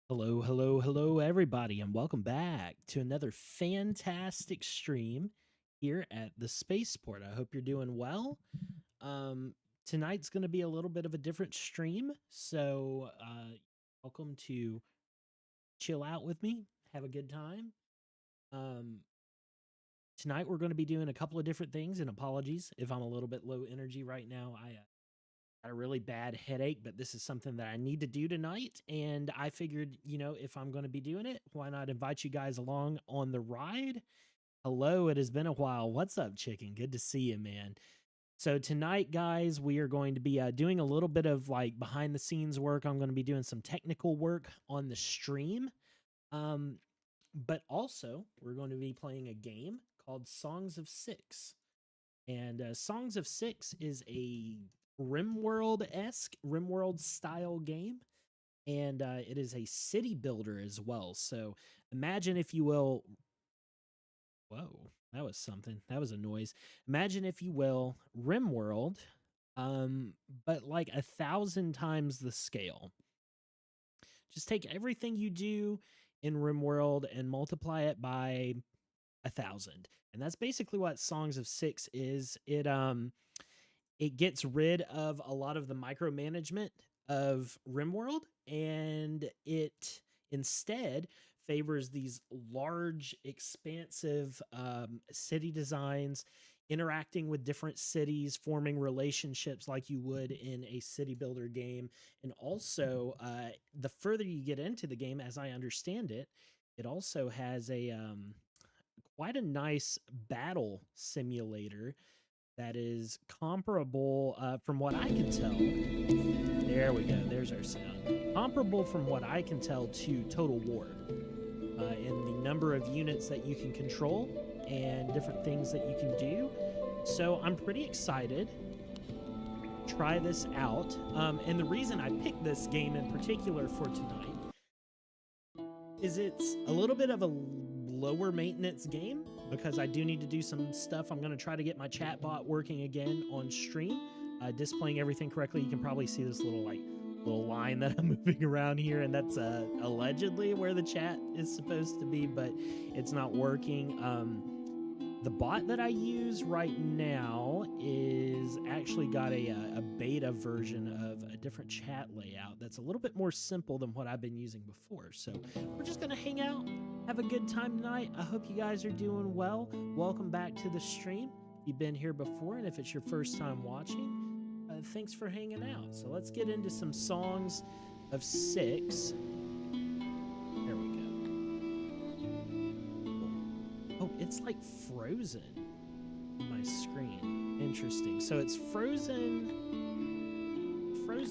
Hello, hello, hello, everybody, and welcome back to another fantastic stream here at the Spaceport. I hope you're doing well. Um, Tonight's going to be a little bit of a different stream, so welcome to chill out with me, have a good time. Um, Tonight we're going to be doing a couple of different things, and apologies if I'm a little bit low energy right now. I got a really bad headache, but this is something that I need to do tonight. And I figured, if I'm going to be doing it, why not invite you guys along on the ride? Hello, it has been a while. What's up, chicken? Good to see you, man. So, tonight, guys, we are going to be doing a little bit of like behind the scenes work. I'm going to be doing some technical work on the stream. Um, but also, we're going to be playing a game called Songs of Six. And Songs of Six is a RimWorld esque, RimWorld style game. And it is a city builder as well. So imagine, if you will, whoa, that was something. That was a noise. Imagine, if you will, RimWorld, um, but like 1,000 times the scale. Just take everything you do in RimWorld and multiply it by 1,000. And that's basically what Songs of Six is. It gets rid of a lot of the micromanagement of RimWorld, and it instead favors these large, expansive city designs, interacting with different cities, forming relationships like you would in a city builder game. And also, the further you get into the game, as I understand it, it also has a quite a nice battle simulator that is comparable, from what I can tell. There we go. There's our sound. Comparable, from what I can tell, to Total War, in the number of units that you can control and different things that you can do. So I'm pretty excited to try this out. And the reason I picked this game in particular for tonight is it's a little bit of a lower maintenance game because I do need to do some stuff. I'm going to try to get my chat bot working again on stream, displaying everything correctly. You can probably see this little line that I'm moving around here, and that's allegedly where the chat is supposed to be, but it's not working. The bot that I use right now is actually got a beta version of a different chat layout that's a little bit more simple than what I've been using before. So we're just going to hang out, have a good time tonight. I hope you guys are doing well. Welcome back to the stream. If you've been here before, and if it's your first time watching, thanks for hanging out. So let's get into some Songs of Six. There we go. Oh, it's like frozen on my screen. Interesting. So it's frozen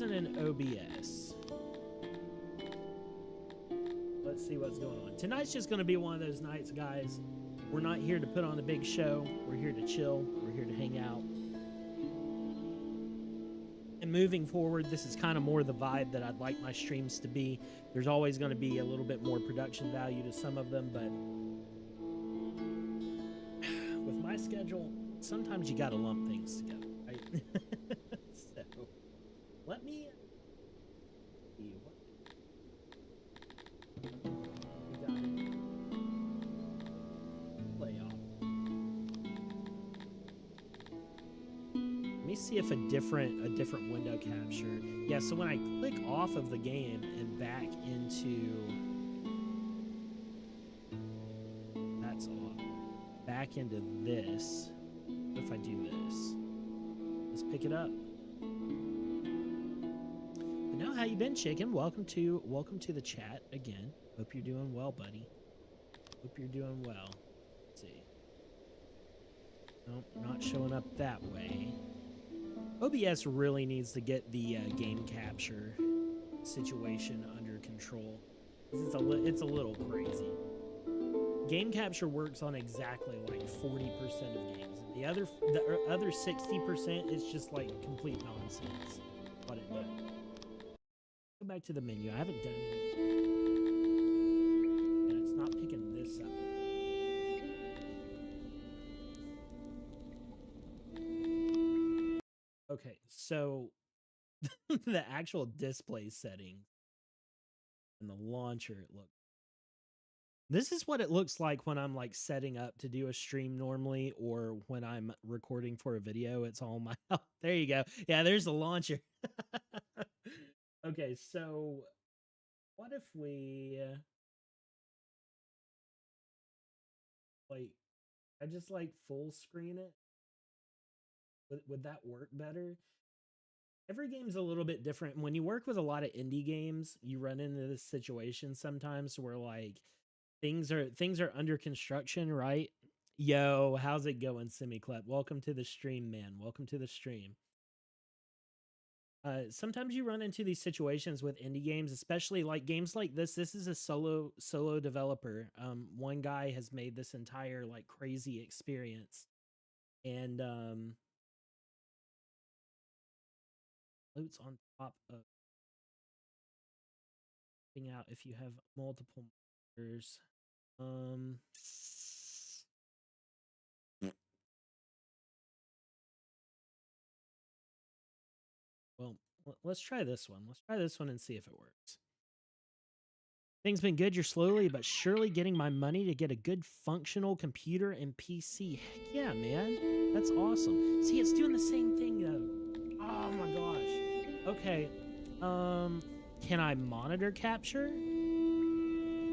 in OBS. Let's see what's going on. Tonight's just going to be one of those nights, guys. We're not here to put on a big show. We're here to chill. We're here to hang out. And moving forward, this is kind of more the vibe that I'd like my streams to be. There's always going to be a little bit more production value to some of them, but with my schedule, sometimes you got to lump things together, right? So let me see what we got. Playoff. Let me see if a different window capture. Yeah, so when I click off of the game and back into, that's off. Back into this. What if I do this? Let's pick it up. But no, how you been, chicken? Welcome to the chat again. Hope you're doing well, buddy. Hope you're doing well. Let's see. Nope, not showing up that way. OBS really needs to get the game capture situation under control. It's a little crazy. Game capture works on exactly like 40% of games. The other 60% is just like complete nonsense. What it does. Go back to the menu. I haven't done it, and it's not picking this up. Okay, so the actual display settings And the launcher, it looks. This is what it looks like when I'm like setting up to do a stream normally, or when I'm recording for a video. It's all my. Oh, there you go. Yeah, there's the launcher. Okay, so what if we like? I just like full screen it. Would that work better? Every game's a little bit different. When you work with a lot of indie games, you run into this situation sometimes where like things are under construction, right? Yo, how's it going, Semiclep? Welcome to the stream, man. Welcome to the stream. Sometimes you run into these situations with indie games, especially like games like this. This is a solo developer. One guy has made this entire like crazy experience, and floats on top of out if you have multiple monitors. Well, let's try this one. Let's try this one and see if it works. Things been good. You're slowly but surely getting my money to get a good functional computer and PC. Heck yeah, man. That's awesome. See, it's doing the same thing though. Oh my gosh. Okay. Can I monitor capture?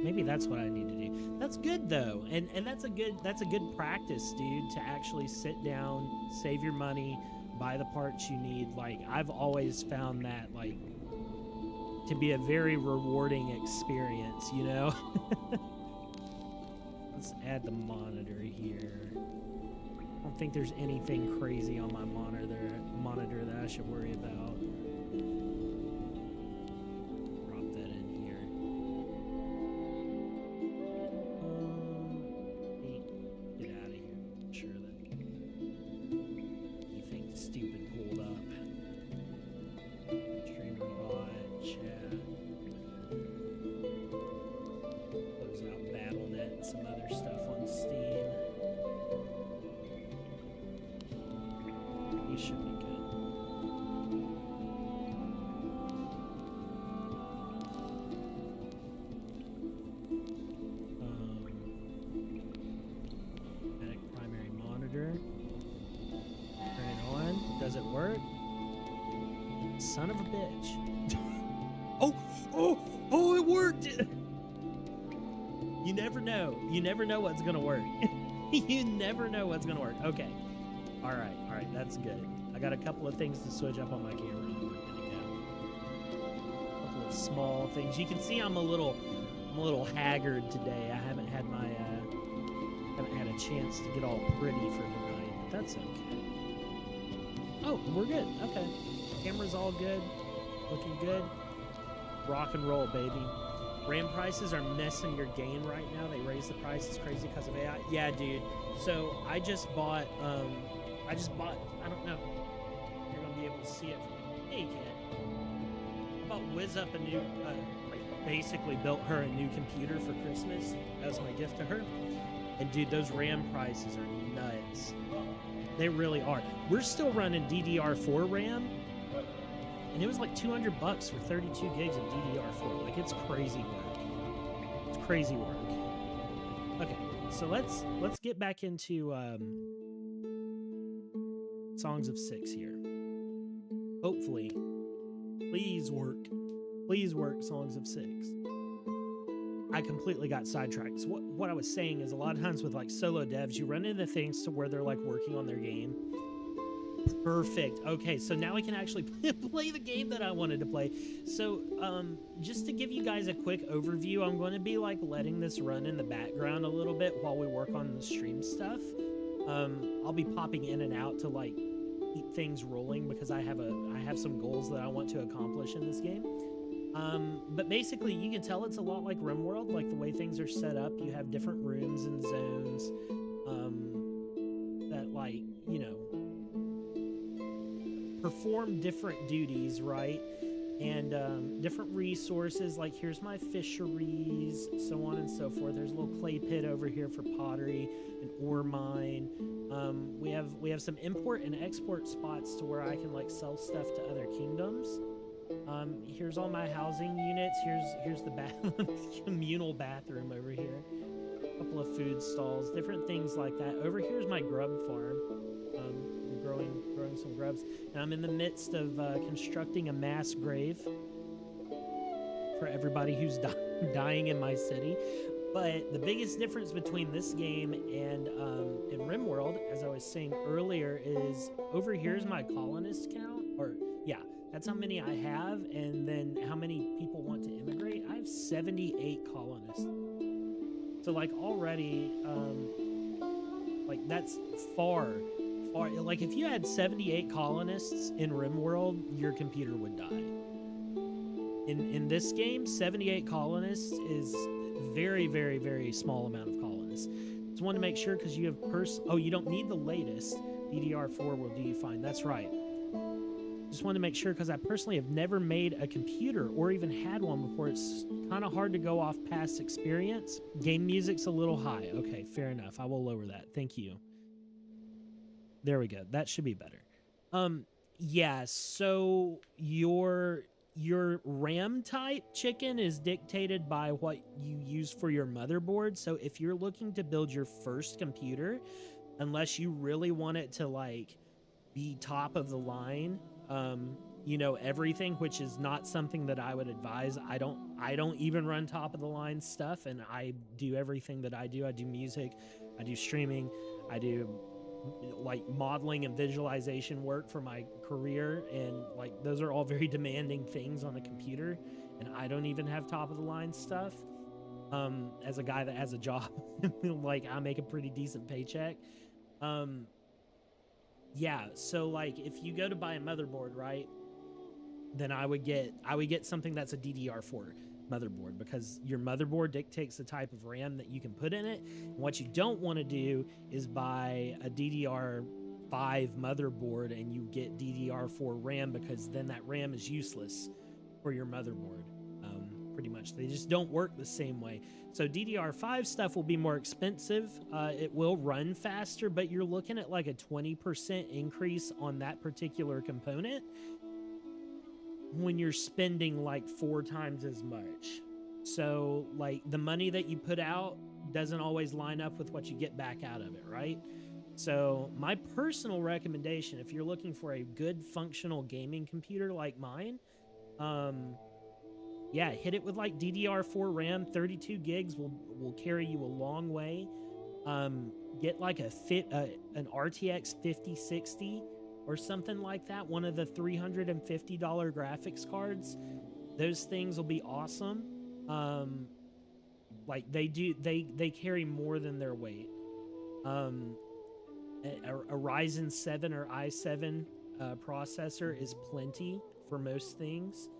Maybe that's what I need to do. That's good though. And that's a good practice, dude, to actually sit down, save your money, buy the parts you need. Like I've always found that like to be a very rewarding experience, you know? Let's add the monitor here. I don't think there's anything crazy on my monitor that I should worry about. Drop that in here. Get out of here. I'm sure that anything stupid pulled up. Streamer bot, chat. Close out BattleNet and some other stuff on Steam. He should be good. Primary monitor. Turn it on. Does it work? Son of a bitch. Oh, it worked! You never know. You never know what's gonna work. You never know what's gonna work. Okay. Alright, that's good. I got a couple of things to switch up on my camera and we're good to go. A couple of small things. You can see I'm a little haggard today. I haven't had a chance to get all pretty for tonight, but that's okay. Oh, we're good. Okay. Camera's all good. Looking good. Rock and roll, baby. RAM prices are messing your game right now. They raised the prices crazy because of AI. Yeah, dude. So I just bought, I don't know. You're going to be able to see it from me. Hey, you can. I bought Wiz up a new, basically built her a new computer for Christmas. That was my gift to her. And dude, those RAM prices are nuts. They really are. We're still running DDR4 RAM. And it was like $200 for 32 gigs of DDR4. Like, it's crazy work. It's crazy work. Okay, so let's get back into Songs of Six here. Hopefully, please work Songs of Six. I completely got sidetracked. So what I was saying is a lot of times with like solo devs, you run into things to where they're like working on their game. Perfect. Okay, so now we can actually play the game that I wanted to play. So, just to give you guys a quick overview, I'm going to be like letting this run in the background a little bit while we work on the stream stuff. I'll be popping in and out to like keep things rolling because I have some goals that I want to accomplish in this game. But basically, you can tell it's a lot like RimWorld, like the way things are set up. You have different rooms and zones that, like, you know, perform different duties, right? And different resources, like here's my fisheries, so on and so forth. There's a little clay pit over here for pottery, an ore mine. We have some import and export spots to where I can like sell stuff to other kingdoms. Here's all my housing units. Here's the communal bathroom over here. A couple of food stalls, different things like that. Over here's my grub farm. I'm growing some grubs, and I'm in the midst of constructing a mass grave for everybody who's dying in my city. But the biggest difference between this game and in RimWorld, as I was saying earlier, is over here's my colonist count, or yeah, that's how many I have, and then how many people want to immigrate. I have 78 colonists. So like already, like that's far. Like if you had 78 colonists in RimWorld, your computer would die. In this game, 78 colonists is very, very, very small amount of colonists. Just want to make sure because you have oh, you don't need the latest. DDR4 will do you fine. That's right. Just want to make sure because I personally have never made a computer or even had one before. It's kind of hard to go off past experience. Game music's a little high. Okay, fair enough. I will lower that. Thank you. There we go. That should be better. Yeah, so your RAM type chicken is dictated by what you use for your motherboard. So if you're looking to build your first computer, unless you really want it to like be top of the line, you know, everything, which is not something that I would advise. I don't even run top of the line stuff, and I do everything that I do. I do music, I do streaming, I do like modeling and visualization work for my career, and like those are all very demanding things on a computer, and I don't even have top of the line stuff. As a guy that has a job, like I make a pretty decent paycheck. Yeah, so like if you go to buy a motherboard, right, then I would get something that's a DDR4 motherboard, because your motherboard dictates the type of RAM that you can put in it. And what you don't want to do is buy a DDR5 motherboard and you get DDR4 RAM, because then that RAM is useless for your motherboard. Pretty much, they just don't work the same way. So DDR5 stuff will be more expensive. It will run faster, but you're looking at like a 20% increase on that particular component when you're spending like 4 times as much. So like the money that you put out doesn't always line up with what you get back out of it, right? So my personal recommendation, if you're looking for a good functional gaming computer like mine, yeah, hit it with like DDR4 RAM. 32 gigs will carry you a long way. Get like an RTX 5060 or something like that, one of the $350 graphics cards. Those things will be awesome. Like they carry more than their weight. A Ryzen 7 or i7 processor is plenty for most things.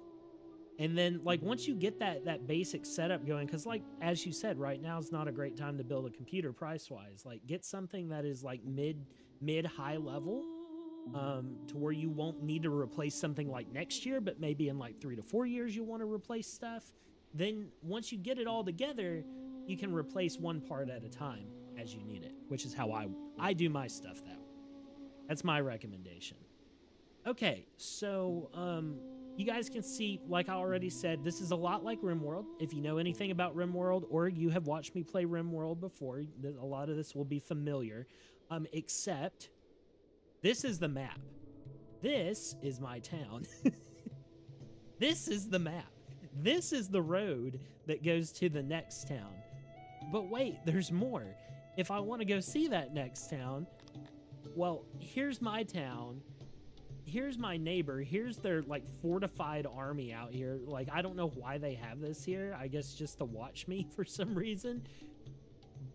And then like once you get that basic setup going, because like as you said, right now is not a great time to build a computer price wise. Like get something that is like mid high level, to where you won't need to replace something like next year, but maybe in like 3 to 4 years you want to replace stuff. Then once you get it all together, you can replace one part at a time as you need it, which is how I do my stuff that way. That's my recommendation. Okay, so you guys can see, like I already said, this is a lot like RimWorld. If you know anything about RimWorld, or you have watched me play RimWorld before, a lot of this will be familiar, except this is the map. This is my town. This is the map. This is the road that goes to the next town. But wait, there's more. If I want to go see that next town, well, here's my town. Here's my neighbor. Here's their like fortified army out here. Like, I don't know why they have this here. I guess just to watch me for some reason.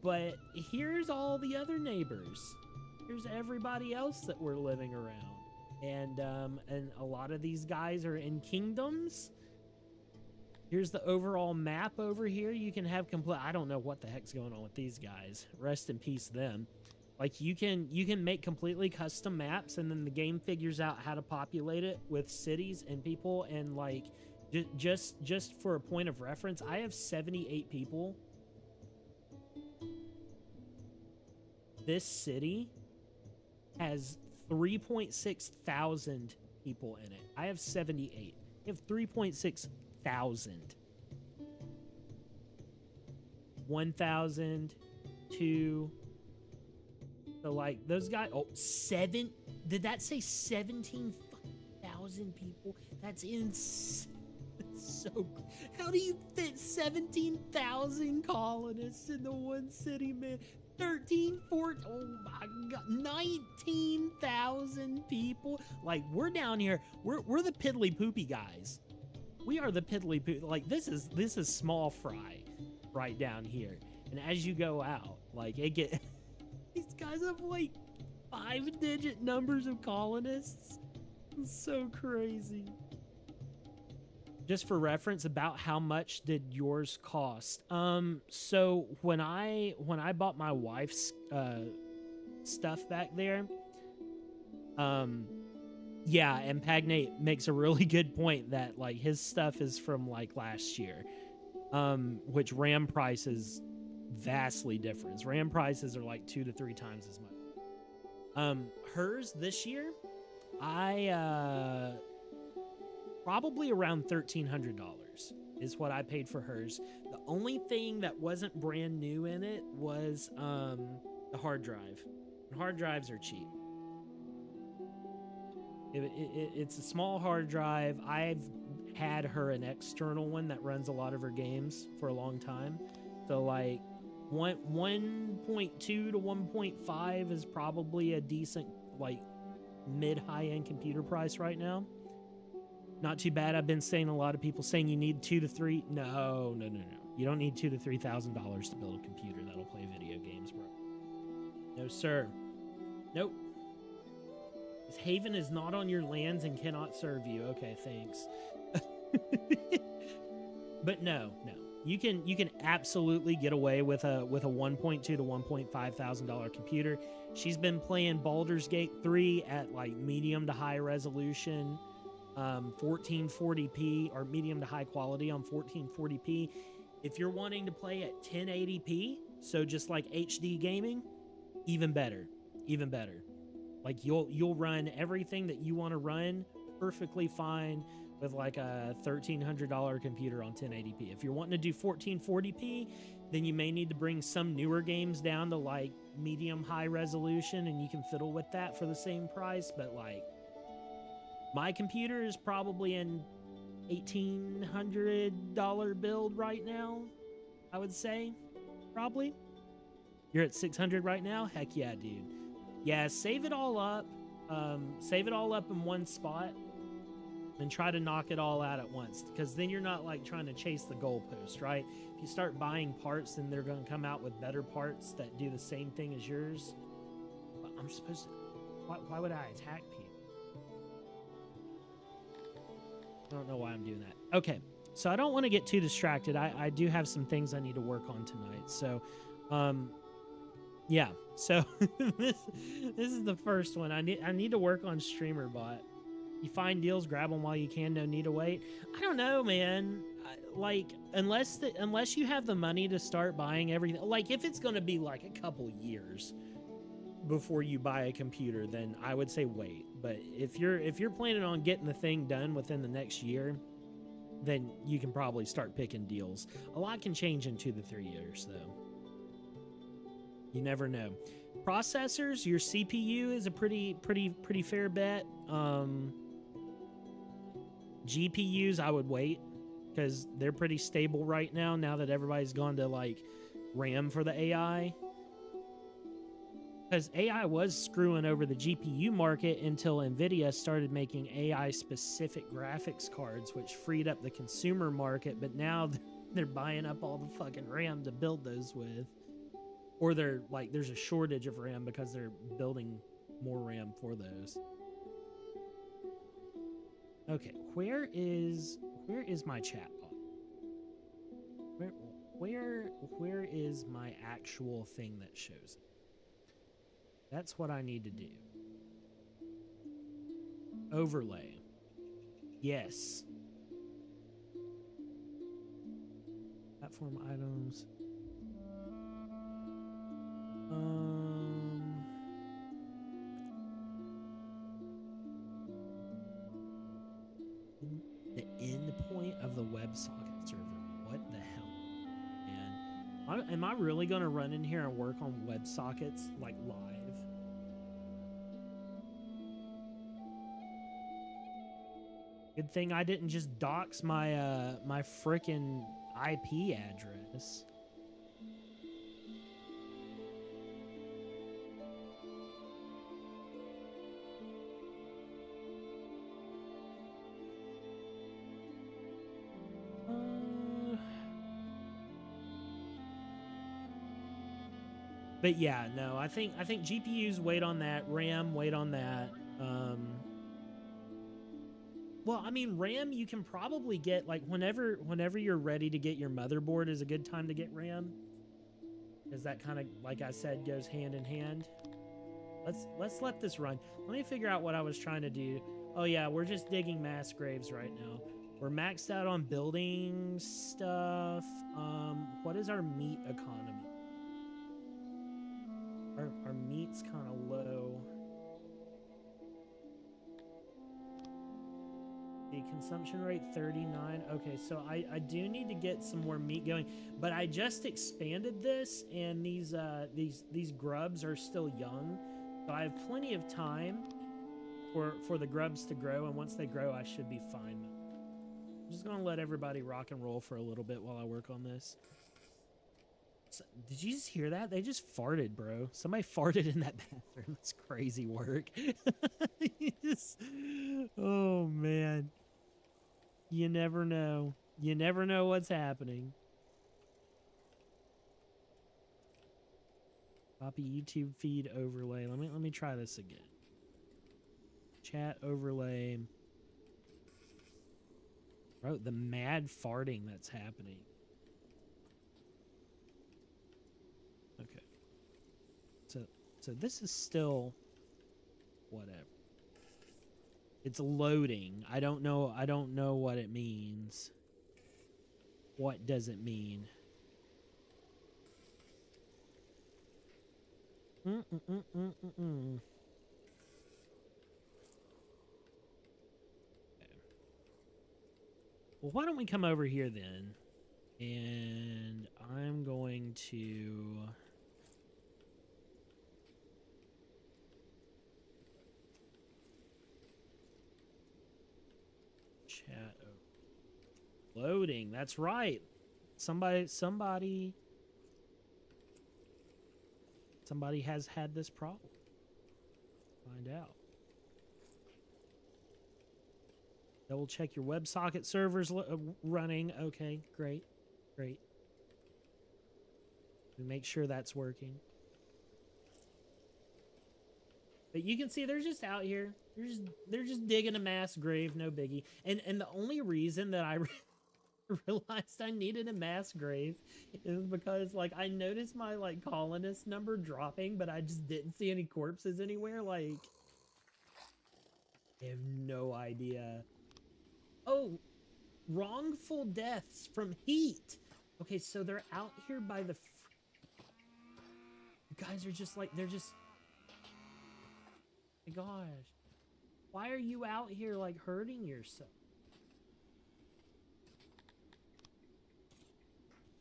But here's all the other neighbors. Here's everybody else that we're living around. And a lot of these guys are in kingdoms. Here's the overall map over here. You can have complete, I don't know what the heck's going on with these guys. Rest in peace them. Like you can make completely custom maps, and then the game figures out how to populate it with cities and people. And like just for a point of reference, I have 78 people. This city has 3.6 thousand people in it. I have 78. They have 3.6 thousand. 1,000, 2. So like those guys. Oh, 7. Did that say 17,000 people? That's insane. So how do you fit 17,000 colonists into one city, man? 13, 14, oh my god, 19,000 people. Like, we're down here, we're the piddly poopy guys. We are the piddly poop. Like, this is small fry right down here. And as you go out, like, it get these guys have like 5-digit numbers of colonists. It's so crazy. Just for reference, about how much did yours cost? So when I bought my wife's stuff back there, yeah, and Pagnate makes a really good point that like his stuff is from like last year, which RAM prices vastly different. RAM prices are like 2 to 3 times as much. Hers this year, I probably around $1,300 is what I paid for hers. The only thing that wasn't brand new in it was the hard drive. And hard drives are cheap. It's a small hard drive. I've had her an external one that runs a lot of her games for a long time. So like 1.2 to 1.5 is probably a decent like mid-high-end computer price right now. Not too bad. I've been saying a lot of people saying you need 2 to 3. No. You don't need $2,000 to $3,000 to build a computer that'll play video games, bro. No, sir. Nope. This Haven is not on your lands and cannot serve you. Okay, thanks. But no. You can absolutely get away with a 1.2 to 1.5 thousand dollar computer. She's been playing Baldur's Gate 3 at like medium to high resolution. 1440p or medium to high quality on 1440p. If you're wanting to play at 1080p, so just like HD gaming, even better. Like you'll run everything that you want to run perfectly fine with like a $1,300 computer on 1080p. If you're wanting to do 1440p, then you may need to bring some newer games down to like medium high resolution, and you can fiddle with that for the same price. But like, my computer is probably an $1,800 build right now, I would say. Probably. You're at 600 right now? Heck yeah, dude. Yeah, save it all up. Save it all up in one spot and try to knock it all out at once, because then you're not like trying to chase the goalpost, right? If you start buying parts, then they're going to come out with better parts that do the same thing as yours. But I'm supposed to... Why would I attack people? I don't know why I'm doing that. Okay, so I don't want to get too distracted. I do have some things I need to work on tonight. So, yeah. So this is the first one. I need to work on StreamerBot. You find deals, grab them while you can. No need to wait. I don't know, man. Like unless you have the money to start buying everything. Like if it's gonna be like a couple years before you buy a computer, then I would say wait. But if you're planning on getting the thing done within the next year, then you can probably start picking deals. A lot can change in 2 to 3 years, though. You never know. Processors, your CPU is a pretty fair bet. GPUs, I would wait because they're pretty stable right now that everybody's gone to like RAM for the AI. Because AI was screwing over the GPU market until NVIDIA started making AI-specific graphics cards, which freed up the consumer market, but now they're buying up all the fucking RAM to build those with. Or they're like, there's a shortage of RAM because they're building more RAM for those. Okay, where is my chatbot? Where is my actual thing that shows it? That's what I need to do. Overlay. Yes. Platform items. The WebSocket server. What the hell, man? Am I really going to run in here and work on WebSockets like live? Good thing I didn't just dox my my frickin' IP address. But yeah, no, I think GPUs wait on that, RAM wait on that. Well, I mean, RAM you can probably get like whenever you're ready to get your motherboard is a good time to get RAM, because that kind of, like I said, goes hand in hand. Let's let this run. Let me figure out what I was trying to do. Oh yeah, we're just digging mass graves right now. We're maxed out on building stuff. What is our meat economy? Our meat's kind of low. The consumption rate 39. Okay, so I do need to get some more meat going, but I just expanded this, and these grubs are still young, so I have plenty of time for the grubs to grow, and once they grow, I should be fine. I'm just gonna let everybody rock and roll for a little bit while I work on this. So, did you just hear that? They just farted, bro. Somebody farted in that bathroom. That's crazy work. Oh, man. You never know. You never know what's happening. Copy YouTube feed overlay. Let me try this again. Chat overlay. Bro, the mad farting that's happening. Okay. So this is still whatever. It's loading. I don't know what it means. What does it mean? Okay. Well, why don't we come over here then? And I'm going to chat loading. That's right. Somebody has had this problem. Find out. Double check your WebSocket servers running. Okay, great. Great. Make sure that's working. But you can see they're just out here. They're just digging a mass grave, no biggie. And the only reason that I realized I needed a mass grave is because, like, I noticed my, like, colonist number dropping, but I just didn't see any corpses anywhere. Like, I have no idea. Oh, wrongful deaths from heat. Okay, so they're out here by the... You guys are just like, they're just... My gosh. Why are you out here, like, hurting yourself?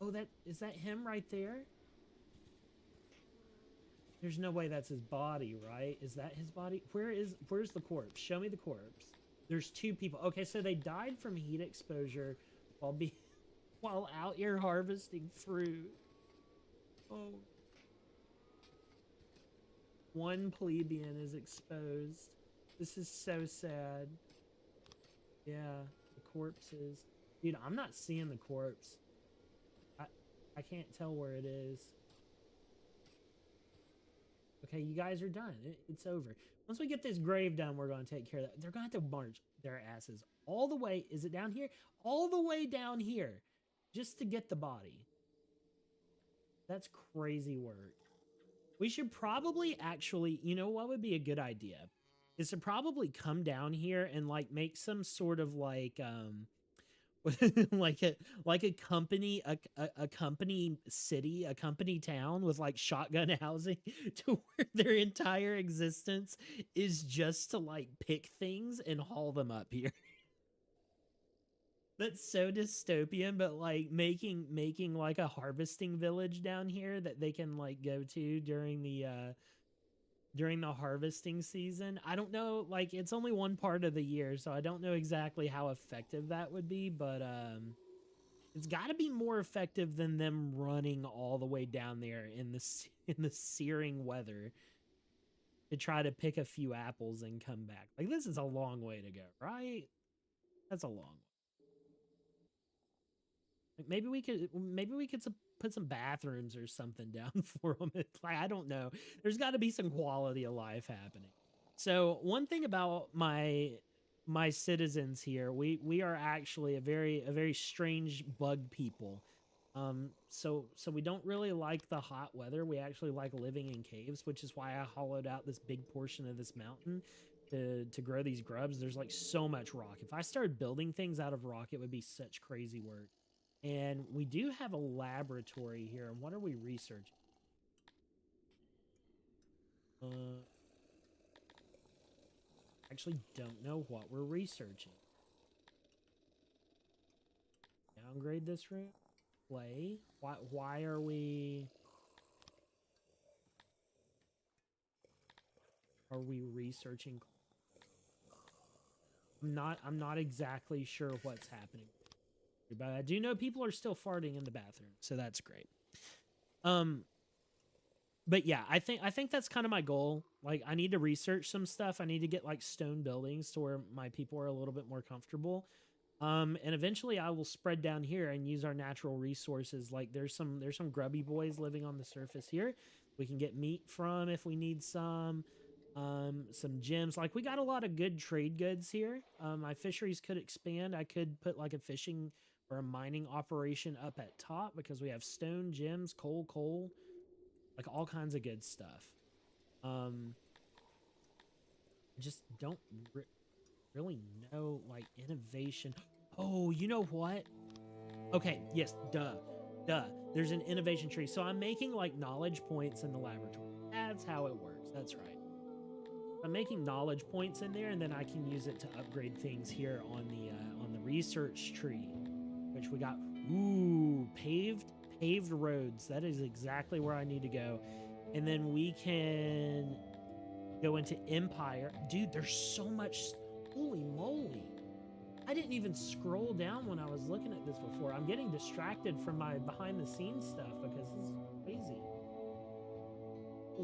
Oh, is that him right there? There's no way that's his body, right? Is that his body? Where's the corpse? Show me the corpse. There's two people. Okay, so they died from heat exposure while out here harvesting fruit. Oh. One plebeian is exposed. This is so sad. Yeah, the corpses. Dude, I'm not seeing the corpse. I can't tell where it is. Okay, you guys are done. It's over. Once we get this grave done, we're going to take care of that. They're going to have to march their asses all the way. Is it down here? All the way down here just to get the body. That's crazy work. We should probably actually, you know what would be a good idea? Is to probably come down here and, like, make some sort of, like, like a company, a company city, a company town with, like, shotgun housing to where their entire existence is just to, like, pick things and haul them up here. That's so dystopian, but like making like a harvesting village down here that they can like go to during the harvesting season. I don't know, like it's only one part of the year, so I don't know exactly how effective that would be, but it's got to be more effective than them running all the way down there in the in the searing weather to try to pick a few apples and come back. Like this is a long way to go, right? That's a long way. Like maybe we could put some bathrooms or something down for them. Like I don't know. There's got to be some quality of life happening. So one thing about my citizens here, we are actually a very strange bug people. So we don't really like the hot weather. We actually like living in caves, which is why I hollowed out this big portion of this mountain to grow these grubs. There's like so much rock. If I started building things out of rock, it would be such crazy work. And we do have a laboratory here. And what are we researching? Actually don't know what we're researching. Downgrade this room. Play. Why are we researching? I'm not exactly sure what's happening. But I do know people are still farting in the bathroom, so that's great. But yeah, I think that's kind of my goal. Like I need to research some stuff. I need to get like stone buildings to where my people are a little bit more comfortable. And eventually I will spread down here and use our natural resources. Like there's some grubby boys living on the surface here. We can get meat from if we need some gems. Like we got a lot of good trade goods here. My fisheries could expand. I could put like a fishing or a mining operation up at top because we have stone, gems, coal, like all kinds of good stuff. Just don't really know like innovation. Oh, you know what? Okay, yes, duh. There's an innovation tree. So I'm making like knowledge points in the laboratory. That's how it works. That's right. I'm making knowledge points in there, and then I can use it to upgrade things here on the research tree, which we got. Ooh, paved roads. That is exactly where I need to go. And then we can go into Empire. Dude, there's so much. Holy moly. I didn't even scroll down when I was looking at this before. I'm getting distracted from my behind the scenes stuff because this is crazy.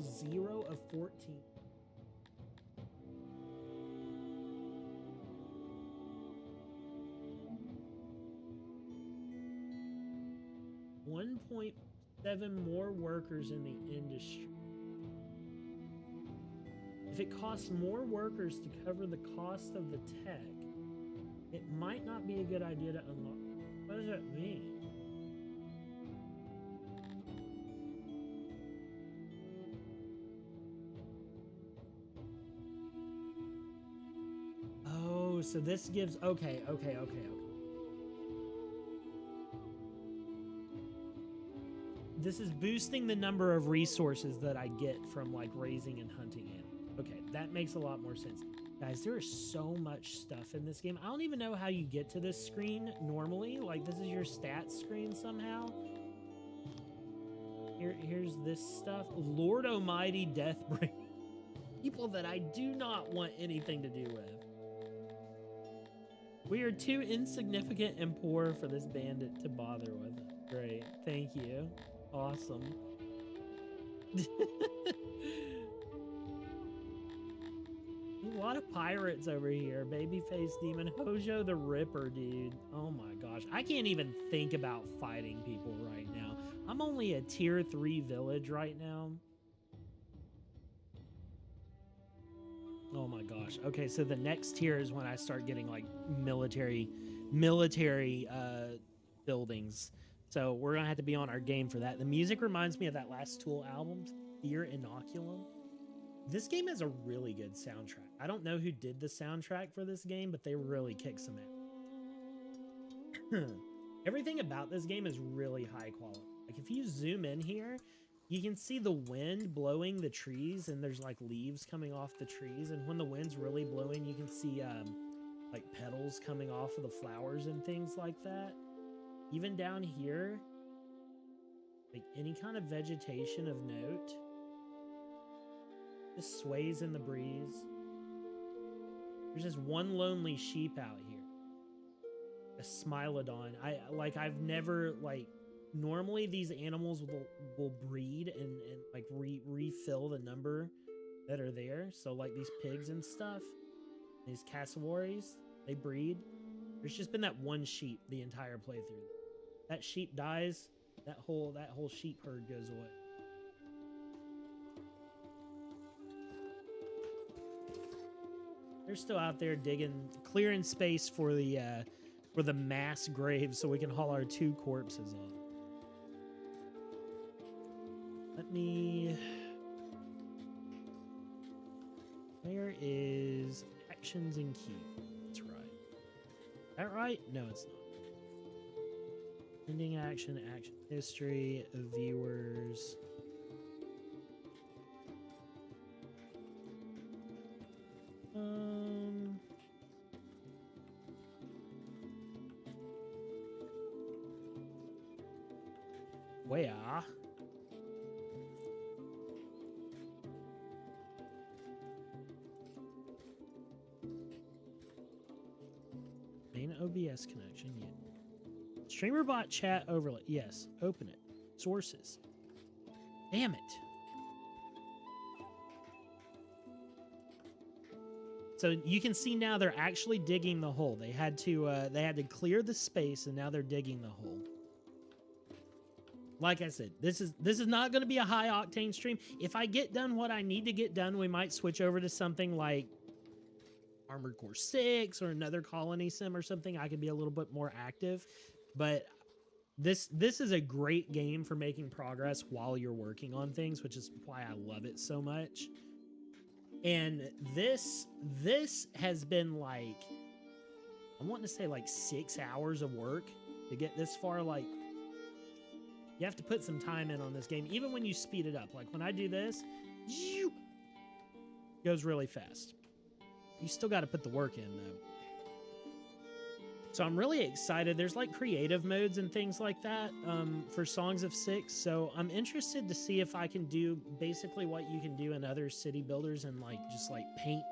0 of 14. $1.7 more workers in the industry. If it costs more workers to cover the cost of the tech, it might not be a good idea to unlock. What does that mean? Oh, so this gives, okay. This is boosting the number of resources that I get from like raising and hunting animals. Okay, that makes a lot more sense. Guys, there is so much stuff in this game. I don't even know how you get to this screen normally. Like, this is your stats screen somehow. Here's this stuff. Lord Almighty Deathbringer. People that I do not want anything to do with. We are too insignificant and poor for this bandit to bother with. Great, thank you. Awesome. A lot of pirates over here. Babyface Demon. Hojo the Ripper, dude. Oh my gosh. I can't even think about fighting people right now. I'm only a tier 3 village right now. Oh my gosh. Okay, so the next tier is when I start getting like military buildings. So we're gonna have to be on our game for that. The music reminds me of that last Tool album, Fear Inoculum. This game has a really good soundtrack. I don't know who did the soundtrack for this game, but they really kick some ass. Everything about this game is really high quality. Like if you zoom in here, you can see the wind blowing the trees, and there's like leaves coming off the trees. And when the wind's really blowing, you can see like petals coming off of the flowers and things like that. Even down here, like any kind of vegetation of note just sways in the breeze. There's just one lonely sheep out here, a smilodon. I've never, like, normally these animals will breed and like refill the number that are there. So like these pigs and stuff, these cassowaries, they breed. There's just been that one sheep the entire playthrough. That sheep dies, that whole sheep herd goes away. They're still out there digging, clearing space for the mass grave so we can haul our 2 corpses in. Let me... Where is actions and keep? That's right. Is that right? No, it's not. Ending action, action history, viewers. Where? Main OBS connection, yeah. Streamer bot chat overlay, yes. Open it. Sources. Damn it. So you can see now they're actually digging the hole. They had to clear the space, and now they're digging the hole. Like I said, this is not going to be a high octane stream. If I get done what I need to get done, we might switch over to something like Armored Core 6 or another colony sim or something. I can be a little bit more active, but this is a great game for making progress while you're working on things, which is why I love it so much. And this has been like, I'm wanting to say like 6 hours of work to get this far. Like, you have to put some time in on this game, even when you speed it up. Like when I do this, it goes really fast. You still got to put the work in though. So I'm really excited. There's like creative modes and things like that for Songs of Six. So I'm interested to see if I can do basically what you can do in other city builders and like just like paint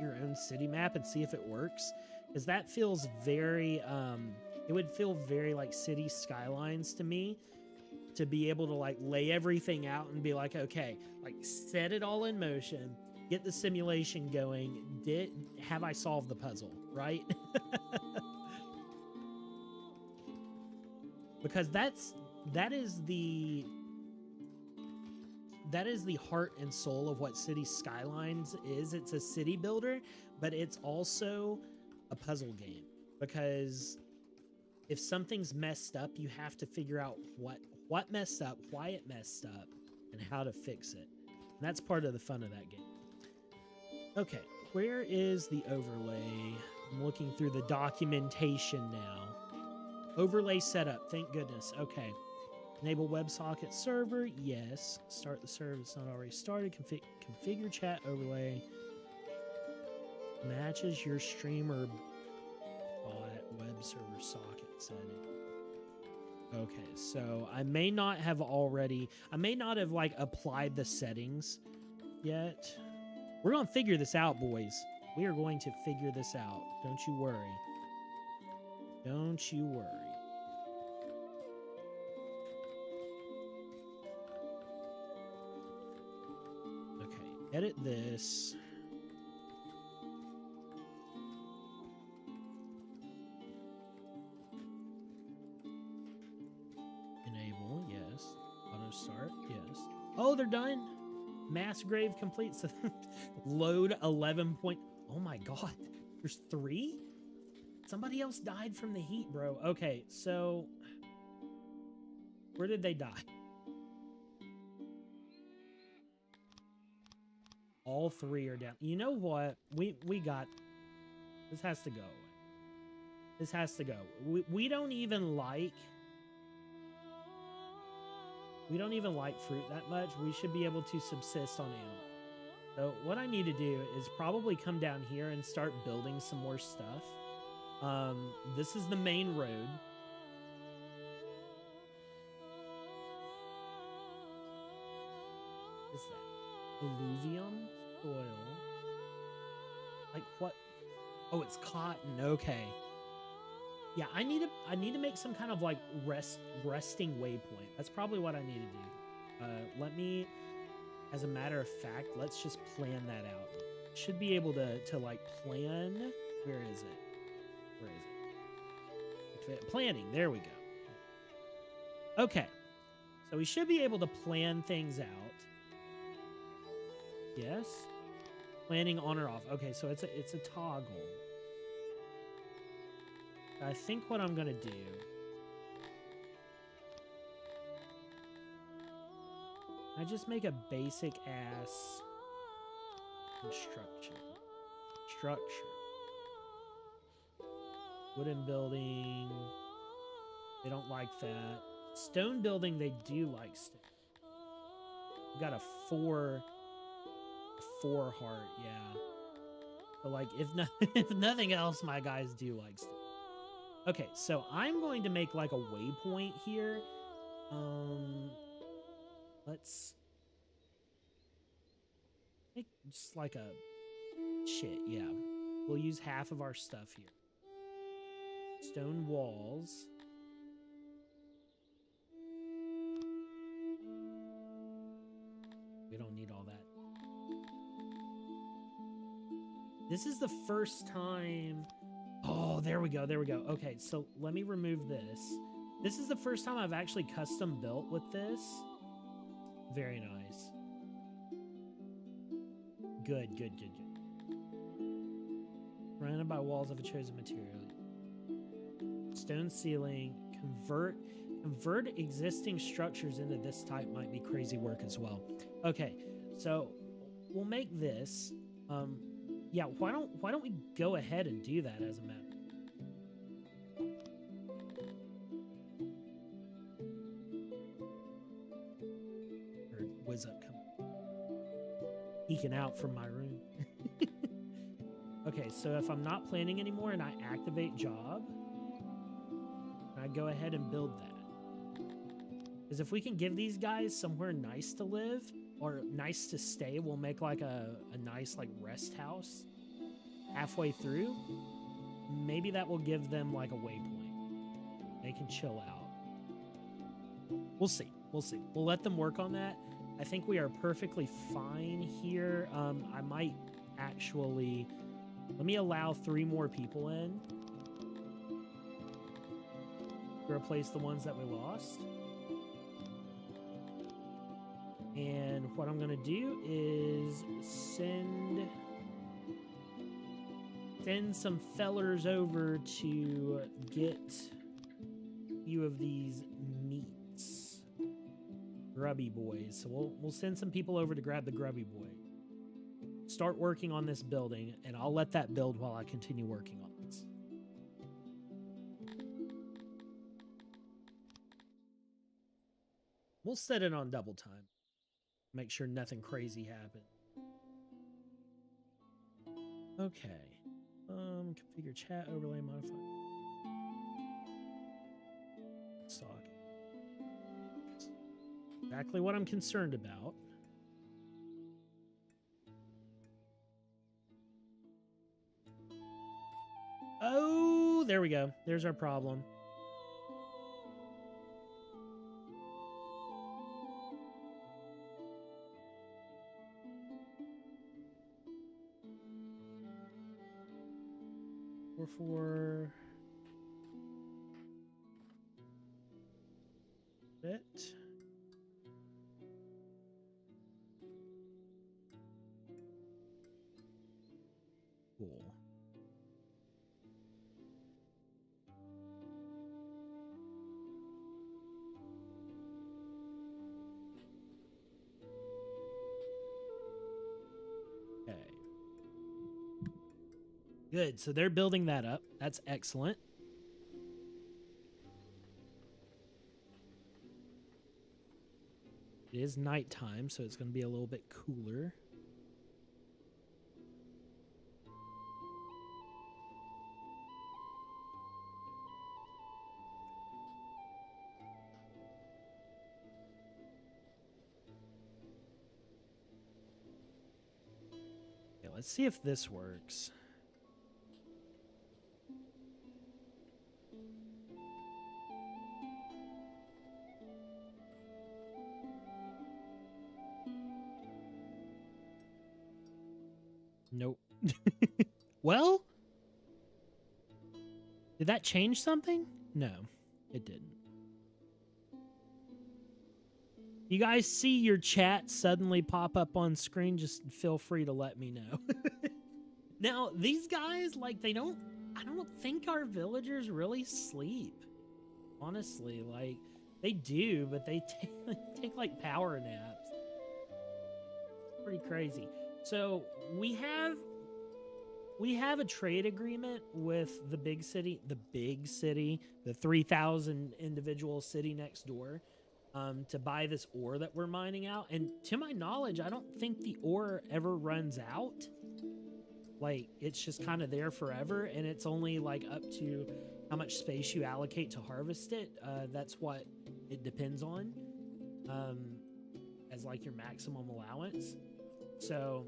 your own city map and see if it works. Because that feels very, it would feel very like City Skylines to me, to be able to like lay everything out and be like, okay, like set it all in motion, get the simulation going. Have I solved the puzzle, right? Because that is the heart and soul of what City Skylines is. It's a city builder, but it's also a puzzle game, because if something's messed up, you have to figure out what messed up, why it messed up, and how to fix it. And that's part of the fun of that game. Okay, where is the overlay? I'm looking through the documentation now. Overlay setup, thank goodness. Okay. Enable WebSocket server, yes. Start the server, it's not already started. Configure chat overlay. Matches your streamer bot web server socket setting. Okay, so I may not have like applied the settings yet. We're gonna figure this out, boys. We are going to figure this out. Don't you worry. Don't you worry. Okay, edit this. Enable, yes. Auto start, yes. Oh, they're done. Mass grave complete. So load 11 point. Oh my god. There's 3? Somebody else died from the heat, bro. Okay, so where did they die? All 3 are down. You know what? We got this. Has to go away. This has to go. We don't even like fruit that much. We should be able to subsist on animals. So what I need to do is probably come down here and start building some more stuff. This is the main road. What is that? Alluvium soil. Like what? Oh, it's cotton. Okay. Yeah, I need to make some kind of like resting waypoint. That's probably what I need to do. Let me, as a matter of fact, let's just plan that out. Should be able to like plan. Where is it? Where is it? Planning. There we go. Okay. So we should be able to plan things out. Yes. Planning on or off. Okay, so it's a toggle. I think what I'm gonna do. I just make a basic ass construction. Structure. Wooden building. They don't like that. Stone building, they do like stone. We got a four heart, yeah. But like, if nothing else, my guys do like stone. Okay, so I'm going to make like a waypoint here. Let's make just like a shit, yeah. We'll use half of our stuff here. Stone walls. We don't need all that. This is the first time. Oh, there we go. There we go. Okay, so let me remove this. This is the first time I've actually custom built with this. Very nice. Good, good, good, good. Surrounded by walls of a chosen material. Stone ceiling. Convert existing structures into this type might be crazy work as well. Okay, so we'll make this. Yeah, why don't we go ahead and do that as a matter? Or whiz up come peeking out from my room. Okay, so if I'm not planning anymore and I activate job, I go ahead and build that. Because if we can give these guys somewhere nice to live or nice to stay, we'll make like a nice like rest house halfway through. Maybe that will give them like a waypoint. They can chill out. We'll see. We'll see. We'll let them work on that. I think we are perfectly fine here. I might actually... Let me allow 3 more people in to replace the ones that we lost. And what I'm going to do is send some fellers over to get a few of these meats. Grubby boys. So we'll send some people over to grab the grubby boy. Start working on this building, and I'll let that build while I continue working on this. We'll set it on double time. Make sure nothing crazy happens. Okay. Configure chat overlay modify. Socket. Exactly what I'm concerned about. Oh, there we go. There's our problem. For it. Cool. Okay. Good. So they're building that up. That's excellent. It is nighttime, so it's going to be a little bit cooler. Let's see if this works. Nope. Well, did that change something? No, it didn't. You guys see your chat suddenly pop up on screen, just feel free to let me know. Now, these guys, like, I don't think our villagers really sleep. Honestly, like, they do, but they take like power naps. Pretty crazy. So we have a trade agreement with the big city, the 3,000 individual city next door, to buy this ore that we're mining out. And to my knowledge, I don't think the ore ever runs out. Like, it's just kind of there forever, and it's only like up to how much space you allocate to harvest it. That's what it depends on, as like your maximum allowance. So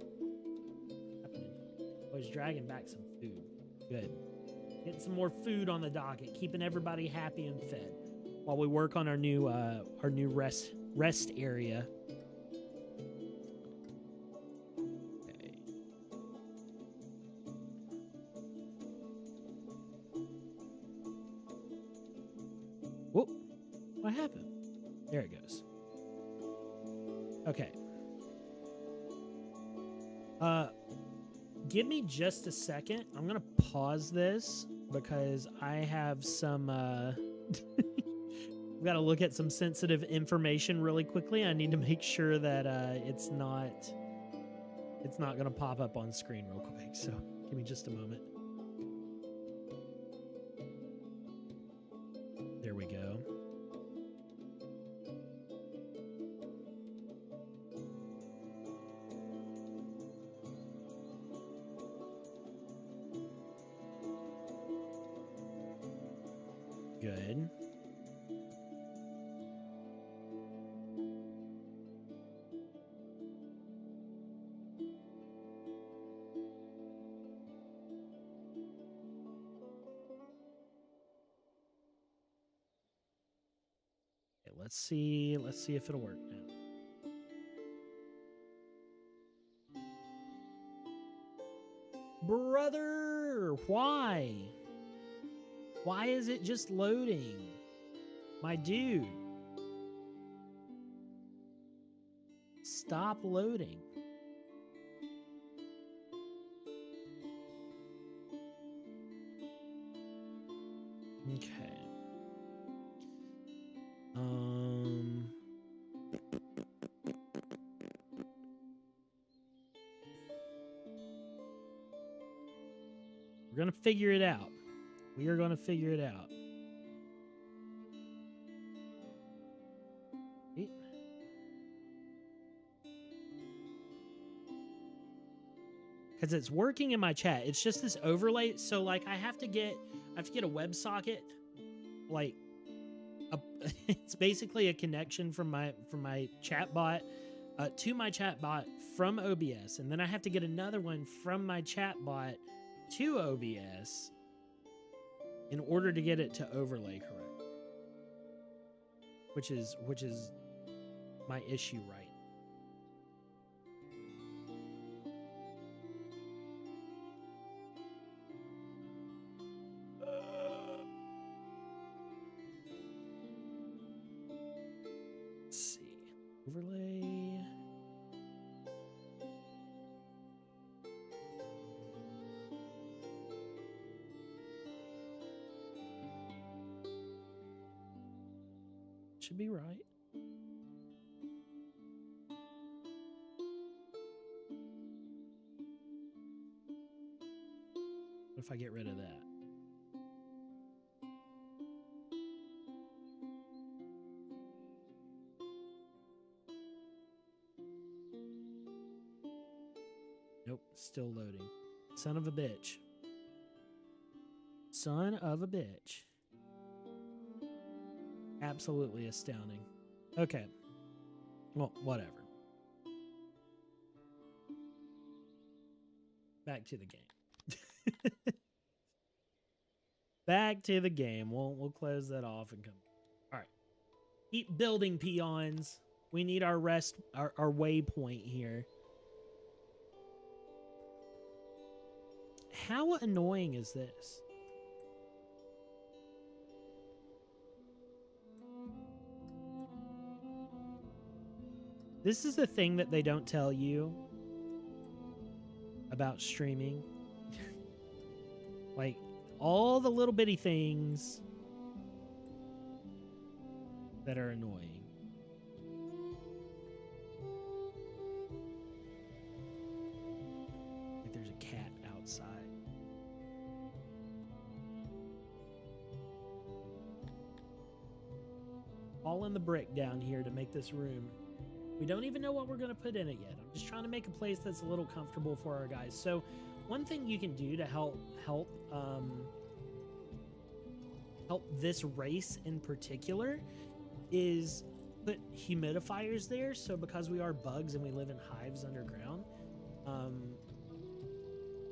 I was dragging back some food. Good. Getting some more food on the docket, keeping everybody happy and fed while we work on our new rest area. Okay. Whoop. What happened? There it goes. Okay. Give me just a second. I'm gonna pause this because I have some we've got to look at some sensitive information really quickly. I need to make sure that it's not gonna pop up on screen real quick. So give me just a moment. There we go. Good. Okay, let's see if it'll work now. Brother, why? Why is it just loading? My dude. Stop loading. Okay. We're gonna figure it out. We are gonna figure it out. Because it's working in my chat. It's just this overlay. So like I have to get a WebSocket. Like it's basically a connection from my chat bot to my chat bot from OBS. And then I have to get another one from my chat bot to OBS in order to get it to overlay correct. Which is my issue right. Let's see. Overlay. Should be right. What if I get rid of that? Nope, still loading. Son of a bitch. Son of a bitch. Absolutely astounding. Okay. Well, whatever. back to the game. Back to the game. We'll close that off and come. All right. Keep building, peons. We need our waypoint here. How annoying is this? This is the thing that they don't tell you about streaming. Like, all the little bitty things that are annoying. Like there's a cat outside. All in the brick down here to make this room. We don't even know what we're going to put in it yet. I'm just trying to make a place that's a little comfortable for our guys. So one thing you can do to help this race in particular is put humidifiers there. So because we are bugs and we live in hives underground,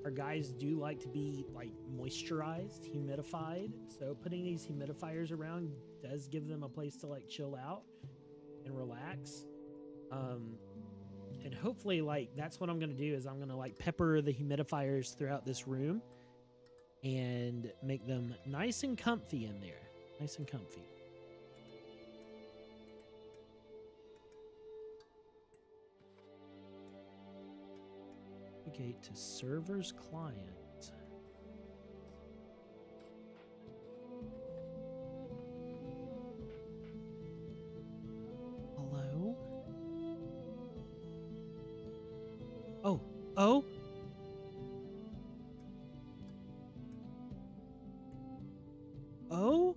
our guys do like to be like moisturized, humidified. So putting these humidifiers around does give them a place to like chill out and relax. And hopefully, like, that's what I'm going to do is I'm going to, like, pepper the humidifiers throughout this room and make them nice and comfy in there. Nice and comfy. Navigate to server's client. Hello? Oh, oh. Oh?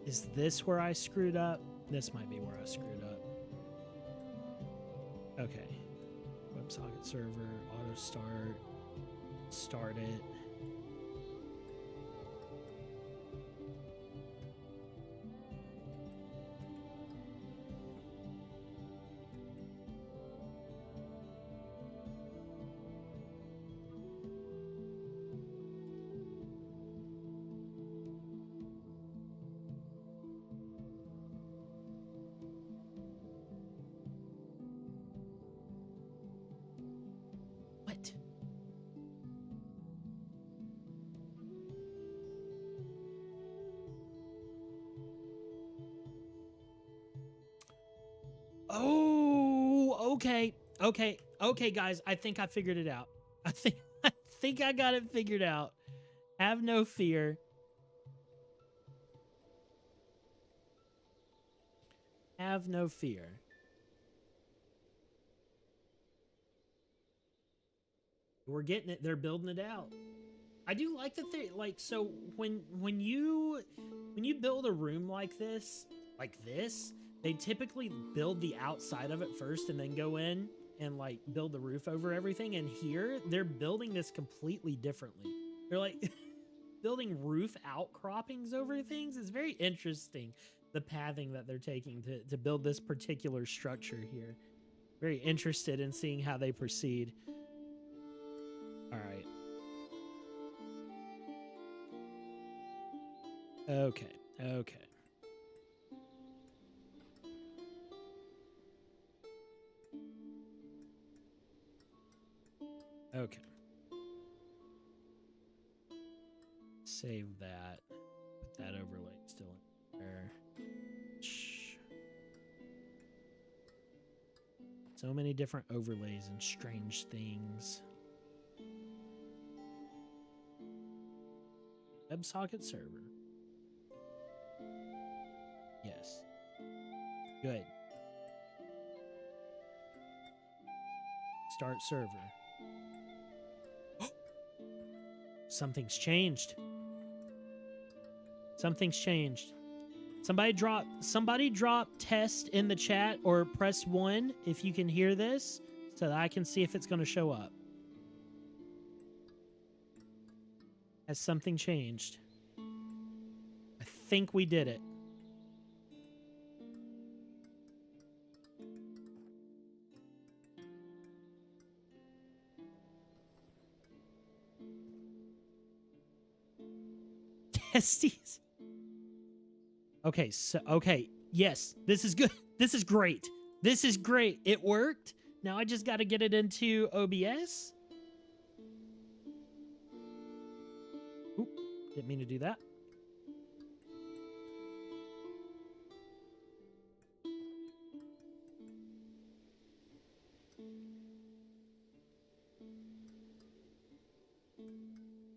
Is this where I screwed up? This might be where I screwed up. Okay. WebSocket server, auto start. Start it. What? Oh, okay. Okay, guys. I think I figured it out. I think I got it figured out. Have no fear. Have no fear. We're getting it. They're building it out. I do like that they like so when you build a room like this, they typically build the outside of it first and then go in and like build the roof over everything. And here they're building this completely differently. They're like building roof outcroppings over things. It's very interesting, the pathing that they're taking to build this particular structure here. Very interested in seeing how they proceed. All right. Okay. Okay. Save that. Put that overlay still in there. So many different overlays and strange things. WebSocket server. Yes. Good. Start server. Something's changed. Something's changed. Somebody drop test in the chat or press 1 if you can hear this so that I can see if it's going to show up. Has something changed? think we did it. Testes. Okay, so yes, this is good. This is great. This is great. It worked. Now I just got to get it into OBS. Oop, didn't mean to do that.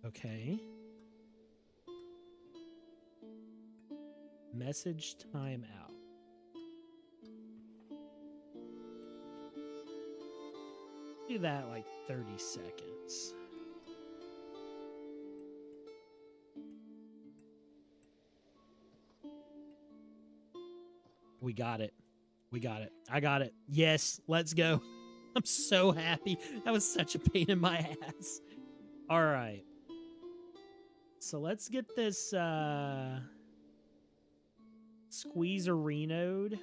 Okay. Message timeout. Do that like 30 seconds. We got it. We got it. I got it. Yes, let's go. I'm so happy. That was such a pain in my ass. All right. So let's get this Squeezerino'd.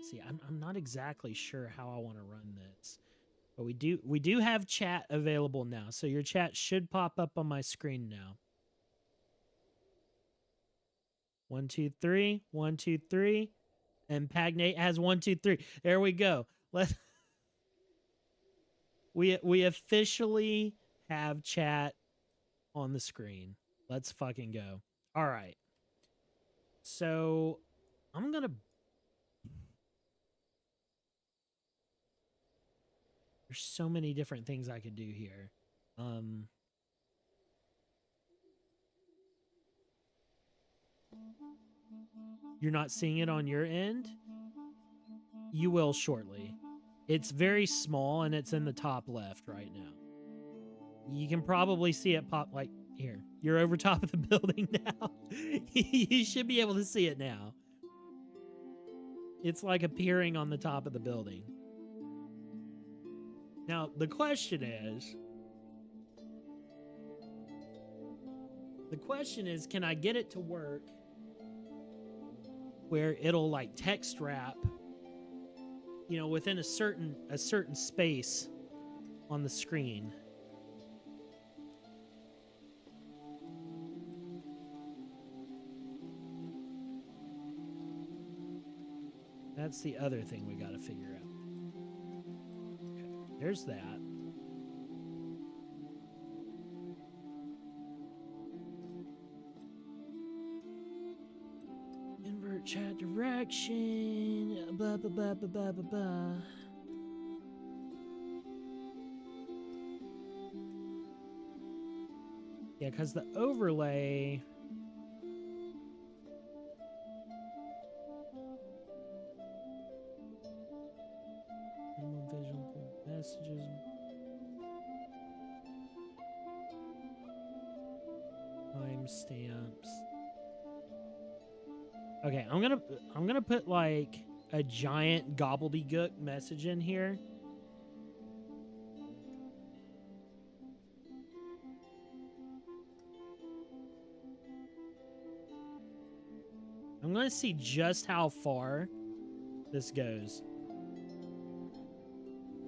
See, I'm not exactly sure how I want to run this. But we do have chat available now. So your chat should pop up on my screen now. 1, 2, 3. 1, 2, 3. And Pagnate has 1, 2, 3. There we go. We officially have chat on the screen. Let's fucking go. All right. So I'm gonna. There's so many different things I could do here. You're not seeing it on your end? You will shortly. It's very small and it's in the top left right now. You can probably see it pop like here. You're over top of the building now. You should be able to see it now. It's like appearing on the top of the building. Now, the question is, can I get it to work where it'll like text wrap, you know, within a certain space on the screen? That's the other thing we got to figure out. Okay, there's that. Invert chat direction. Blah, blah, blah, blah, blah, blah, blah. Yeah, because the overlay... Visual messages. Timestamps. Okay, I'm gonna put like a giant gobbledygook message in here. I'm gonna see just how far this goes.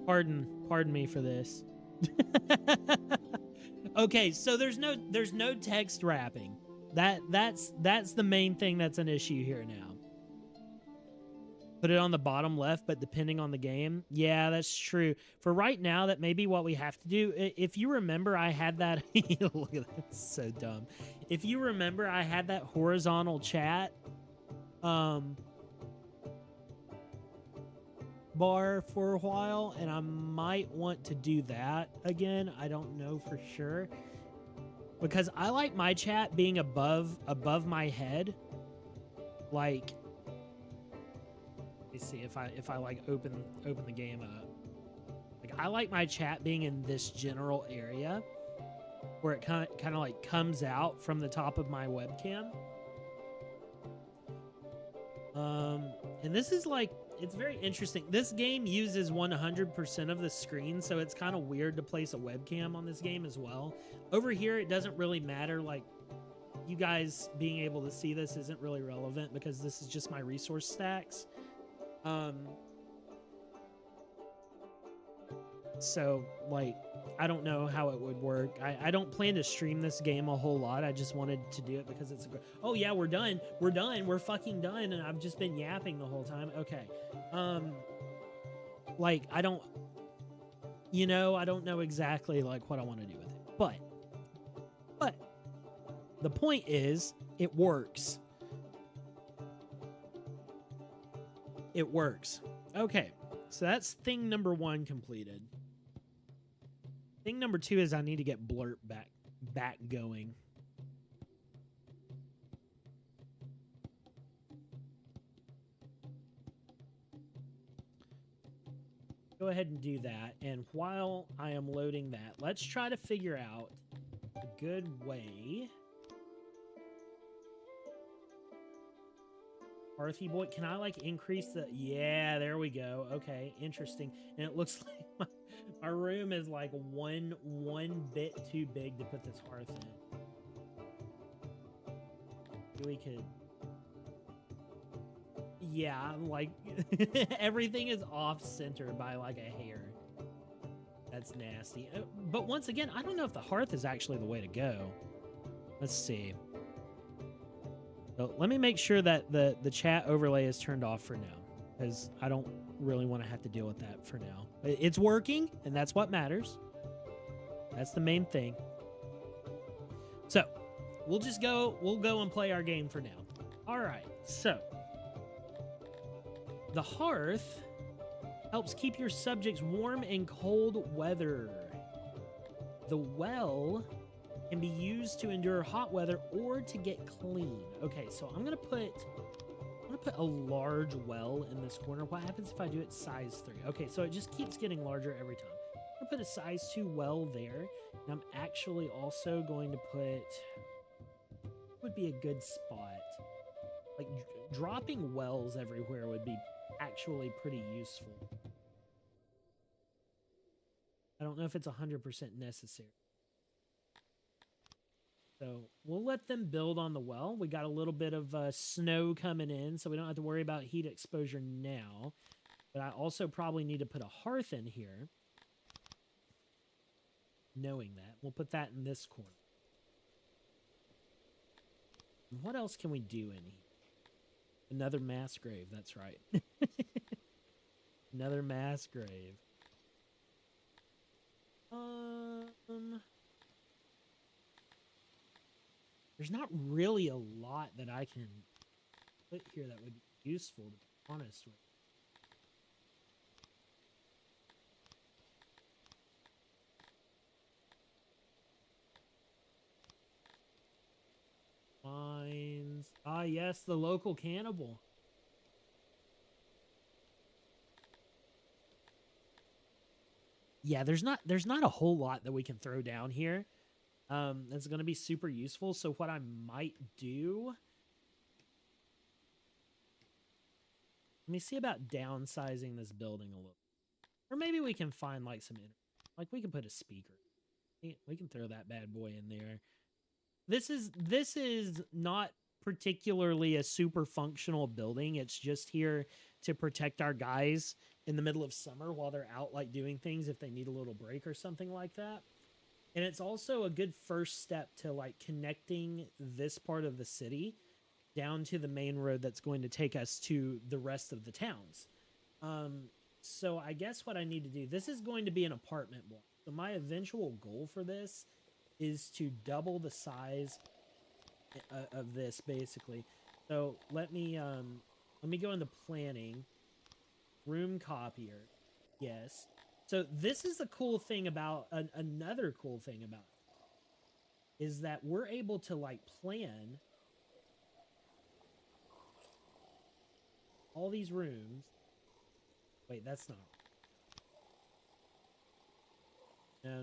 Pardon me for this. Okay, so there's no text wrapping. That's the main thing that's an issue here now. Put it on the bottom left, but depending on the game, yeah, that's true. For right now, that may be what we have to do. If you remember, I had that. Look at that, it's so dumb. If you remember, I had that horizontal chat. Bar for a while, and I might want to do that again. I don't know for sure, because I like my chat being above my head. Like, let me see if I like open the game up. Like, I like my chat being in this general area where it kind of like comes out from the top of my webcam. And this is like, it's very interesting. This game uses 100% of the screen, so it's kind of weird to place a webcam on this game as well. Over here, it doesn't really matter, like, you guys being able to see this isn't really relevant because this is just my resource stacks. So, like, I don't know how it would work. I don't plan to stream this game a whole lot. I just wanted to do it because it's a... Oh, yeah, we're done. We're done. We're fucking done. And I've just been yapping the whole time. Okay. Like, I don't... You know, I don't know exactly, like, what I want to do with it. But the point is, it works. It works. Okay. So that's thing number 1 completed. Thing number 2 is I need to get Blurt back going. Go ahead and do that. And while I am loading that, let's try to figure out a good way. Arthy boy, can I like increase the... Yeah, there we go. Okay, interesting. And it looks like my room is like one bit too big to put this hearth in. We could... Yeah, like everything is off center by like a hair. That's nasty. But once again, I don't know if the hearth is actually the way to go. Let's see. So let me make sure that the chat overlay is turned off for now, because I don't really want to have to deal with that for now. It's working, and that's what matters. That's the main thing. So we'll go and play our game for now. All right, so the hearth helps keep your subjects warm in cold weather. The well can be used to endure hot weather or to get clean. Okay, so I'm gonna put a large well in this corner. What happens if I do it size 3? Okay, so it just keeps getting larger every time. I'm gonna put a size 2 well there, and I'm actually also going to put... would be a good spot. Like dropping wells everywhere would be actually pretty useful. I don't know if it's 100% necessary. So we'll let them build on the well. We got a little bit of snow coming in, so we don't have to worry about heat exposure now. But I also probably need to put a hearth in here. Knowing that. We'll put that in this corner. And what else can we do in here? Another mass grave, that's right. Another mass grave. There's not really a lot that I can put here that would be useful, to be honest with. Mines. Ah, yes, the local cannibal. Yeah, there's not a whole lot that we can throw down here. That's going to be super useful. So what I might do... Let me see about downsizing this building a little. Or maybe we can find like some... Like we can put a speaker. We can throw that bad boy in there. This is not particularly a super functional building. It's just here to protect our guys in the middle of summer while they're out like doing things if they need a little break or something like that. And it's also a good first step to like connecting this part of the city down to the main road that's going to take us to the rest of the towns. So I guess what I need to do, this is going to be an apartment block. So my eventual goal for this is to double the size of this basically. So let me go into planning, room copier. Yes. So this is a cool thing about another cool thing about it is that we're able to like plan all these rooms. Wait, that's not. No.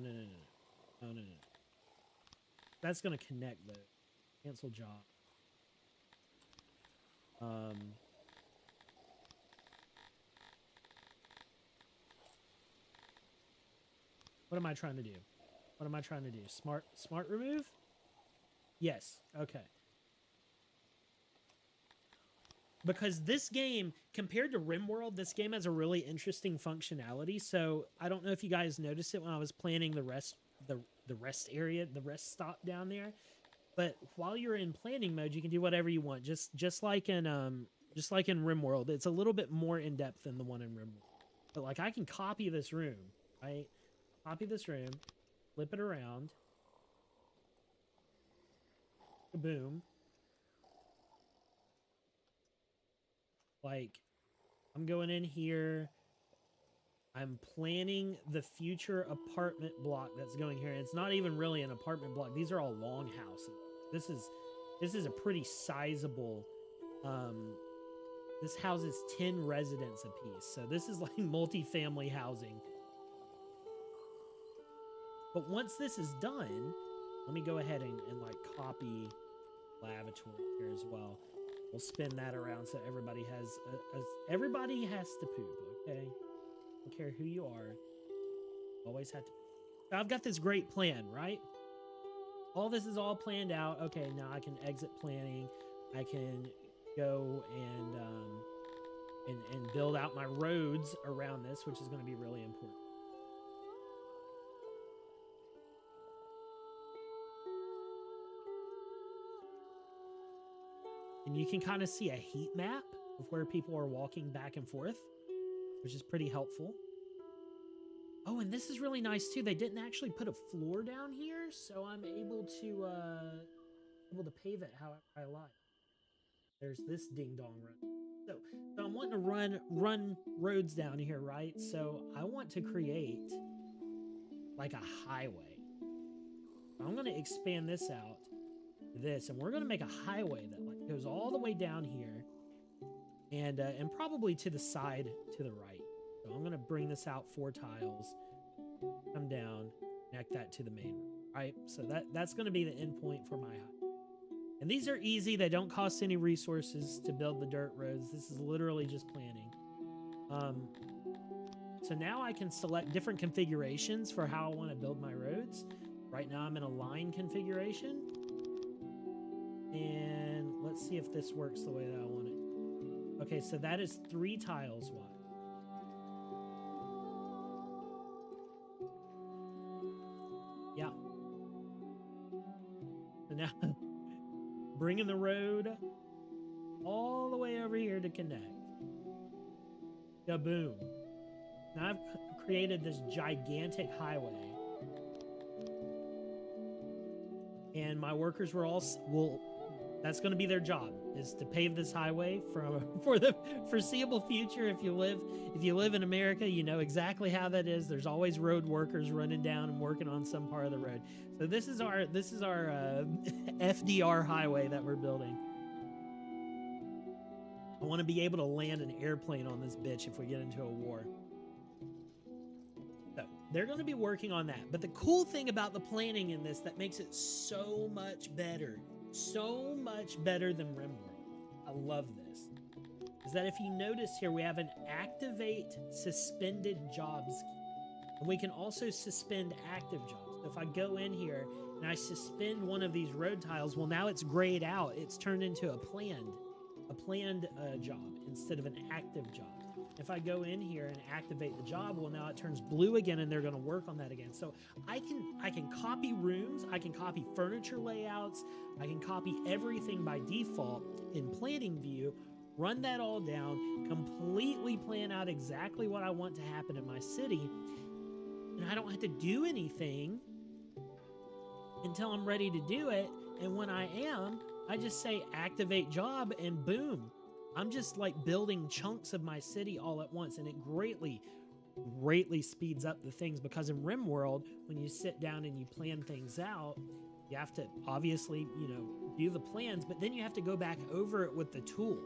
That's going to connect though. Cancel job. What am I trying to do? What am I trying to do? Smart remove? Yes. Okay. Because this game, compared to RimWorld, this game has a really interesting functionality. So I don't know if you guys noticed it when I was planning the rest area, the rest stop down there. But while you're in planning mode, you can do whatever you want. Just like in RimWorld. It's a little bit more in depth than the one in RimWorld. But like I can copy this room, right? Copy this room, flip it around. Boom. Like I'm going in here. I'm planning the future apartment block that's going here. And it's not even really an apartment block. These are all longhouses. This is a pretty sizable this houses 10 residents apiece. So this is like multi-family housing. But once this is done, let me go ahead and like copy lavatory here as well. We'll spin that around so everybody has to poop, okay? I don't care who you are. Always have to. So I've got this great plan, right? All this is all planned out. Okay, now I can exit planning. I can go and build out my roads around this, which is going to be really important. And you can kind of see a heat map of where people are walking back and forth, which is pretty helpful. Oh, and this is really nice too. They didn't actually put a floor down here, so I'm able to pave it how I like. There's this ding dong road. So I'm wanting to run roads down here, right? So I want to create like a highway. I'm going to expand this out to this, and we're going to make a highway that like goes all the way down here, and probably to the side to the right. So I'm going to bring this out 4 tiles, come down, connect that to the main room, right? So that's going to be the endpoint for my highway. And these are easy. They don't cost any resources to build the dirt roads. This is literally just planning. So now I can select different configurations for how I want to build my roads. Right now I'm in a line configuration. And let's see if this works the way that I want it. Okay, so that is 3 tiles wide. Yeah. So now bringing the road all the way over here to connect. Kaboom. Now I've created this gigantic highway. And my workers that's going to be their job, is to pave this highway for the foreseeable future. If you live in America, you know exactly how that is. There's always road workers running down and working on some part of the road. So this is our FDR highway that we're building. I want to be able to land an airplane on this bitch if we get into a war. So they're going to be working on that. But the cool thing about the planning in this that makes it so much better than RimWorld, I love this, is that if you notice here, we have an activate suspended jobs key. And we can also suspend active jobs. So if I go in here and I suspend one of these road tiles, well, now it's grayed out. It's turned into a planned job instead of an active job. If I go in here and activate the job, well, now it turns blue again, and they're going to work on that again. So I can copy rooms, I can copy furniture layouts, I can copy everything by default in planning view, run that all down, completely plan out exactly what I want to happen in my city, and I don't have to do anything until I'm ready to do it. And when I am, I just say activate job, and boom. I'm just like building chunks of my city all at once, and it greatly speeds up the things, because in RimWorld, when you sit down and you plan things out, you have to obviously, do the plans, but then you have to go back over it with the tool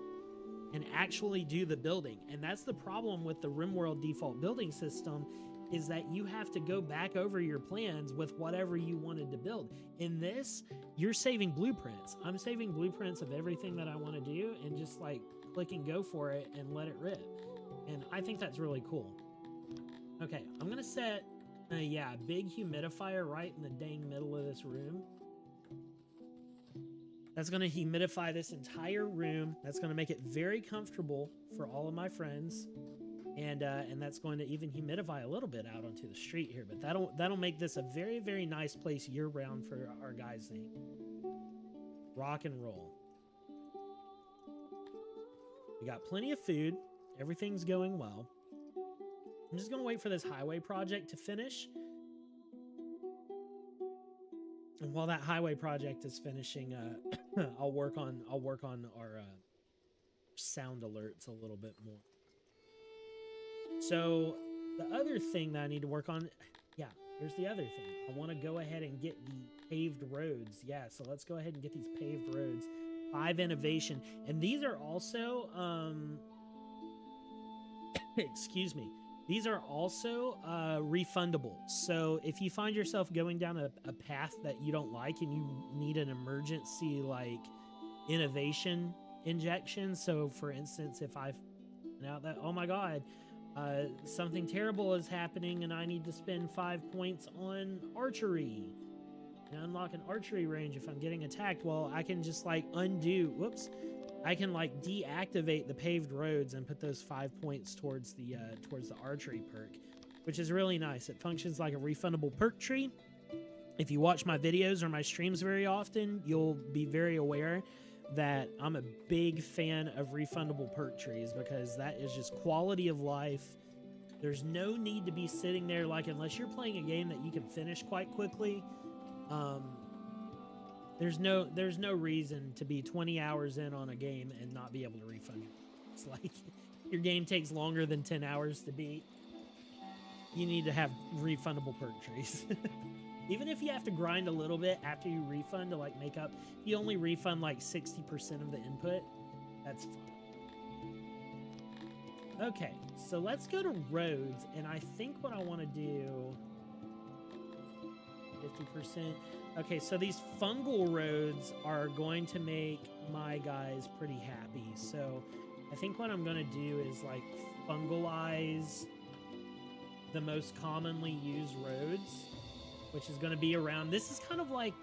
and actually do the building. And that's the problem with the RimWorld default building system, is that you have to go back over your plans with whatever you wanted to build. In this, you're saving blueprints. I'm saving blueprints of everything that I want to do, and just like click and go for it and let it rip. And I think that's really cool. Okay, I'm going to set, a big humidifier right in the dang middle of this room. That's going to humidify this entire room. That's going to make it very comfortable for all of my friends. And that's going to even humidify a little bit out onto the street here. But that'll make this a very, very nice place year-round for our guys' thing. Rock and roll. We got plenty of food. Everything's going well. I'm just going to wait for this highway project to finish. And while that highway project is finishing, I'll work on our sound alerts a little bit more. So the other thing that I need to work on, yeah, here's the other thing. I want to go ahead and get the paved roads. Yeah, so let's go ahead and get these paved roads. 5 innovation, and these are also excuse me. These are also refundable. So if you find yourself going down a path that you don't like and you need an emergency like innovation injection. So for instance, if I find out that, oh my God, something terrible is happening and I need to spend 5 points on archery and unlock an archery range if I'm getting attacked, well, I can just like undo, whoops. I can like deactivate the paved roads and put those 5 points towards the archery perk, which is really nice. It functions like a refundable perk tree. If you watch my videos or my streams very often, you'll be very aware that I'm a big fan of refundable perk trees because that is just quality of life. There's no need to be sitting there, like, unless you're playing a game that you can finish quite quickly. There's no reason to be 20 hours in on a game and not be able to refund it. It's like your game takes longer than 10 hours to beat. You need to have refundable perk trees. Even if you have to grind a little bit after you refund to like make up, if you only refund like 60% of the input, that's fine. Okay, so let's go to roads, and I think what I want to do, 50%. Okay, so these fungal roads are going to make my guys pretty happy. So I think what I'm going to do is like fungalize the most commonly used roads, which is going to be around, this is kind of like,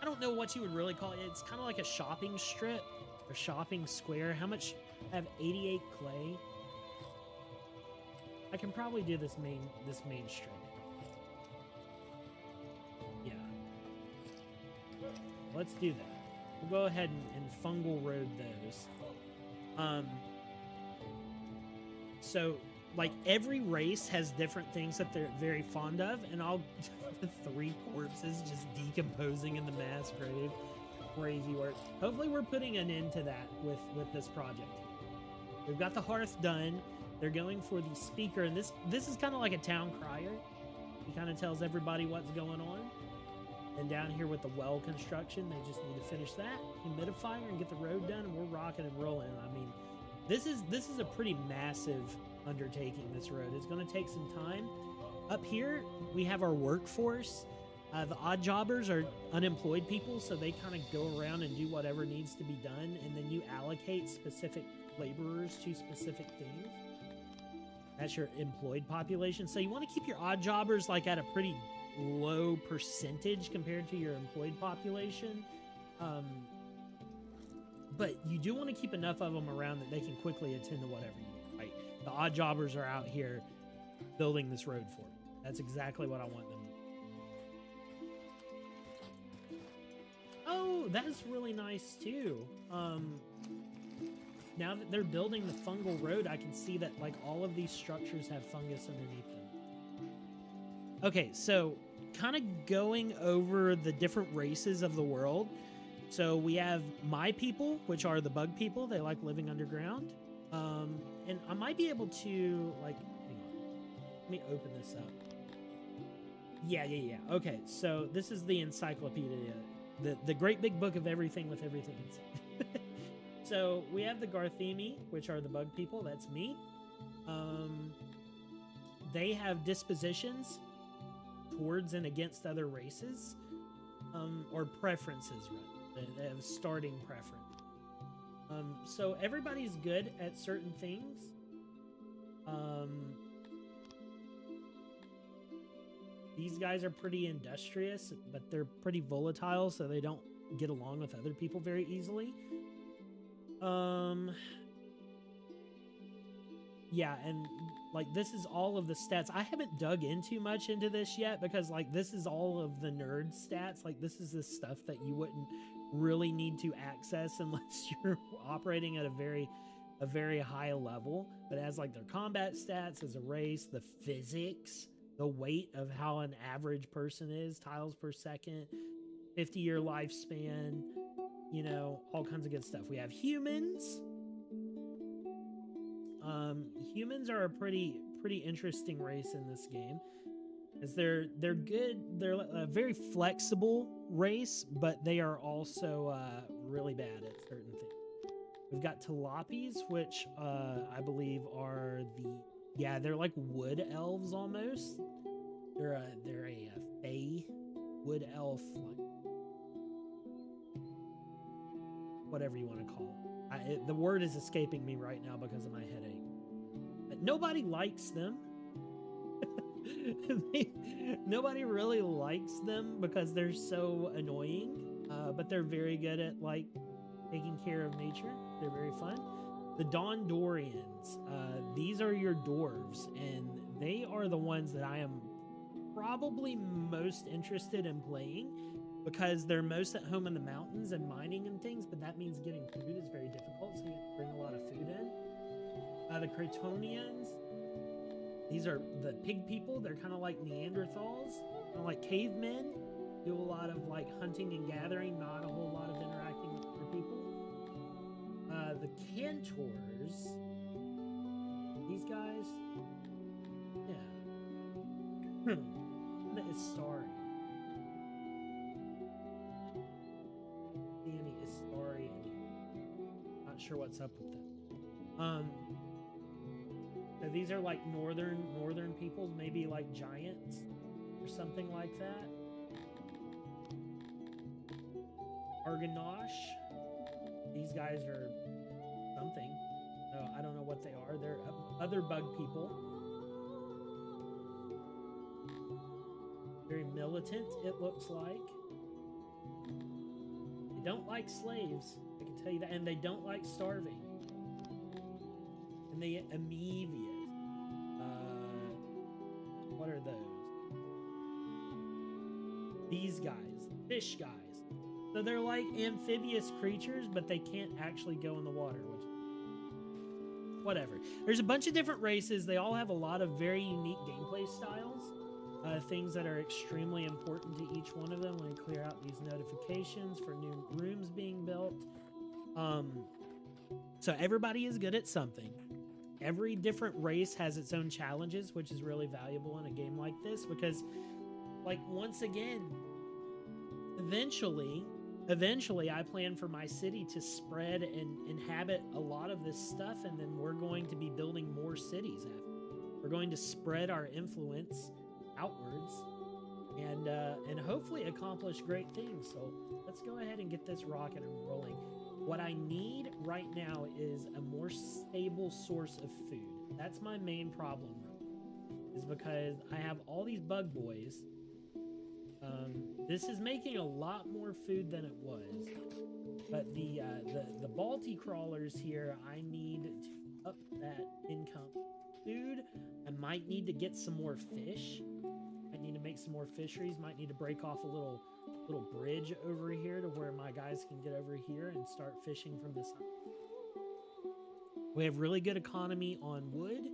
I don't know what you would really call it. It's kind of like a shopping strip or shopping square. How much? I have 88 clay. I can probably do this main strip. Yeah. Let's do that. We'll go ahead and fungal road those. So like every race has different things that they're very fond of, and I'll 3 corpses just decomposing in the mass grave. Crazy work. Hopefully we're putting an end to that with this project. We've got the hearth done. They're going for the speaker, and this is kind of like a town crier. He kind of tells everybody what's going on. And down here with the well construction, they just need to finish that, humidifier, and get the road done, and we're rocking and rolling. I mean, this is a pretty massive undertaking, this road. It's going to take some time. Up here, we have our workforce. The odd jobbers are unemployed people, so they kind of go around and do whatever needs to be done, and then you allocate specific laborers to specific things. That's your employed population. So you want to keep your odd jobbers like at a pretty low percentage compared to your employed population. But you do want to keep enough of them around that they can quickly attend to whatever you do, right? The odd jobbers are out here building this road for me. That's exactly what I want them to do. Oh, that's really nice too. Now that they're building the fungal road, I can see that like all of these structures have fungus underneath them. Okay, so kind of going over the different races of the world. So we have my people, which are the bug people. They like living underground. And I might be able to like, hang on. Let me open this up. Yeah. Okay, so this is the encyclopedia, the great big book of everything with everything inside. So we have the Garthemi, which are the bug people. That's me. They have dispositions towards and against other races, or preferences, rather. They have a starting preference. So everybody's good at certain things. These guys are pretty industrious, but they're pretty volatile, so they don't get along with other people very easily. Yeah, and like this is all of the stats. I haven't dug in too much into this yet because like this is all of the nerd stats. Like this is the stuff that you wouldn't really need to access unless you're operating at a very high level. But as like their combat stats as a race, the physics, the weight of how an average person is, tiles per second, 50-year lifespan, you know, all kinds of good stuff. We have humans. Humans are a pretty interesting race in this game, because they're good. They're a very flexible race, but they are also really bad at certain things. We've got Tilapis, which I believe are they're like wood elves almost. They're a fey wood elf, like whatever you want to call it. The word is escaping me right now because of my headache. But nobody likes them. Nobody really likes them because they're so annoying. But they're very good at like taking care of nature. They're very fun. The Dondorians. These are your dwarves, and they are the ones that I am probably most interested in playing, because they're most at home in the mountains and mining and things, but that means getting food is very difficult, so you have to bring a lot of food in. The Cretonians, these are the pig people. They're kind of like Neanderthals, kind of like cavemen, do a lot of like hunting and gathering, not a whole lot of interacting with other people. The Cantors, these guys, yeah. The Istari. Any Istari, not sure what's up with them. So these are like northern peoples, maybe like giants or something like that. Argonash, these guys are something. No, I don't know what they are. They're other bug people. Very militant, it looks like. They don't like slaves, I can tell you that, and they don't like starving. And they amoebious. What are those? These guys, fish guys. So they're like amphibious creatures, but they can't actually go in the water, which, whatever. There's a bunch of different races. They all have a lot of very unique gameplay styles. Things that are extremely important to each one of them. When we clear out these notifications for new rooms being built. So everybody is good at something. Every different race has its own challenges, which is really valuable in a game like this, because, like, once again, eventually I plan for my city to spread and inhabit a lot of this stuff, and then we're going to be building more cities after. We're going to spread our influence outwards and hopefully accomplish great things. So let's go ahead and get this rocket and rolling. What I need right now is a more stable source of food. That's my main problem, is because I have all these bug boys. This is making a lot more food than it was, but the Balti crawlers here, I need to up that income. Food, I might need to get some more fish. I need to make some more fisheries. Might need to break off a little bridge over here to where my guys can get over here and start fishing from this side. We have really good economy on wood.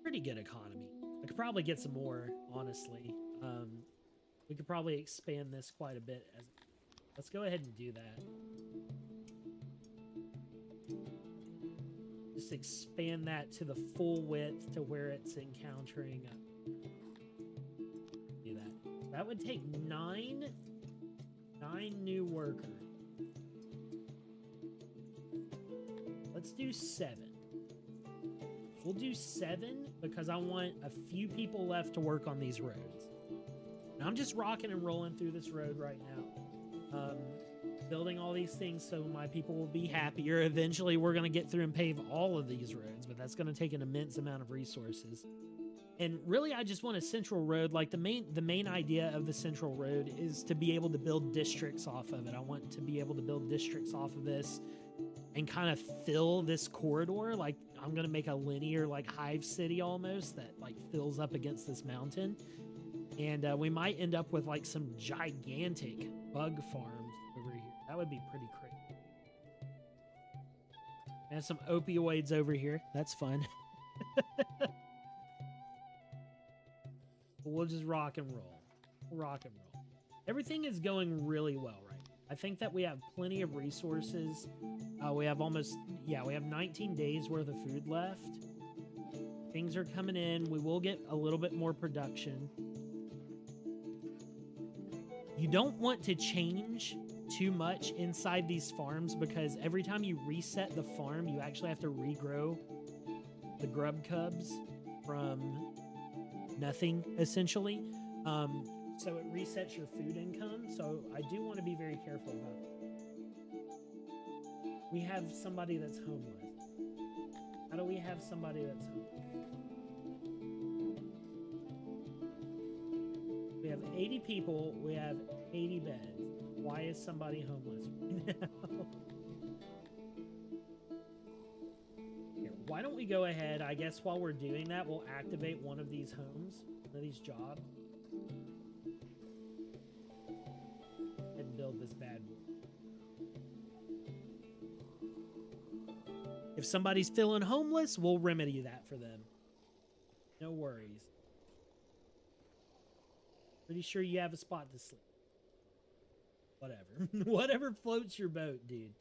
Pretty good economy. I could probably get some more, honestly. We could probably expand this quite a bit. Let's go ahead and do that. Just expand that to the full width to where it's encountering. Do that. That would take nine new workers. Let's do 7. We'll do 7 because I want a few people left to work on these roads. And I'm just rocking and rolling through this road right now. Building all these things so my people will be happier. Eventually, we're going to get through and pave all of these roads, but that's going to take an immense amount of resources. And really, I just want a central road. Like the main idea of the central road is to be able to build districts off of it. I want to be able to build districts off of this and kind of fill this corridor. Like I'm going to make a linear like hive city almost that like fills up against this mountain. And we might end up with like some gigantic bug farms over here. That would be pretty crazy. And some opioids over here. That's fun. We'll just rock and roll. Rock and roll. Everything is going really well, right? I think that we have plenty of resources. We have 19 days worth of food left. Things are coming in. We will get a little bit more production. You don't want to change too much inside these farms because every time you reset the farm, you actually have to regrow the grub cubs from nothing, essentially. So it resets your food income. So I do want to be very careful about that. We have somebody that's homeless. How do we have somebody that's homeless? We have 80 people. We have 80 beds. Why is somebody homeless right now? Here, why don't we go ahead? I guess while we're doing that, we'll activate one of these homes, one of these jobs, and build this bad boy. If somebody's feeling homeless, we'll remedy that for them. No worries. Pretty sure you have a spot to sleep. Whatever. Whatever floats your boat, dude.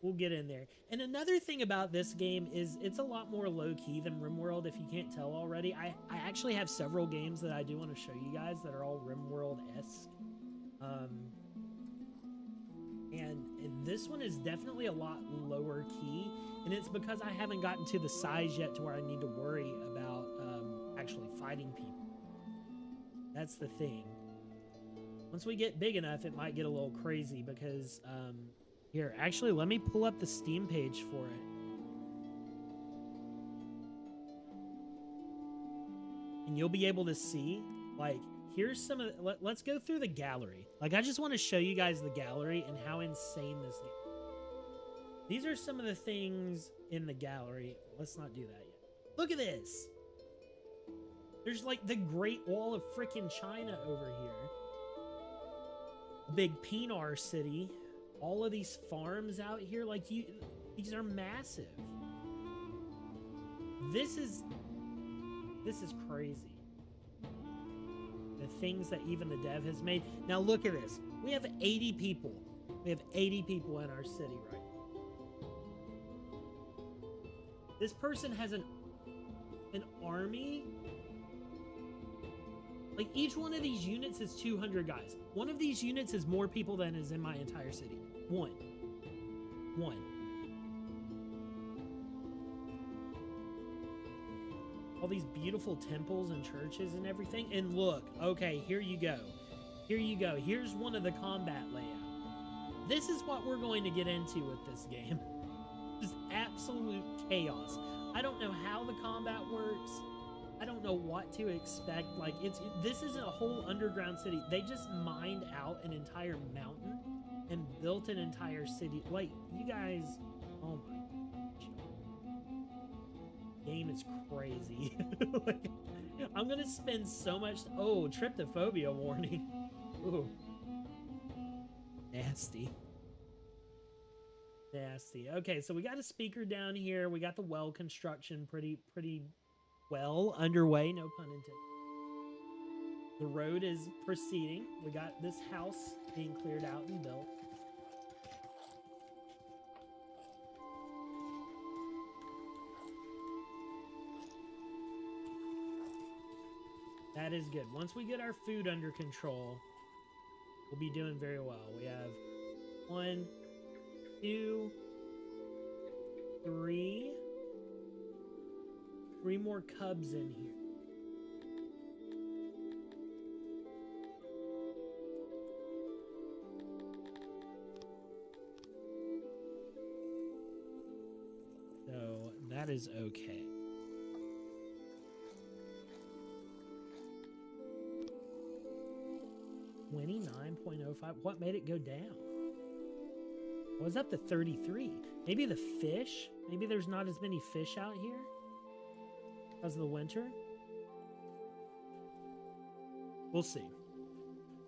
We'll get in there. And another thing about this game is it's a lot more low-key than RimWorld, if you can't tell already. I actually have several games that I do want to show you guys that are all RimWorld-esque. And this one is definitely a lot lower key, and it's because I haven't gotten to the size yet to where I need to worry about actually fighting people. That's the thing. Once we get big enough, it might get a little crazy because, here, actually, let me pull up the Steam page for it. And you'll be able to see, like, here's some of the, let's go through the gallery. Like, I just want to show you guys the gallery and how insane this game is. These are some of the things in the gallery. Let's not do that yet. Look at this. There's, like, the Great Wall of frickin' China over here. Big Pinar City. All of these farms out here, like, these are massive. This is crazy. The things that even the dev has made. Now look at this. We have 80 people. We have 80 people in our city right now. This person has an army. Like, each one of these units is 200 guys. One of these units is more people than is in my entire city. One. All these beautiful temples and churches and everything. And look, okay, here you go. Here you go. Here's one of the combat layout. This is what we're going to get into with this game. Just absolute chaos. I don't know how the combat works. I don't know what to expect. Like, this isn't a whole underground city. They just mined out an entire mountain and built an entire city. Like, you guys, oh my gosh. Game is crazy. Like, I'm gonna spend so much. Oh, tryptophobia warning. Ooh. Nasty. Okay, so we got a speaker down here. We got the well construction pretty well underway, no pun intended. The road is proceeding. We got this house being cleared out and built. That is good. Once we get our food under control, we'll be doing very well. We have 1, 2, 3. 3 more cubs in here. So that is okay. 29.05. What made it go down? Well, it's up to 33. Maybe the fish? Maybe there's not as many fish out here because of the winter? We'll see.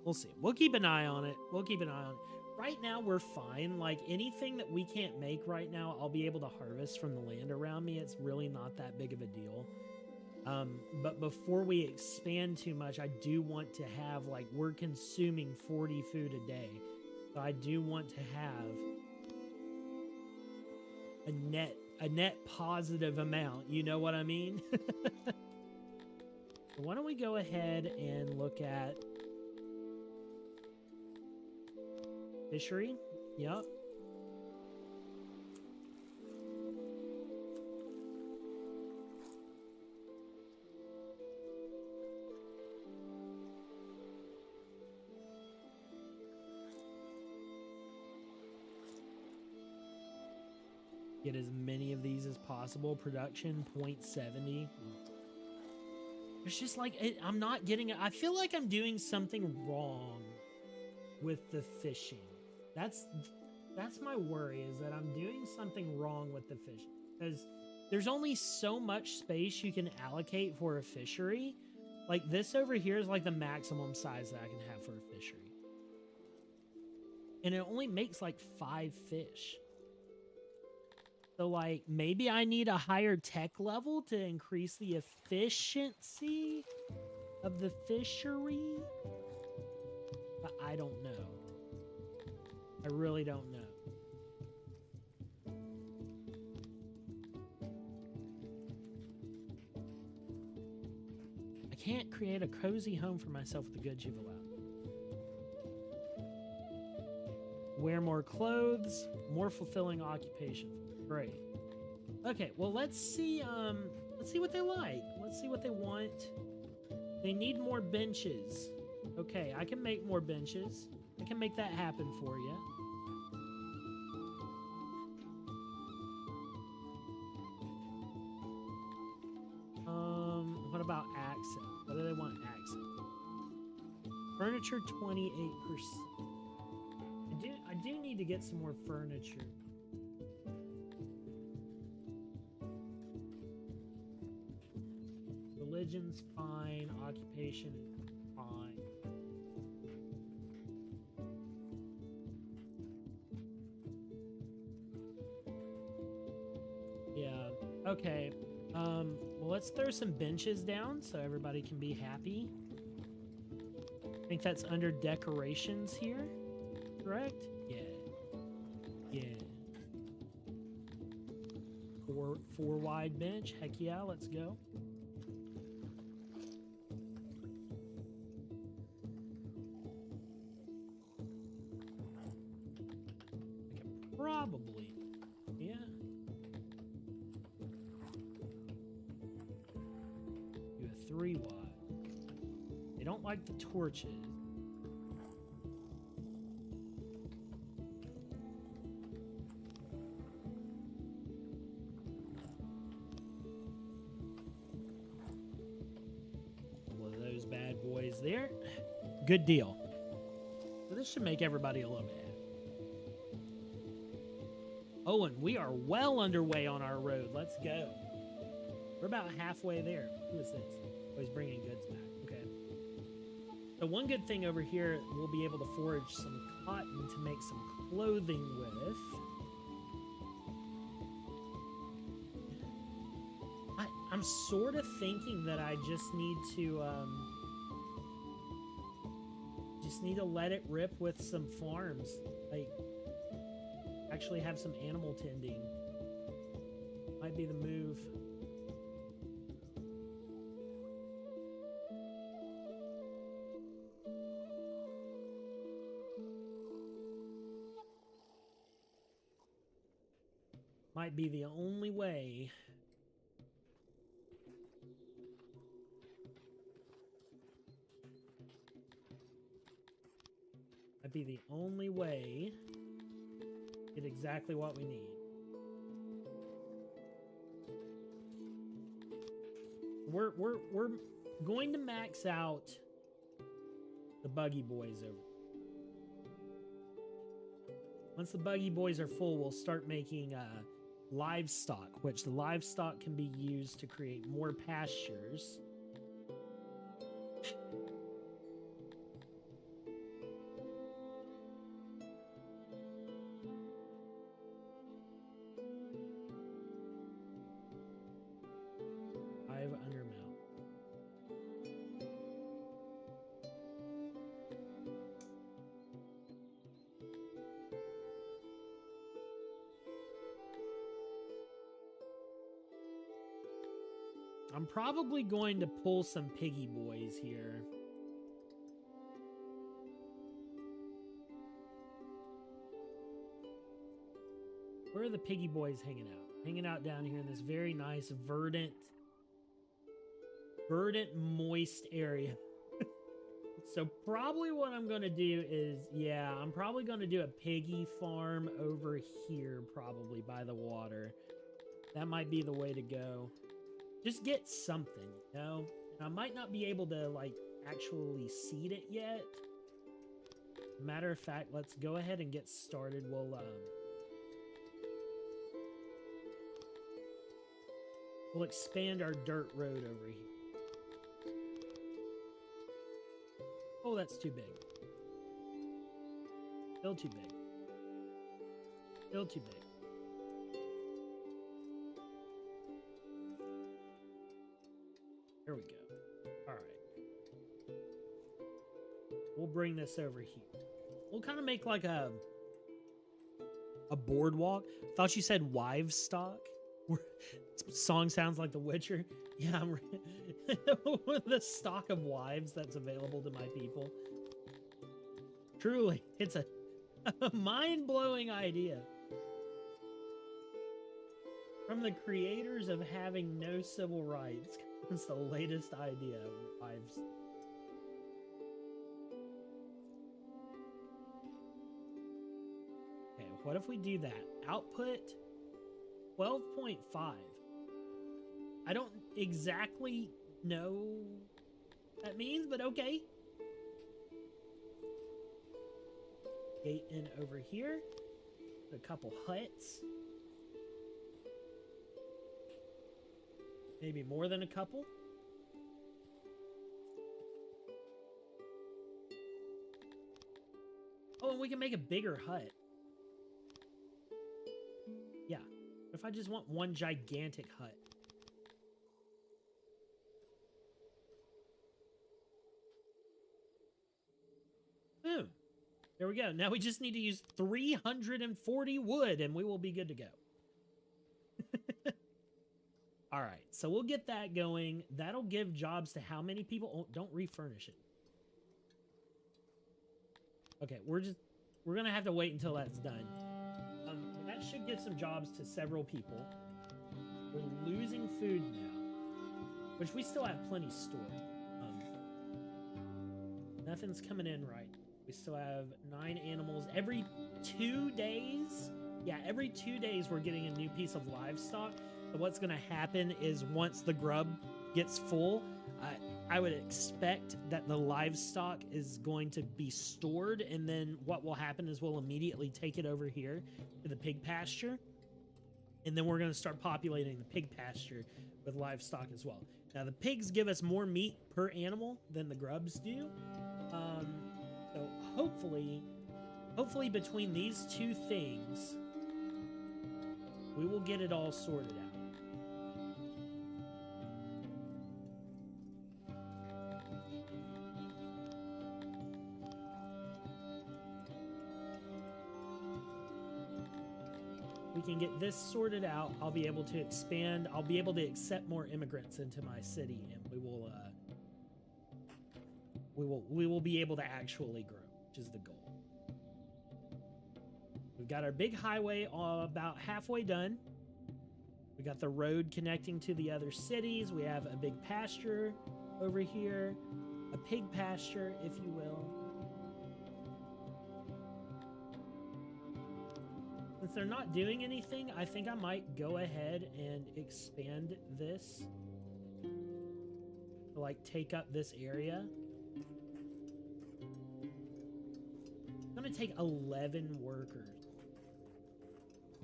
We'll see. We'll keep an eye on it. We'll keep an eye on it. Right now, we're fine. Like, anything that we can't make right now, I'll be able to harvest from the land around me. It's really not that big of a deal. But before we expand too much, I do want to have, like, we're consuming 40 food a day. So I do want to have a net positive amount. You know what I mean? So why don't we go ahead and look at fishery? Yep. Get as many of these as possible. Production 0.70. It's just like, I'm not getting it. I feel like I'm doing something wrong with the fishing. That's my worry, is that I'm doing something wrong with the fishing. Because there's only so much space you can allocate for a fishery. Like, this over here is like the maximum size that I can have for a fishery. And it only makes like 5 fish. So, like, maybe I need a higher tech level to increase the efficiency of the fishery? But I don't know. I really don't know. I can't create a cozy home for myself with the goods you've allowed. Wear more clothes, more fulfilling occupation. Great. Okay, well, let's see what they like. Let's see what they want. They need more benches. Okay, I can make more benches. I can make that happen for you. What about accent? What do they want accent? Furniture 28%. I do need to get some more furniture. Religion's fine. Occupation is fine. Yeah. Okay. Well, let's throw some benches down so everybody can be happy. I think that's under decorations here. Correct? Yeah. Yeah. Four wide bench. Heck yeah, let's go. I can probably, yeah. Do a 3 wide. They don't like the torches. Bad boys there. Good deal. So this should make everybody a little bit happy. Oh, and we are well underway on our road. Let's go. We're about halfway there. Who is this? Oh, he's bringing goods back. Okay. So one good thing over here, we'll be able to forage some cotton to make some clothing with. I'm sort of thinking that I just need to let it rip with some farms. Like, actually have some animal tending. Might be the move. Might be the only way. Might be the only way to get exactly what we need. We're going to max out the buggy boys over. Once the buggy boys are full, we'll start making livestock, which the livestock can be used to create more pastures. I'm probably going to pull some piggy boys here. Where are the piggy boys hanging out? Hanging out down here in this very nice, verdant, moist area. So probably what I'm going to do is, yeah, I'm probably going to do a piggy farm over here, probably by the water. That might be the way to go. Just get something, you know? And I might not be able to, like, actually seed it yet. Matter of fact, let's go ahead and get started. We'll expand our dirt road over here. Oh, that's too big. Still too big. Still too big. There we go. All right. We'll bring this over here. We'll kind of make like a boardwalk. Thought you said wives stock. Song sounds like The Witcher. Yeah, I'm the stock of wives that's available to my people. Truly, it's a mind-blowing idea. From the creators of having no civil rights. It's the latest idea. Wives. Okay, what if we do that? Output 12.5. I don't exactly know what that means, but okay. Gate in over here. A couple huts. Maybe more than a couple. Oh, and we can make a bigger hut. Yeah. If I just want one gigantic hut. Boom. There we go. Now we just need to use 340 wood and we will be good to go. All right, so we'll get that going. That'll give jobs to how many people? Oh, don't refurnish it. Okay, we're gonna have to wait until that's done. That should give some jobs to several people. We're losing food now, which we still have plenty stored. Nothing's coming in right. We still have 9 animals every 2 days. Yeah, every 2 days we're getting a new piece of livestock. But what's going to happen is once the grub gets full, I would expect that the livestock is going to be stored. And then what will happen is we'll immediately take it over here to the pig pasture. And then we're going to start populating the pig pasture with livestock as well. Now, the pigs give us more meat per animal than the grubs do. So hopefully between these two things, we will get it all sorted out. We can get this sorted out. I'll be able to expand. I'll be able to accept more immigrants into my city, and we will be able to actually grow, which is the goal. We've got our big highway about halfway done. We got the road connecting to the other cities. We have a big pasture over here, a pig pasture, if you will. Since they're not doing anything, I think I might go ahead and expand this to, like, take up this area. I'm gonna take 11 workers.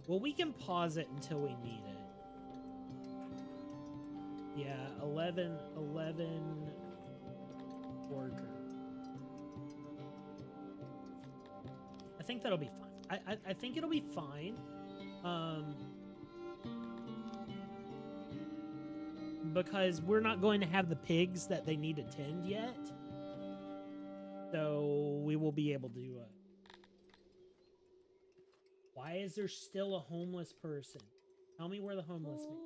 Well, we can pause it until we need it. Yeah, 11 workers. I think that'll be fine. I think it'll be fine. Because we're not going to have the pigs that they need to tend yet. So we will be able to do it. Why is there still a homeless person? Tell me where the homeless man.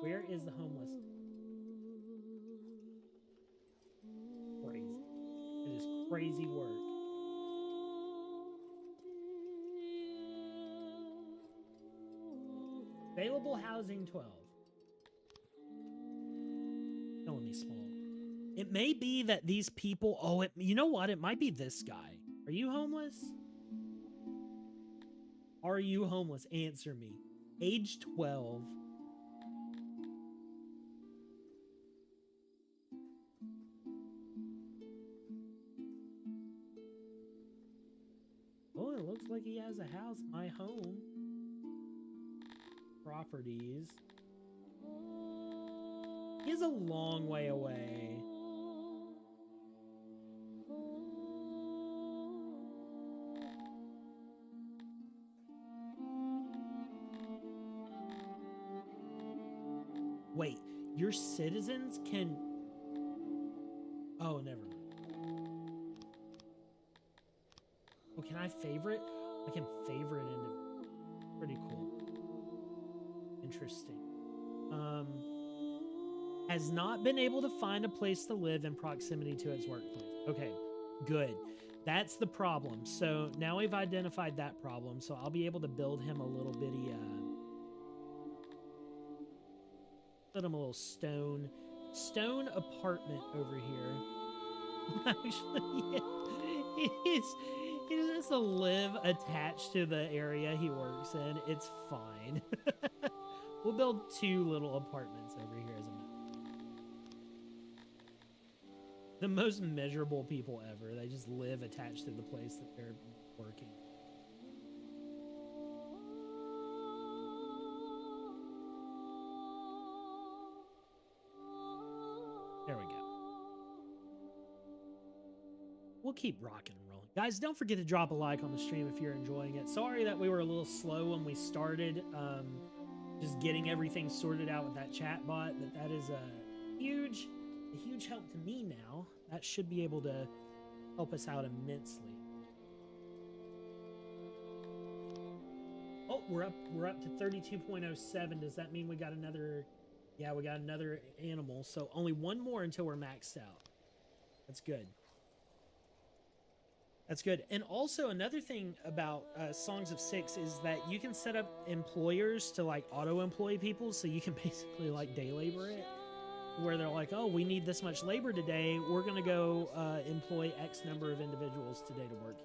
Where is the homeless man? Crazy. It is crazy work. Available housing 12. Telling me small. It may be that these people. Oh, you know what? It might be this guy. Are you homeless? Are you homeless? Answer me. Age 12. Oh, it looks like he has a house. My home. Properties. He's a long way away. Wait, your citizens can... Oh, never mind. Oh, can I favorite? I can favorite into... Pretty cool. Interesting. Has not been able to find a place to live in proximity to its workplace. Okay, good. That's the problem. So now we've identified that problem. So I'll be able to build him a little bitty... Put him a little stone apartment over here. Actually, yeah. He has to live attached to the area he works in. It's fine. We'll build 2 little apartments over here as a matter. The most miserable people ever. They just live attached to the place that they're working. There we go. We'll keep rocking and rolling. Guys, don't forget to drop a like on the stream if you're enjoying it. Sorry that we were a little slow when we started. Just getting everything sorted out with that chat bot, but that is a huge help to me now. That should be able to help us out immensely. Oh, we're up to 32.07. Does that mean we got another? Yeah, we got another animal. So only 1 more until we're maxed out. That's good. That's good. And also another thing about Songs of Six is that you can set up employers to like auto-employ people. So you can basically like day labor it, where they're like, oh, we need this much labor today. We're going to go employ X number of individuals today to work.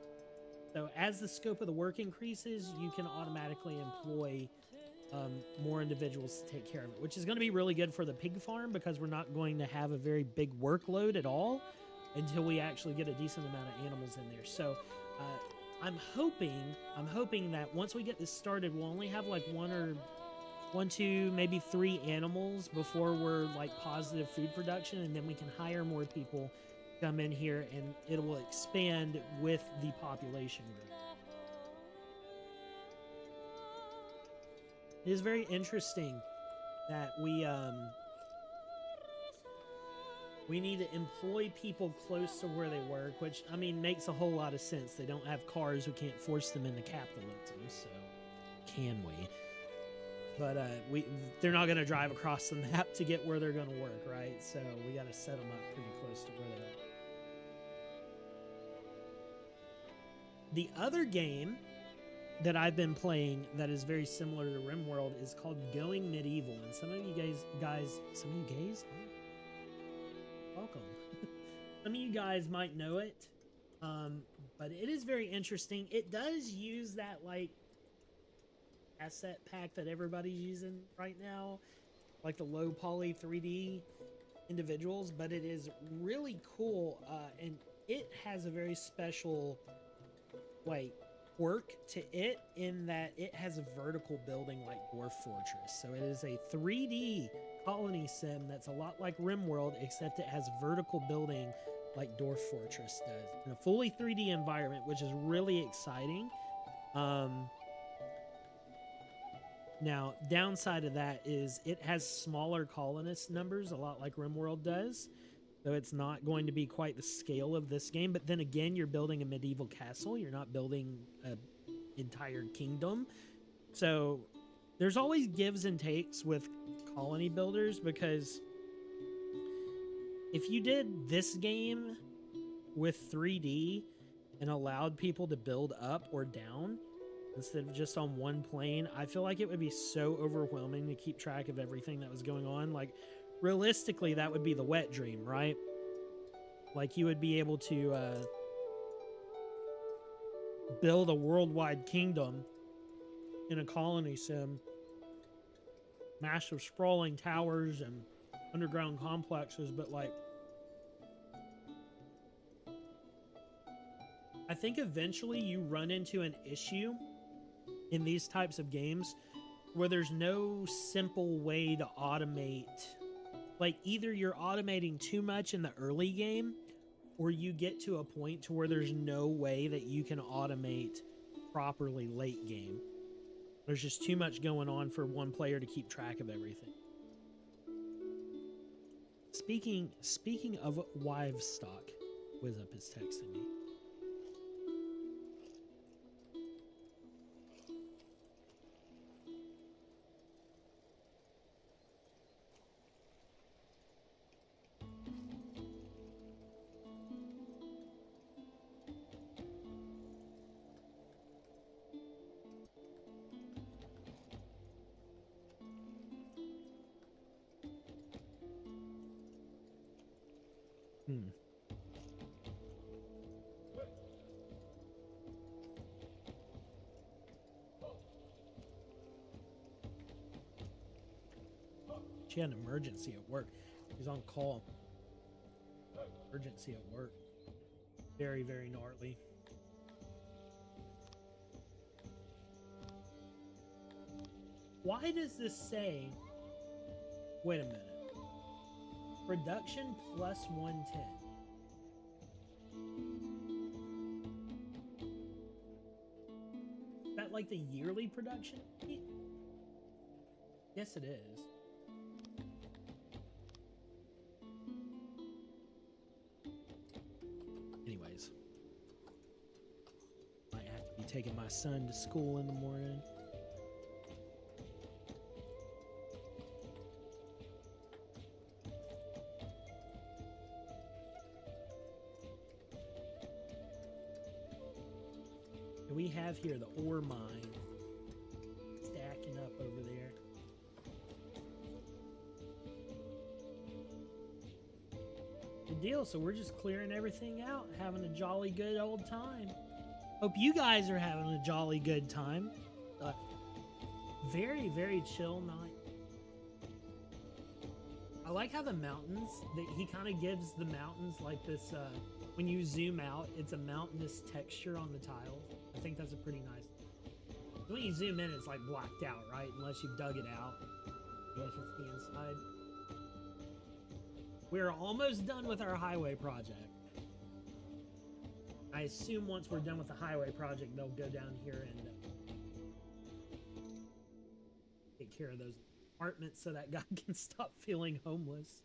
So as the scope of the work increases, you can automatically employ more individuals to take care of it, which is going to be really good for the pig farm because we're not going to have a very big workload at all until we actually get a decent amount of animals in there. So I'm hoping that once we get this started, we'll only have like 1, 2, maybe 3 animals before we're like positive food production, and then we can hire more people come in here and it will expand with the population growth. It is very interesting that we need to employ people close to where they work, which, I mean, makes a whole lot of sense. They don't have cars. We can't force them into capitalism, so can we? But they're not going to drive across the map to get where they're going to work, right? So we got to set them up pretty close to where they are. The other game that I've been playing that is very similar to RimWorld is called Going Medieval. And some of you guys, welcome. Some of you guys might know it, but it is very interesting. It does use that like asset pack that everybody's using right now, like the low poly 3D individuals, but it is really cool, and it has a very special like quirk to it in that it has a vertical building like Dwarf Fortress. So it is a 3D colony sim that's a lot like RimWorld, except it has vertical building like Dwarf Fortress does in a fully 3D environment, which is really exciting. Now, downside of that is it has smaller colonist numbers, a lot like RimWorld does. So it's not going to be quite the scale of this game. But then again, you're building a medieval castle. You're not building an entire kingdom. So there's always gives and takes with colony builders, because if you did this game with 3D and allowed people to build up or down instead of just on one plane, I feel like it would be so overwhelming to keep track of everything that was going on. Like, realistically, that would be the wet dream, right? Like, you would be able to build a worldwide kingdom in a colony sim, massive sprawling towers and underground complexes, but like, I think eventually you run into an issue in these types of games where there's no simple way to automate. Like, either you're automating too much in the early game, or you get to a point to where there's no way that you can automate properly late game. There's just too much going on for one player to keep track of everything. Speaking of livestock, WizUp is texting me. She had an emergency at work. She's on call. Emergency at work. Very, very gnarly. Why does this say... Wait a minute. Production plus 110. Is that like the yearly production? Yes, it is. Anyways. Might have to be taking my son to school in the morning. We have here the ore mine stacking up over there. Good deal. So we're just clearing everything out, having a jolly good old time. Hope you guys are having a jolly good time. Very, very chill night. I like how the mountains, that he kind of gives the mountains like this, when you zoom out, it's a mountainous texture on the tiles. I think that's a pretty nice. When you zoom in, it's like blacked out, right? Unless you've dug it out. You can see inside. We're almost done with our highway project. I assume once we're done with the highway project, they'll go down here and take care of those apartments so that guy can stop feeling homeless.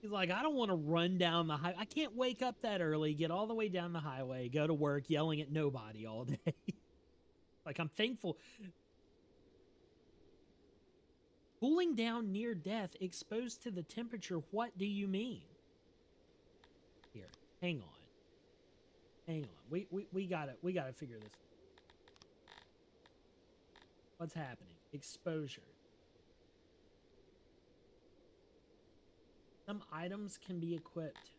He's like, I don't want to run down the highway. I can't wake up that early, get all the way down the highway, go to work yelling at nobody all day. Like, I'm thankful. Cooling down near death, exposed to the temperature. What do you mean? Here, hang on. Hang on. We gotta figure this out. What's happening? Exposure. Some items can be equipped.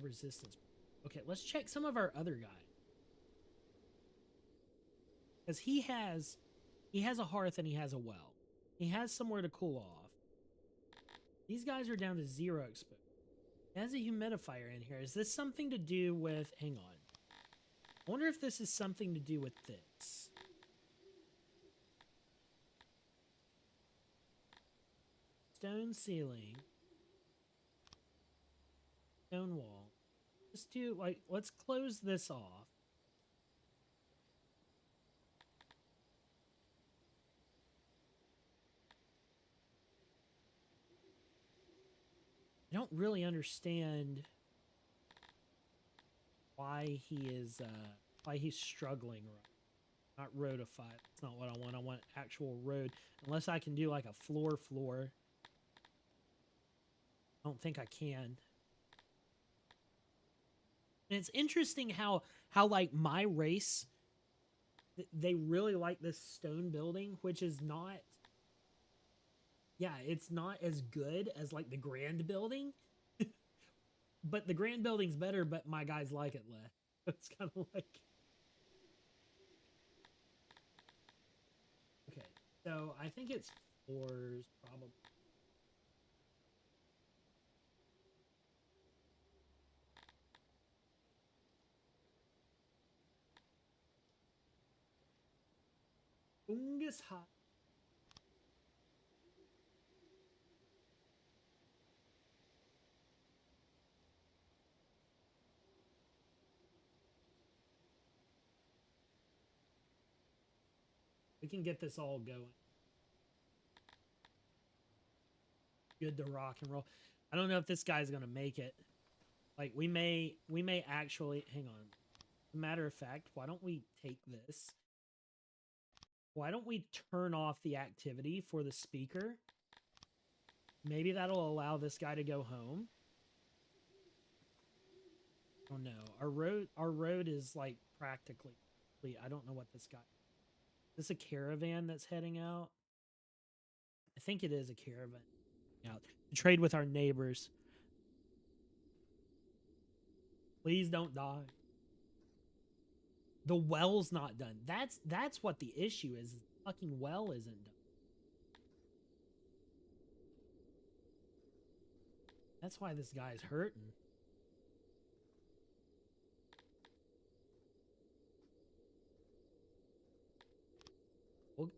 Resistance. Okay, let's check some of our other guys. Because he has a hearth and he has a well. He has somewhere to cool off. These guys are down to 0 exposure. It has a humidifier in here. Is this something to do with... Hang on. I wonder if this is something to do with this. Stone ceiling. Stone wall. Just do, like, let's close this off. I don't really understand why he's struggling. Not roadified. That's not what I want. I want actual road. Unless I can do like a floor. I don't think I can. And it's interesting how like my race, they really like this stone building, which is not, yeah, it's not as good as like the grand building. But the grand building's better, but my guys like it less. It's kind of like... Okay, so I think it's 4s, probably. Fungus hot. We can get this all going. Good to rock and roll. I don't know if this guy's gonna make it. Like we may actually, hang on. As a matter of fact, why don't we take this? Why don't we turn off the activity for the speaker? Maybe that'll allow this guy to go home. Oh no, our road is like practically complete. I don't know what this guy... Is this a caravan that's heading out? I think it is a caravan. Out to trade with our neighbors. Please don't die. The well's not done. That's what the issue is. The fucking well isn't done. That's why this guy's hurting.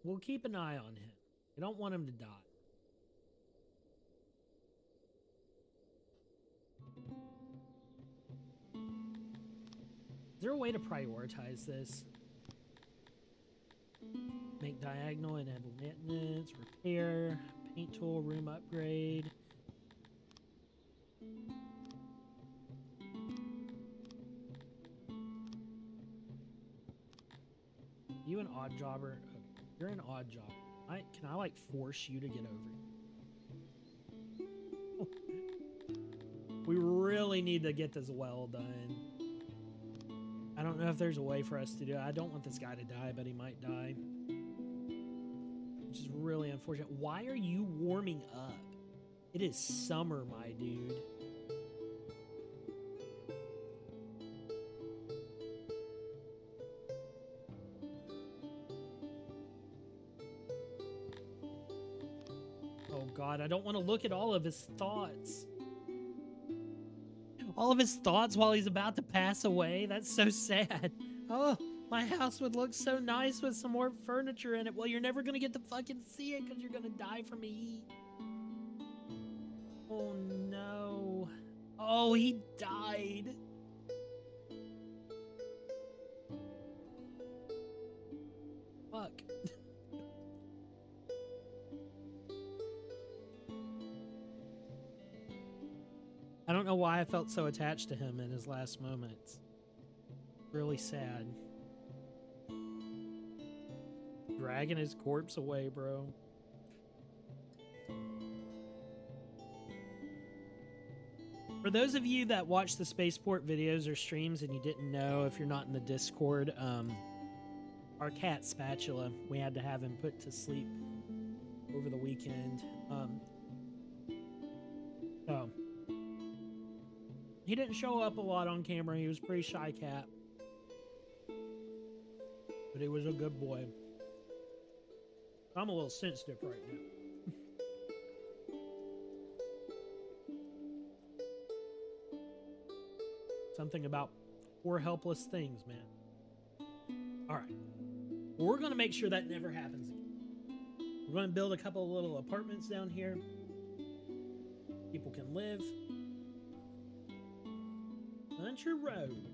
We'll keep an eye on him. I don't want him to die. Is there a way to prioritize this? Make diagonal, enable maintenance, repair, paint tool, room upgrade. You an odd jobber? Okay, you're an odd jobber. Can I like force you to get over? We really need to get this well done. I don't know if there's a way for us to do it. I don't want this guy to die, but he might die. Which is really unfortunate. Why are you warming up? It is summer, my dude. Oh God, I don't want to look at all of his thoughts. All of his thoughts while he's about to pass away. That's so sad. Oh, my house would look so nice with some more furniture in it. Well, you're never going to get to fucking see it because you're going to die from heat. Oh, no. Oh, he died. Fuck. I don't know why I felt so attached to him in his last moments. Really sad. Dragging his corpse away, bro. For those of you that watch the Spaceport videos or streams and you didn't know, if you're not in the Discord, our cat Spatula, we had to have him put to sleep over the weekend. He didn't show up a lot on camera. He was a pretty shy cat. But he was a good boy. I'm a little sensitive right now. Something about poor helpless things, man. All right. We're going to make sure that never happens again. We're going to build a couple of little apartments down here. People can live. Country road.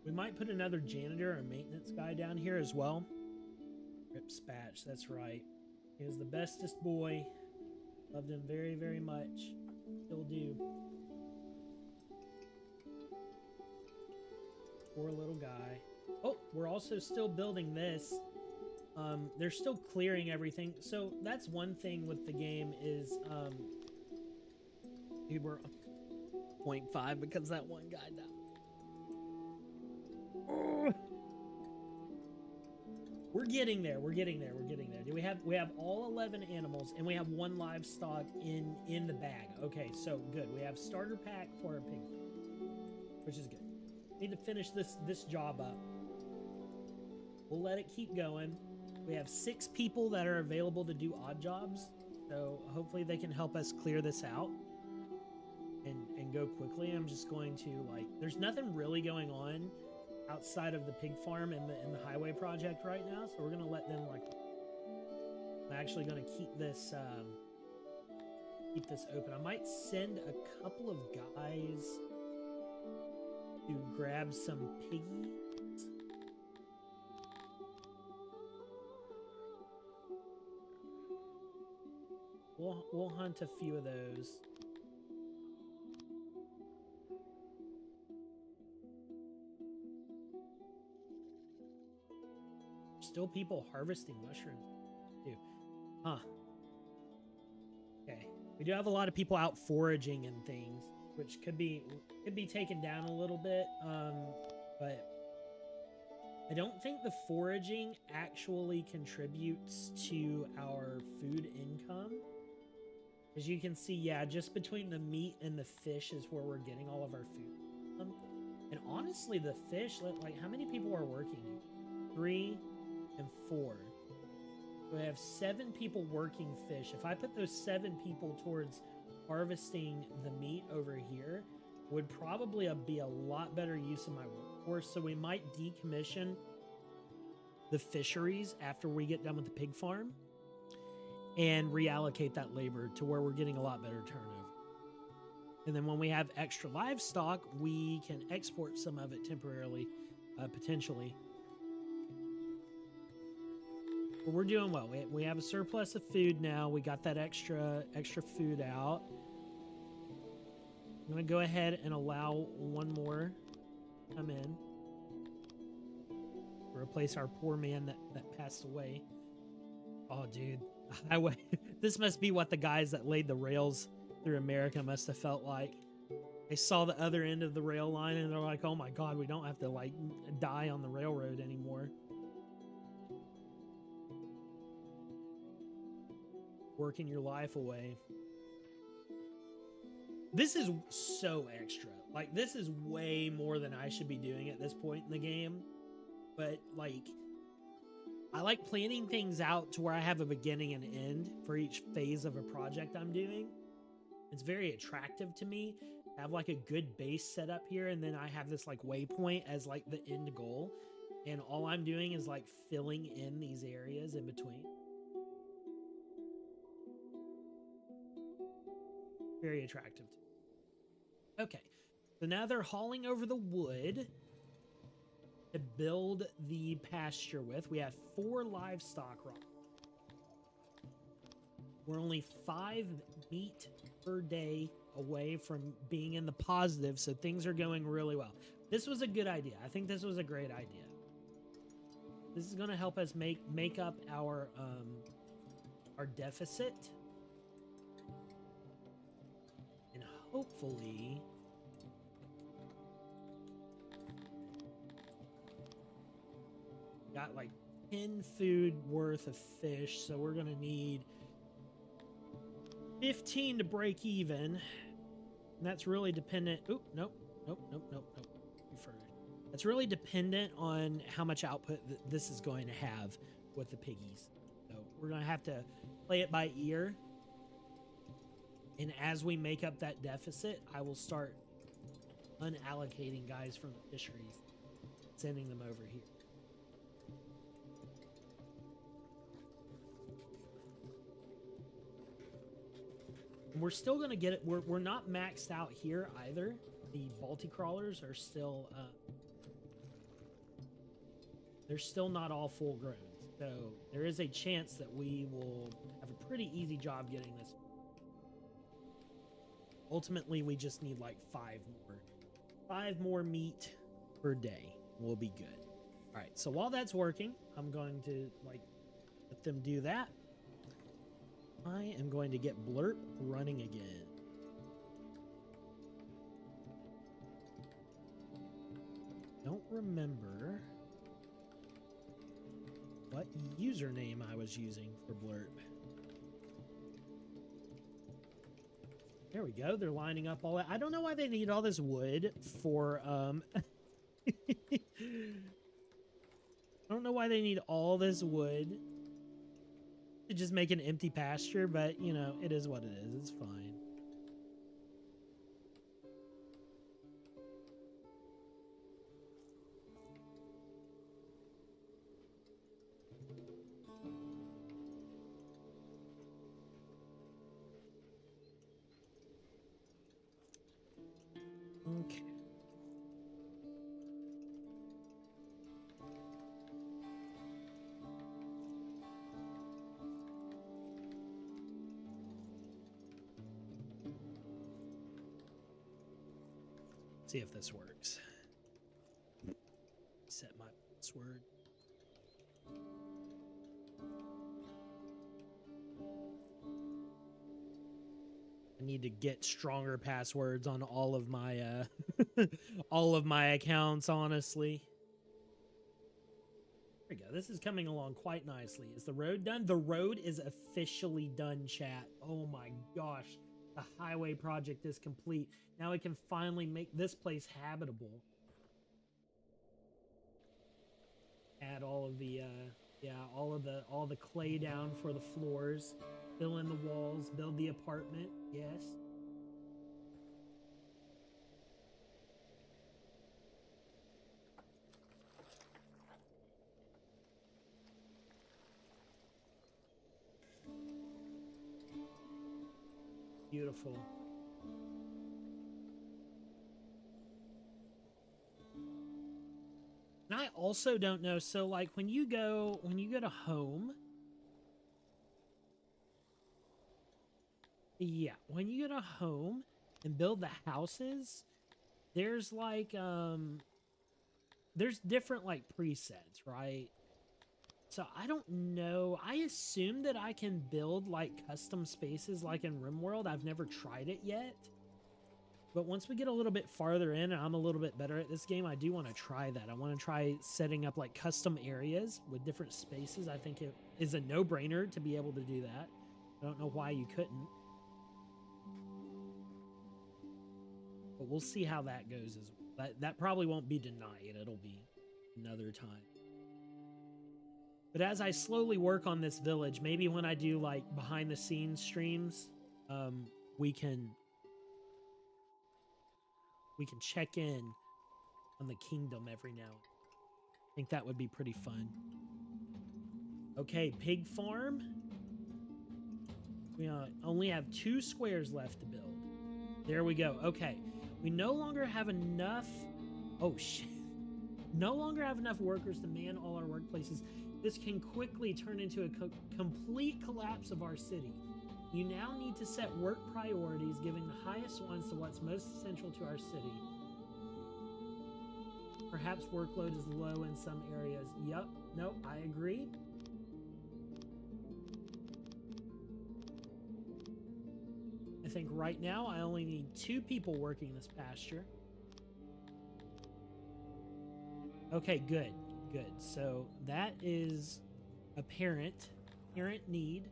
We might put another janitor or maintenance guy down here as well. Rip Spatch, that's right. He was the bestest boy. Loved him very, very much. Still do. Poor little guy. Oh, we're also still building this. They're still clearing everything. So that's one thing with the game is we're 0.5 because that one guy died. Oh. We're getting there. We're getting there. We're getting there. We have all 11 animals and we have 1 livestock in the bag. Okay, so good. We have starter pack for our pig, which is good. Need to finish this job up. We'll let it keep going. We have 6 people that are available to do odd jobs, so hopefully they can help us clear this out and go quickly. I'm just going to, like, there's nothing really going on outside of the pig farm and the highway project right now, so we're gonna let them, like, I'm actually gonna keep this open. I might send a couple of guys to grab some piggies. We'll hunt a few of those. Still people harvesting mushrooms too. Huh. Okay. We do have a lot of people out foraging and things, which could be taken down a little bit. But I don't think the foraging actually contributes to our food income. As you can see, yeah, just between the meat and the fish is where we're getting all of our food. And honestly, the fish, like, how many people are working here? 3 and 4. So we have 7 people working fish. If I put those 7 people towards harvesting the meat over here, would probably be a lot better use of my workforce. So we might decommission the fisheries after we get done with the pig farm and reallocate that labor to where we're getting a lot better turnover. And then when we have extra livestock, we can export some of it temporarily, potentially. But we're doing well. We have a surplus of food now. We got that extra food out. I'm going to go ahead and allow one more to come in. Replace our poor man that passed away. Oh, dude. Highway. This must be what the guys that laid the rails through America must have felt like. They saw the other end of the rail line and they're like, oh my God, we don't have to, like, die on the railroad anymore. Working your life away. This is so extra. Like, this is way more than I should be doing at this point in the game. But, like, I like planning things out to where I have a beginning and end for each phase of a project I'm doing. It's very attractive to me to have, like, a good base set up here, and then I have this, like, waypoint as, like, the end goal. And all I'm doing is, like, filling in these areas in between. Very attractive. Okay, so now they're hauling over the wood to build the pasture with. We have 4 livestock. We're only 5 meat per day away from being in the positive, so things are going really well. This was a good idea. I think this was a great idea. This is going to help us make up our deficit. And hopefully got like 10 food worth of fish, so we're gonna need 15 to break even. And that's really dependent. Oop, nope. That's really dependent on how much output this is going to have with the piggies. So we're going to have to play it by ear. And as we make up that deficit, I will start unallocating guys from the fisheries, sending them over here. And we're still going to get it. We're not maxed out here either. The Balti crawlers are still, they're still not all full grown. So there is a chance that we will have a pretty easy job getting this. Ultimately, we just need like 5 more meat per day. We'll be good. All right. So while that's working, I'm going to like let them do that. I am going to get Blurp running again. Don't remember what username I was using for Blurp. There we go. They're lining up all that. I don't know why they need all this wood for, I don't know why they need all this wood to just make an empty pasture, but, you know, it is what it is. It's fine. Okay. See if this works. Set my password. I need to get stronger passwords on all of my all of my accounts, honestly. There we go. This is coming along quite nicely. Is the road done? The road is officially done, chat. Oh my gosh. The highway project is complete. Now we can finally make this place habitable. Add all of the all the clay down for the floors. Fill in the walls, build the apartment. Yes. Beautiful. And I also don't know, so like when you go to home, yeah, when you go to home and build the houses, there's like there's different like presets, right? So I don't know. I assume that I can build like custom spaces like in RimWorld. I've never tried it yet. But once we get a little bit farther in and I'm a little bit better at this game, I do want to try that. I want to try setting up like custom areas with different spaces. I think it is a no-brainer to be able to do that. I don't know why you couldn't. But we'll see how that goes as well. That probably won't be denied. It'll be another time. But as I slowly work on this village, maybe when I do like behind the scenes streams, we can check in on the kingdom every now. I think that would be pretty fun. Okay, pig farm. We only have 2 squares left to build. There we go. Okay, we no longer have enough. Oh shit! No longer have enough workers to man all our workplaces. This can quickly turn into a complete collapse of our city. You now need to set work priorities, giving the highest ones to what's most essential to our city. Perhaps workload is low in some areas. Yup. Nope, I agree. I think right now I only need 2 people working this pasture. Okay, good. Good. So that is apparent need.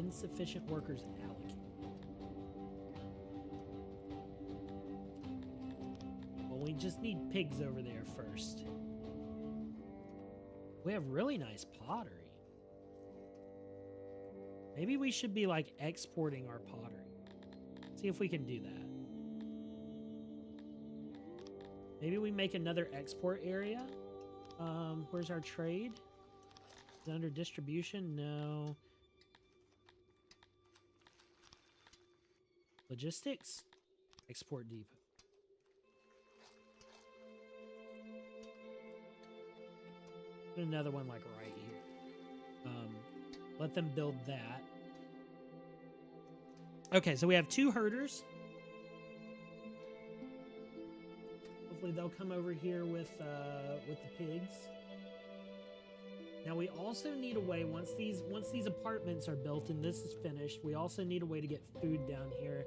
insufficient workers allocated. Well, we just need pigs over there first. We have really nice pottery. Maybe we should be like exporting our pottery. See if we can do that. Maybe we make another export area. Where's our trade? Is it under distribution? No. Logistics? Export depot. Put another one like right here. Let them build that. Okay, so we have 2 herders. Hopefully they'll come over here with the pigs. Now we also need a way, once these apartments are built and this is finished, we also need a way to get food down here.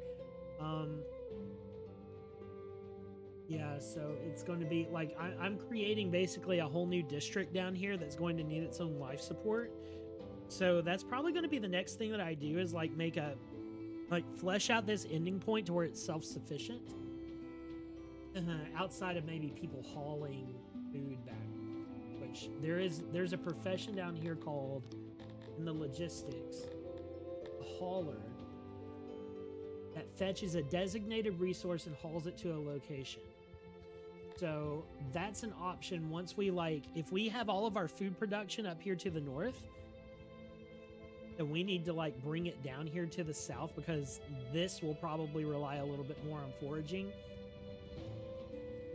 Yeah, so it's going to be like I'm creating basically a whole new district down here that's going to need its own life support. So that's probably going to be the next thing that I do, is like flesh out this ending point to where it's self-sufficient. Outside of maybe people hauling food back, which there's a profession down here called, in the logistics, a hauler, that fetches a designated resource and hauls it to a location. So that's an option once we if we have all of our food production up here to the north, and we need to bring it down here to the south, because this will probably rely a little bit more on foraging.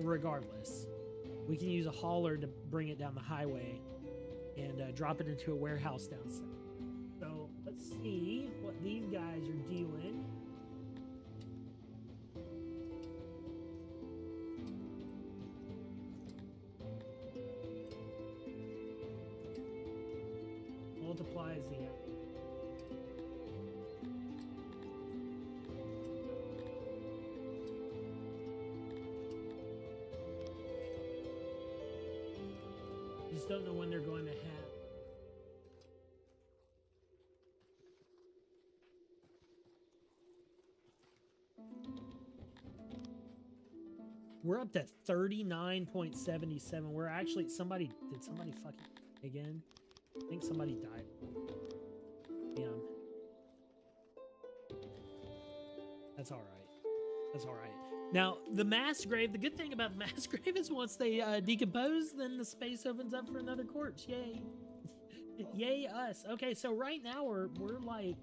Regardless, we can use a hauler to bring it down the highway and drop it into a warehouse down south. So let's see what these guys are doing. Multiplies the just don't know when they're going to have. We're up to 39.77. We're actually did somebody fucking again? I think somebody died. Damn. That's all right. That's all right. Now, the mass grave, the good thing about the mass grave is once they decompose, then the space opens up for another corpse. Yay. Yay us. Okay, so right now we're profiting.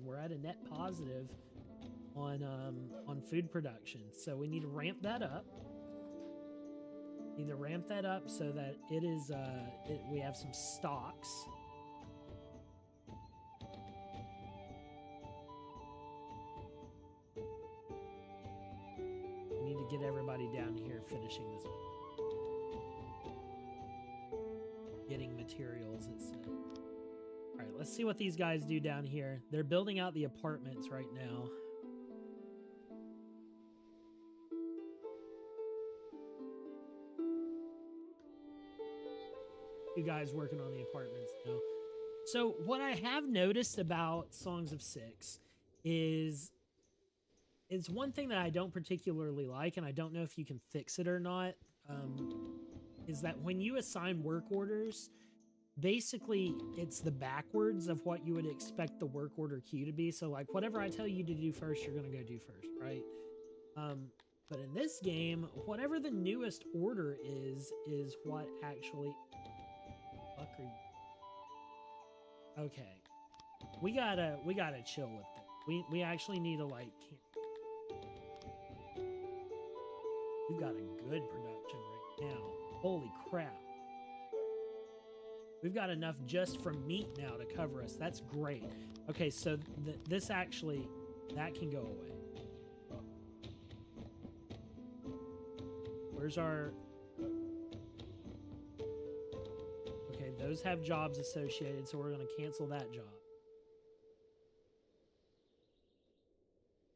We're at a net positive on food production. So we need to ramp that up. Need to ramp that up so that it is we have some stocks. Get everybody down here finishing this, getting materials, it said. All right, let's see what these guys do down here. They're building out the apartments right now. You guys working on the apartments now. So what I have noticed about Songs of Six is it's one thing that I don't particularly like, and I don't know if you can fix it or not, is that when you assign work orders, basically it's the backwards of what you would expect the work order queue to be. So whatever I tell you to do first, you're going to go do first, right? But in this game, whatever the newest order is what actually... Fuck are you... Okay. We gotta chill with that. We actually need to We've got a good production right now. Holy crap. We've got enough just from meat now to cover us. That's great. Okay, so this actually, that can go away. Where's our... Okay, those have jobs associated, so we're going to cancel that job.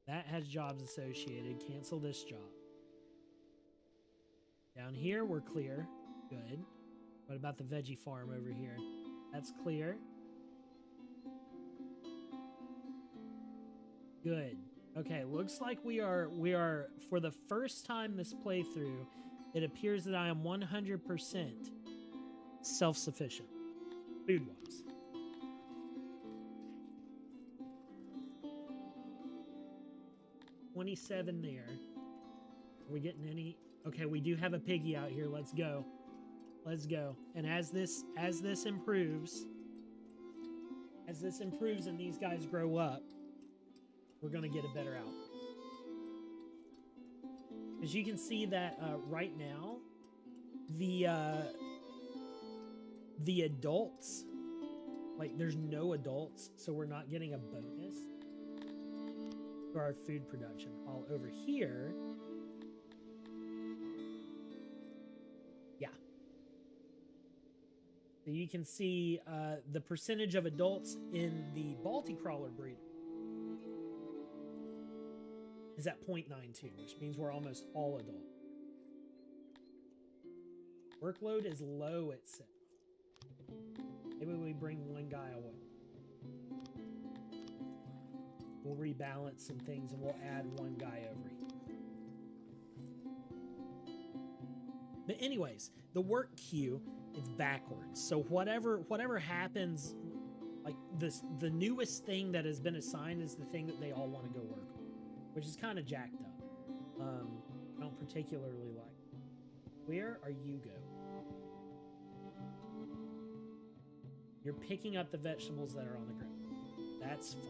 That has jobs associated. Cancel this job. Down here, we're clear. Good. What about the veggie farm over here? That's clear. Good. Okay, looks like we are for the first time this playthrough, it appears that I am 100% self-sufficient food-wise. $27 there. Are we getting any? Okay, we do have a piggy out here. Let's go. Let's go. And as this improves, and these guys grow up, we're gonna get a better out. As you can see that right now, the adults, like there's no adults, so we're not getting a bonus for our food production. All over here, yeah. So you can see the percentage of adults in the Balti crawler breed is at 0.92, which means we're almost all adult. Workload is low at 6. Maybe we bring one guy away. We'll rebalance some things and we'll add one guy over here. But anyways, the work queue is backwards. So whatever happens, like the newest thing that has been assigned is the thing that they all want to go work on, which is kind of jacked up. I don't particularly like it. Where are you going? You're picking up the vegetables that are on the ground. That's fine.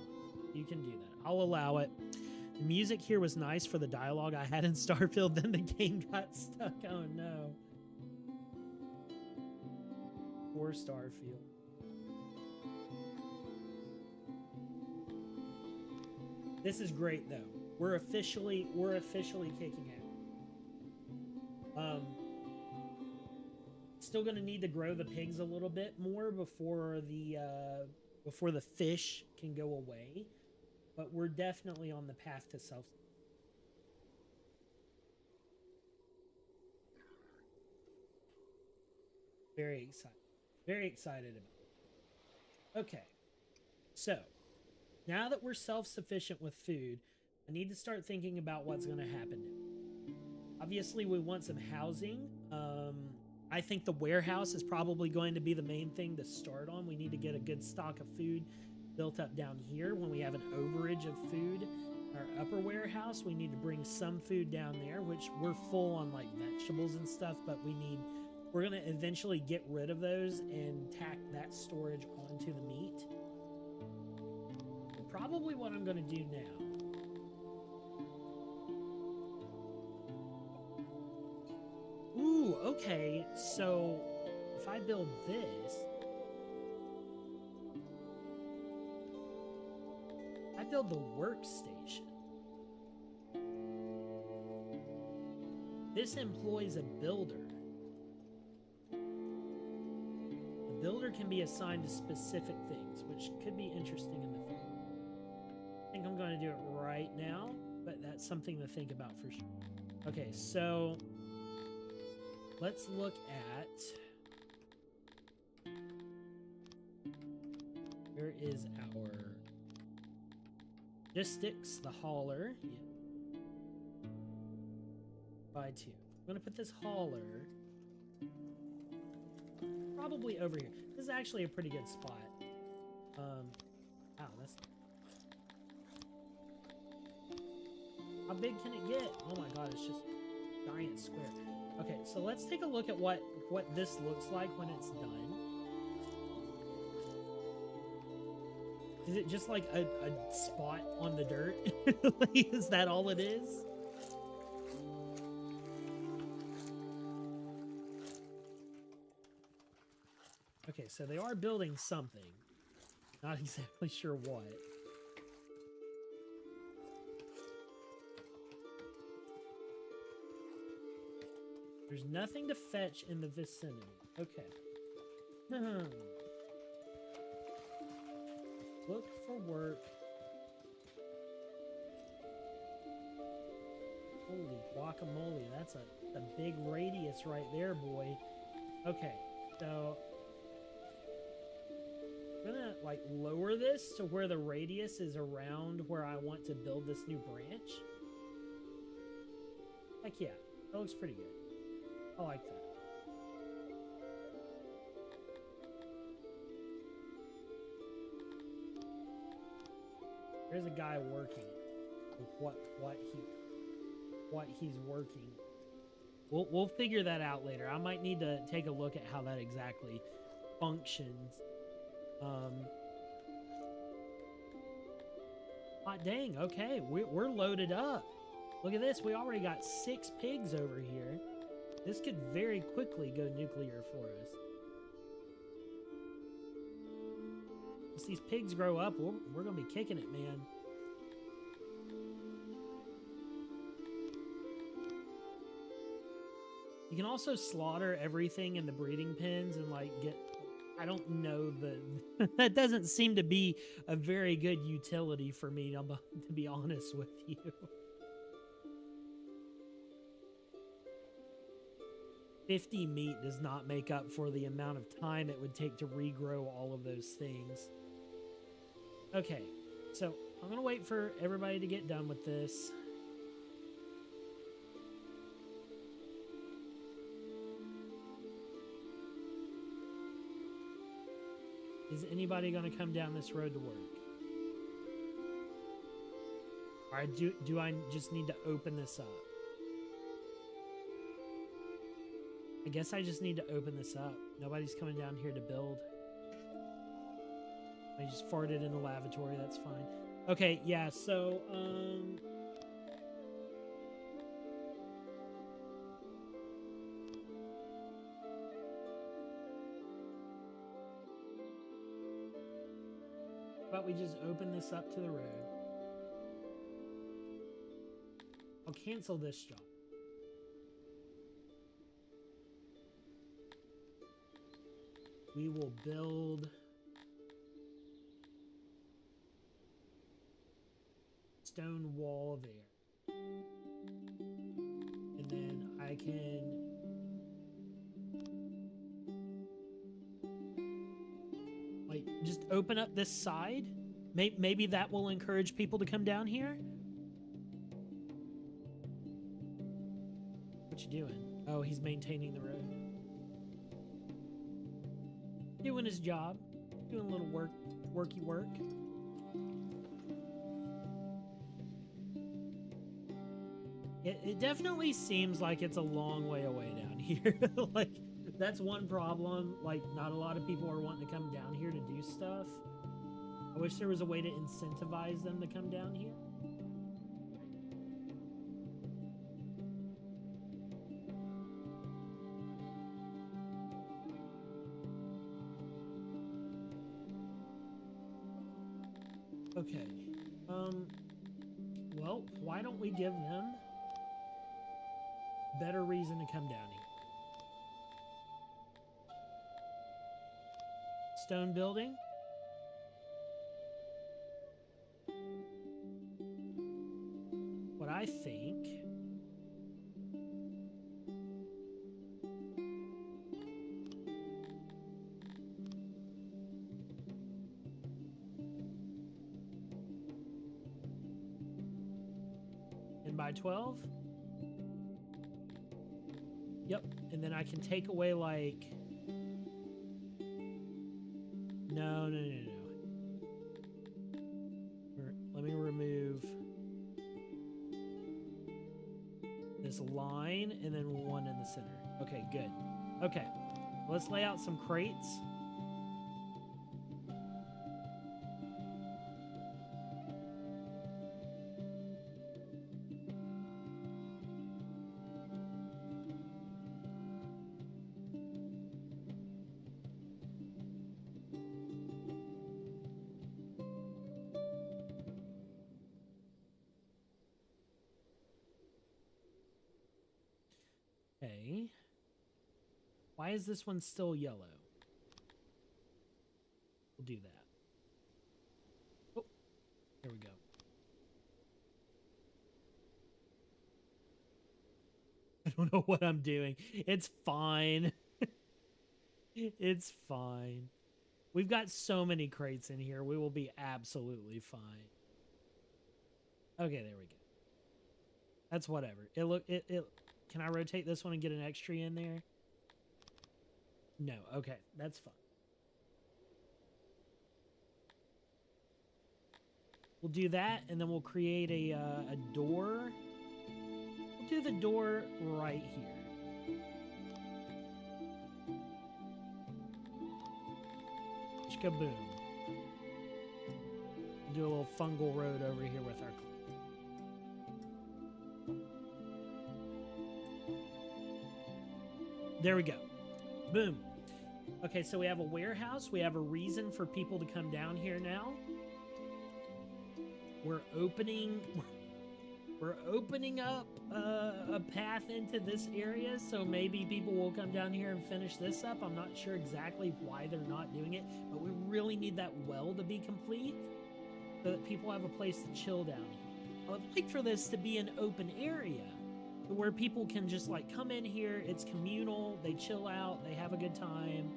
You can do that. I'll allow it. The music here was nice for the dialogue I had in Starfield, then the game got stuck. Oh no. Poor Starfield. This is great though. We're officially kicking out. Still gonna need to grow the pigs a little bit more before the fish can go away, but we're definitely on the path to self. Very excited about it. Okay, so now that we're self-sufficient with food, I need to start thinking about what's going to happen now. Obviously, we want some housing. I think the warehouse is probably going to be the main thing to start on. We need to get a good stock of food built up down here. When we have an overage of food, our upper warehouse, we need to bring some food down there, which we're full on like vegetables and stuff, but we're going to eventually get rid of those and tack that storage onto the meat. Probably what I'm going to do now. Ooh, okay, so if I build this, I build the workstation. This employs a builder. The builder can be assigned to specific things, which could be interesting in the future. I think I'm going to do it right now, but that's something to think about for sure. Okay, so let's look at, where is our logistics, the hauler? Yeah. By 2. I'm going to put this hauler probably over here. This is actually a pretty good spot. Wow, that's... How big can it get? Oh my god, it's just giant square. Okay, so let's take a look at what this looks like when it's done. Is it just like a spot on the dirt? Like, is that all it is? Okay, so they are building something. Not exactly sure what. There's nothing to fetch in the vicinity. Okay. Look for work. Holy guacamole, that's a big radius right there, boy. Okay, so I'm gonna like lower this to where the radius is around where I want to build this new branch. Heck yeah, that looks pretty good. I like that. There's a guy working with what he's working. We'll figure that out later. I might need to take a look at how that exactly functions. Hot dang, okay, we're loaded up. Look at this, we already got 6 pigs over here. This could very quickly go nuclear for us. Once these pigs grow up, we're gonna be kicking it, man. You can also slaughter everything in the breeding pens and like get, I don't know, that doesn't seem to be a very good utility for me, to be honest with you. $50 meat does not make up for the amount of time it would take to regrow all of those things. Okay, so I'm gonna wait for everybody to get done with this. Is anybody gonna come down this road to work? All right, do I just need to open this up? I guess I just need to open this up. Nobody's coming down here to build. I just farted in the lavatory, that's fine. Okay, yeah, so, how about we just open this up to the road? I'll cancel this job. We will build stone wall there. And then I can like just open up this side. Maybe that will encourage people to come down here. What you doing? Oh, he's maintaining the road. Doing his job, doing a little worky work. It definitely seems like it's a long way away down here. Like, that's one problem. Like, not a lot of people are wanting to come down here to do stuff. I wish there was a way to incentivize them to come down here. Okay, well, why don't we give them better reason to come down here? Stone building. What I think by 12. Yep, and then I can take away like no. Let me remove this line and then one in the center. Okay, good. Okay, let's lay out some crates. Okay. Why is this one still yellow? We'll do that. Oh, there we go. I don't know what I'm doing. It's fine. It's fine. We've got so many crates in here. We will be absolutely fine. Okay, there we go. That's whatever. It can I rotate this one and get an extra in there? No. Okay, that's fine. We'll do that, and then we'll create a door. We'll do the door right here. Kaboom. Do a little fungal road over here with our... There we go. Boom. Okay, so we have a warehouse. We have a reason for people to come down here now. We're opening up a path into this area, so maybe people will come down here and finish this up. I'm not sure exactly why they're not doing it, but we really need that well to be complete so that people have a place to chill down here. I would like for this to be an open area where people can just like come in here. It's communal. They chill out. They have a good time.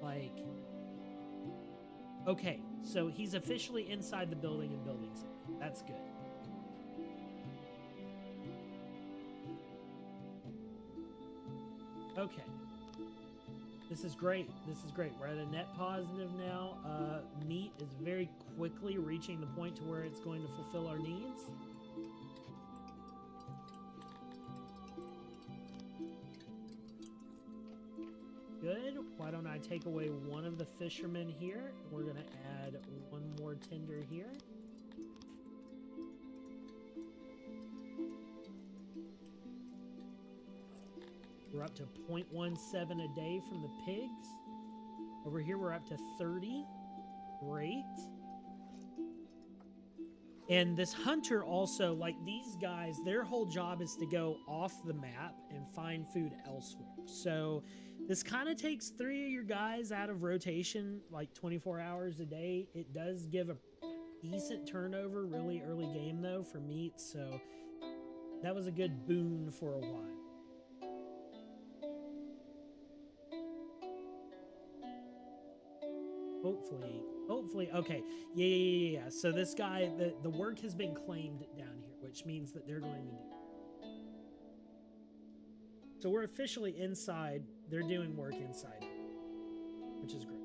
Like, okay, so he's officially inside the building and building something. That's good. Okay. This is great. This is great. We're at a net positive now. Meat is very quickly reaching the point to where it's going to fulfill our needs. Good. Why don't I take away one of the fishermen here? We're going to add one more tender here. We're up to 0.17 a day from the pigs. Over here, we're up to 30. Great. And this hunter also, like these guys, their whole job is to go off the map and find food elsewhere. So this kind of takes 3 of your guys out of rotation, like 24 hours a day. It does give a decent turnover, really early game, though, for meat. So that was a good boon for a while. Hopefully, okay. Yeah. So this guy, the work has been claimed down here, which means that they're going to do it. So we're officially inside. They're doing work inside, which is great.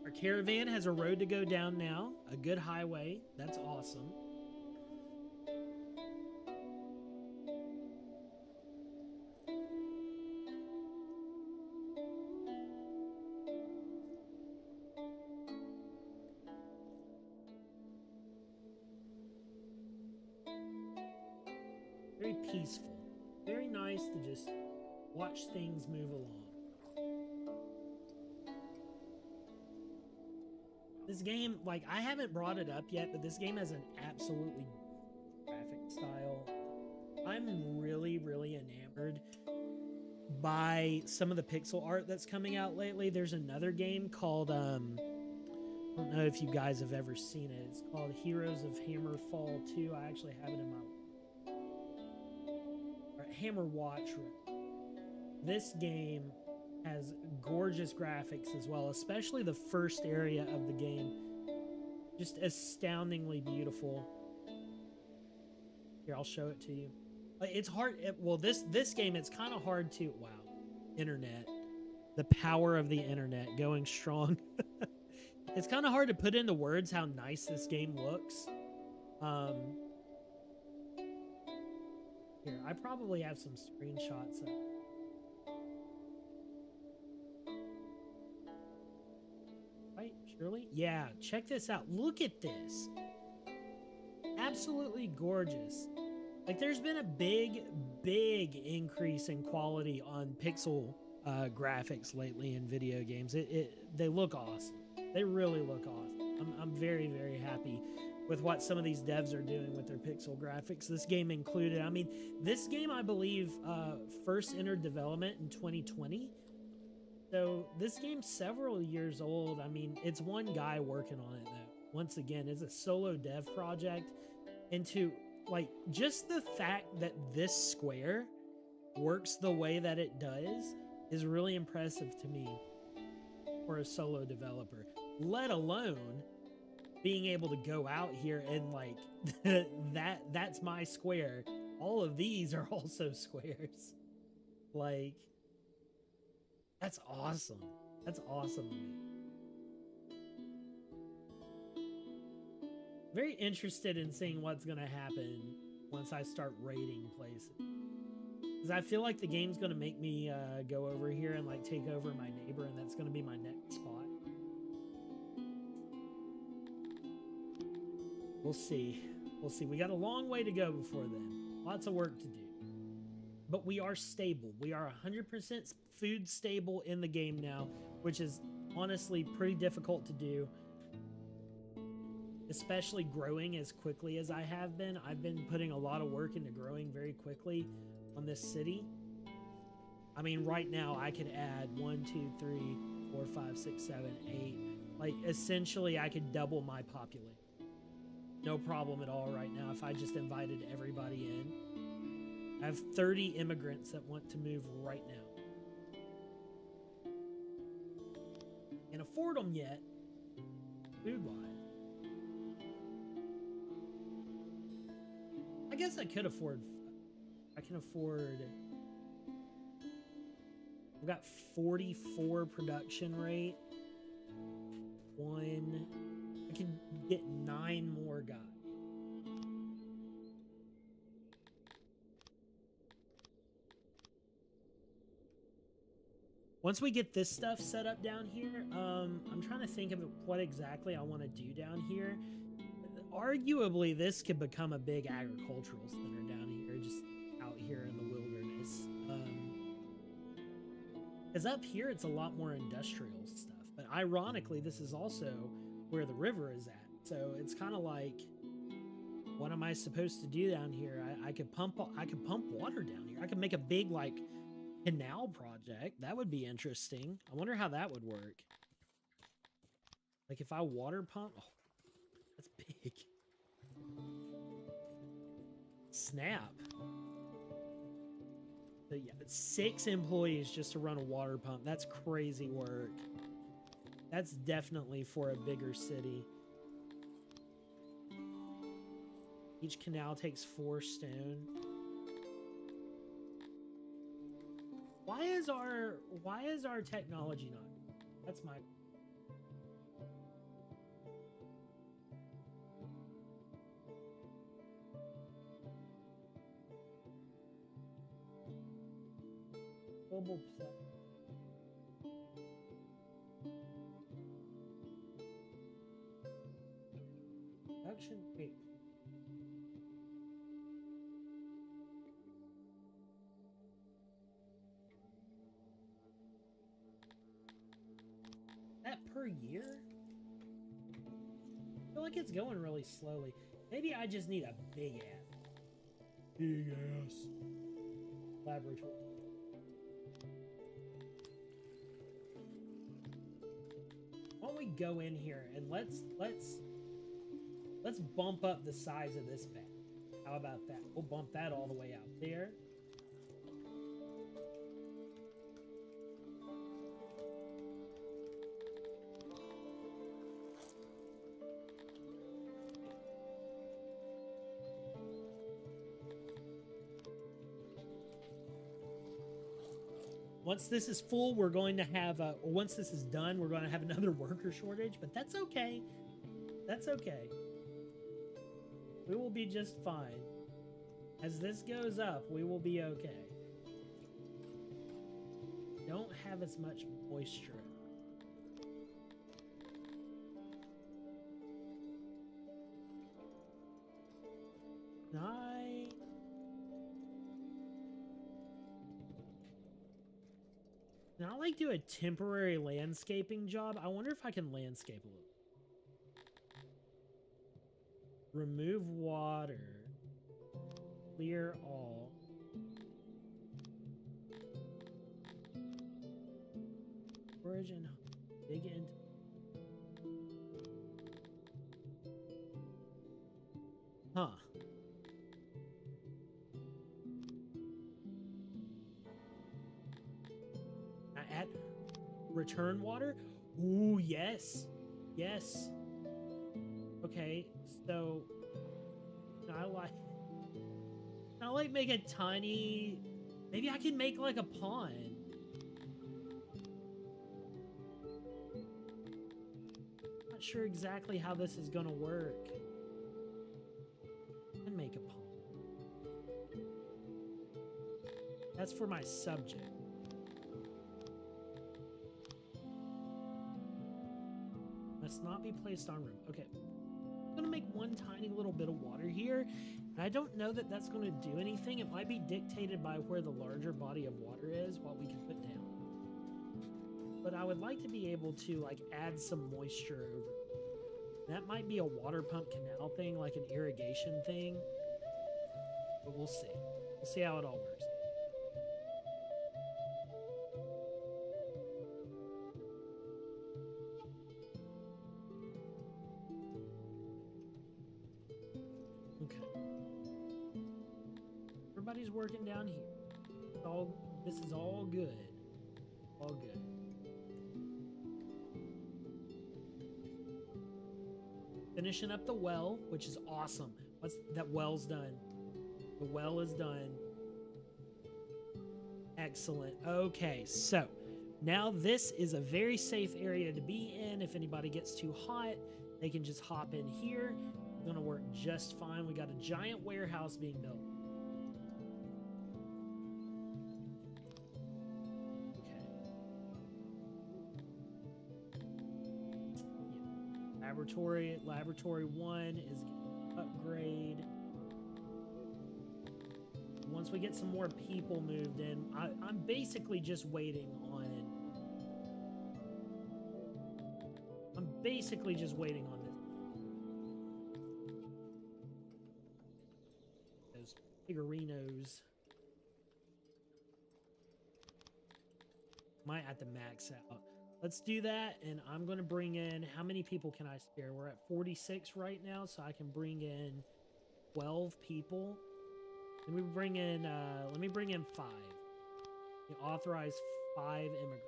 Our caravan has a road to go down now, a good highway. That's awesome. Very peaceful. Very nice to just watch things move along. This game, like, I haven't brought it up yet, but this game has an absolutely graphic style. I'm really, really enamored by some of the pixel art that's coming out lately. There's another game called, I don't know if you guys have ever seen it. It's called Heroes of Hammerfall 2. I actually have it in my... Hammer Watch. This game has gorgeous graphics as well, especially the first area of the game. Just astoundingly beautiful. Here, I'll show it to you. It's hard. Well, this game, it's kind of hard to... Wow. Internet. The power of the internet going strong. It's kind of hard to put into words how nice this game looks. Here, I probably have some screenshots of... Right, Shirley? Yeah, check this out. Look at this. Absolutely gorgeous. Like, there's been a big increase in quality on pixel graphics lately in video games. They look awesome. They really look awesome. I'm very, very happy with what some of these devs are doing with their pixel graphics. This game included. I mean, this game, I believe, first entered development in 2020. So this game's several years old. I mean, it's one guy working on it, though. Once again, it's a solo dev project. And to, like, just the fact that this square works the way that it does is really impressive to me. for a solo developer, let alone being able to go out here and like that's my square. All of these are also squares. Like, that's awesome. That's awesome to me. Very interested in seeing what's going to happen once I start raiding places. Because I feel like the game's going to make me go over here and like take over my neighbor, and that's going to be my next spot. We'll see. We'll see. We got a long way to go before then. Lots of work to do. But we are stable. We are 100% food stable in the game now, which is honestly pretty difficult to do. Especially growing as quickly as I have been. I've been putting a lot of work into growing very quickly on this city. I mean, right now I could add 1, 2, 3, 4, 5, 6, 7, 8. Like, essentially I could double my population. No problem at all right now if I just invited everybody in. I have 30 immigrants that want to move right now. Can't afford them yet, food-wise. I guess I could afford... I can afford... I've got 44 production rate. 1... I can get 9 more guys. Once we get this stuff set up down here, I'm trying to think of what exactly I want to do down here. Arguably, this could become a big agricultural center down here, just out here in the wilderness. Because up here, it's a lot more industrial stuff. But ironically, this is also where the river is at. So it's kind of like, what am I supposed to do down here? I could pump water down here. I could make a big like canal project. That would be interesting. I wonder how that would work. Like if I water pump, oh, that's big. Snap. So yeah, 6 employees just to run a water pump. That's crazy work. That's definitely for a bigger city. Each canal takes 4 stone. Why is our technology not? That's my... Global play. Production, wait. That per year? I feel like it's going really slowly. Maybe I just need a big ass. Big ass. Laboratory. Why don't we go in here and let's bump up the size of this bed. How about that? We'll bump that all the way out there. Once this is full, we're going to have, once this is done, we're going to have another worker shortage, but that's okay. That's okay. We will be just fine. As this goes up, we will be okay. Don't have as much moisture. Can I like do a temporary landscaping job? I wonder if I can landscape a little. Remove water. Clear all. Origin. Dig into. Huh. Add return water. Ooh, yes. Yes. Okay, so I like make a tiny, maybe I can make like a pond. Not sure exactly how this is gonna work. I can make a pond. That's for my subject. Must not be placed on room. Okay. I'm gonna make one tiny little bit of water here. And I don't know that that's gonna do anything. It might be dictated by where the larger body of water is, what we can put down. But I would like to be able to like add some moisture over. That might be a water pump canal thing, like an irrigation thing. But we'll see. We'll see how it all works. Okay. Everybody's working down here. This is all good. All good. Finishing up the well, which is awesome. That well's done. The well is done. Excellent. Okay, so now this is a very safe area to be in. If anybody gets too hot, they can just hop in here. It's gonna work just fine. We got a giant warehouse being built. Laboratory 1 is getting upgrade. Once we get some more people moved in, I'm basically just waiting on this. Those figurinos might have to max out. Let's do that, and I'm going to bring in, how many people can I spare? We're at 46 right now, so I can bring in 12 people. Let me bring in 5. You authorize 5 immigrants.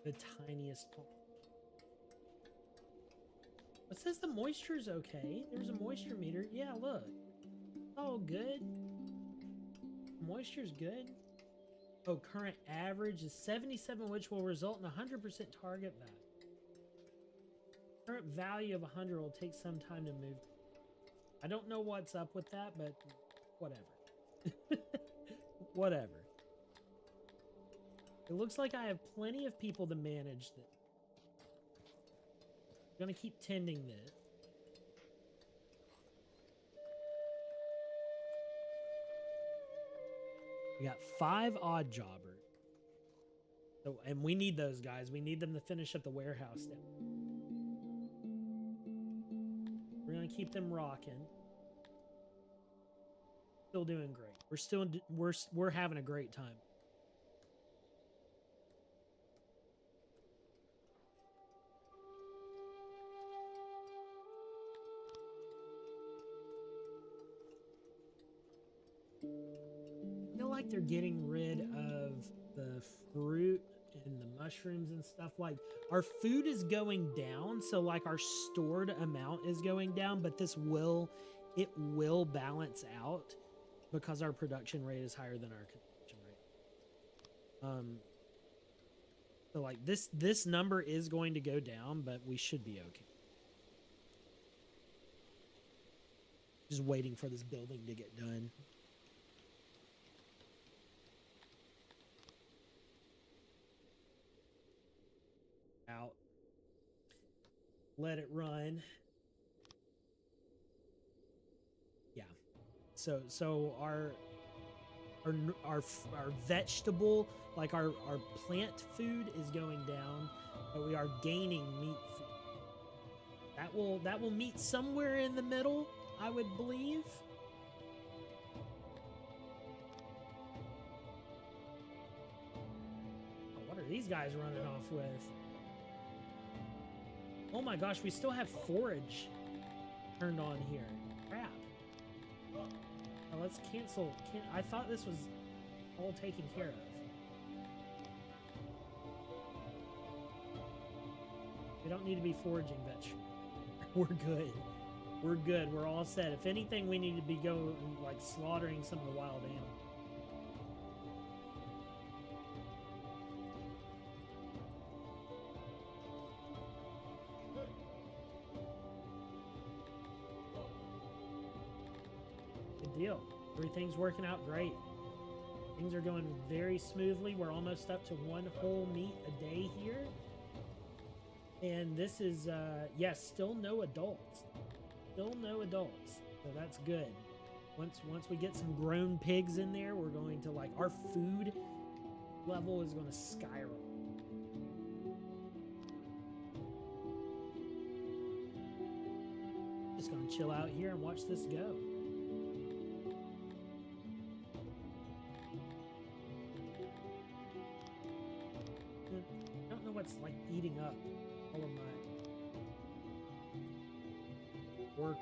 The tiniest part. It says the moisture's okay. There's a moisture meter. Yeah, look. It's all good. Moisture's good. Oh, current average is 77, which will result in 100% target value. Current value of 100 will take some time to move. I don't know what's up with that, but whatever. Whatever. It looks like I have plenty of people to manage this. I'm gonna keep tending this. We got 5 odd jobbers. So, and we need those guys. We need them to finish up the warehouse now. We're gonna keep them rocking. Still doing great. We're having a great time. They're getting rid of the fruit and the mushrooms and stuff. Like, our food is going down, so like our stored amount is going down, but it will balance out because our production rate is higher than our consumption rate. So like this number is going to go down, but we should be okay. Just waiting for this building to get done. Out. Let it run. Yeah. So our vegetable, like our plant food is going down, but we are gaining meat food. That will meet somewhere in the middle, I would believe. guys running off with? Oh my gosh, we still have forage turned on here. Crap. Oh, let's cancel. I thought this was all taken care of. We don't need to be foraging vegetables. We're good. We're good. We're all set. If anything, we need to be going like slaughtering some of the wild animals. Good deal. Everything's working out great. Things are going very smoothly. We're almost up to 1 whole meat a day here. And this is, yes, still no adults. Still no adults. So that's good. Once we get some grown pigs in there, we're going to, like, our food level is going to skyrocket. Just going to chill out here and watch this go. I don't know what's, like, eating up all of my workers.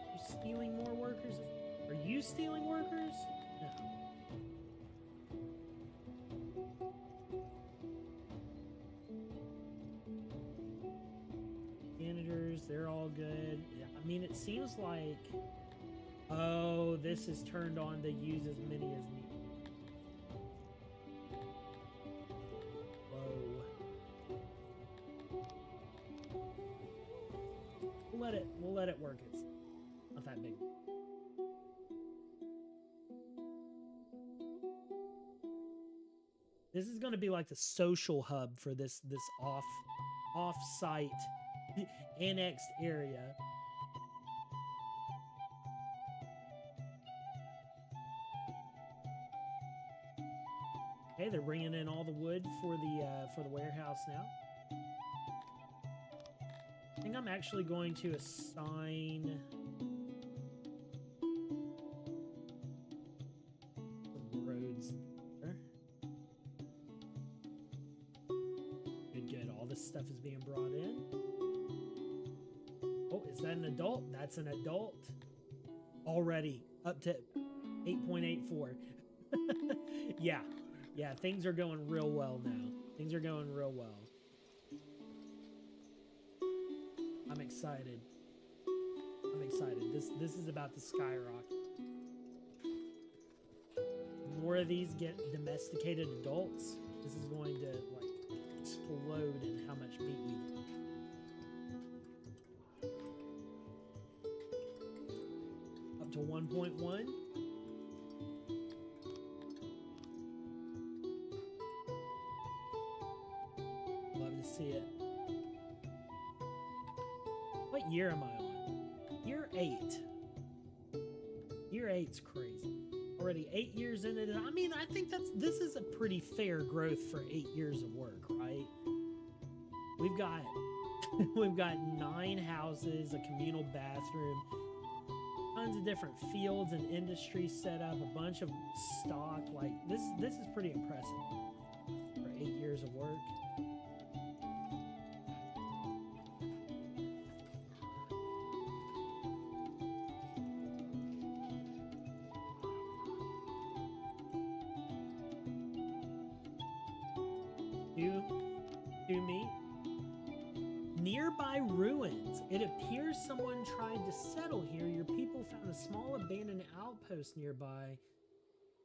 Are you stealing more workers? Are you stealing workers? No. Janitors, they're all good. I mean, it seems like... Oh, this is turned on to use as many as needed. We'll let it work. It's not that big. This is going to be like the social hub for this off-site annexed area. Okay, they're bringing in all the wood for the warehouse now. I think I'm actually going to assign some roads there. Good. All this stuff is being brought in. Oh, is that an adult? That's an adult. Already up to 8.84. Yeah, things are going real well now. Things are going real well. I'm excited. This is about to skyrocket. The more of these get domesticated adults, this is going to like explode in how much meat we get. Up to 1.1. Love to see it. What year am I on? Year 8. Year 8's crazy. Already 8 years into it. I mean, I think this is a pretty fair growth for 8 years of work, right? We've got 9 houses, a communal bathroom, tons of different fields and industry set up, a bunch of stock. Like this is pretty impressive for 8 years of work. To me, nearby ruins. It appears someone tried to settle here. Your people found a small abandoned outpost nearby.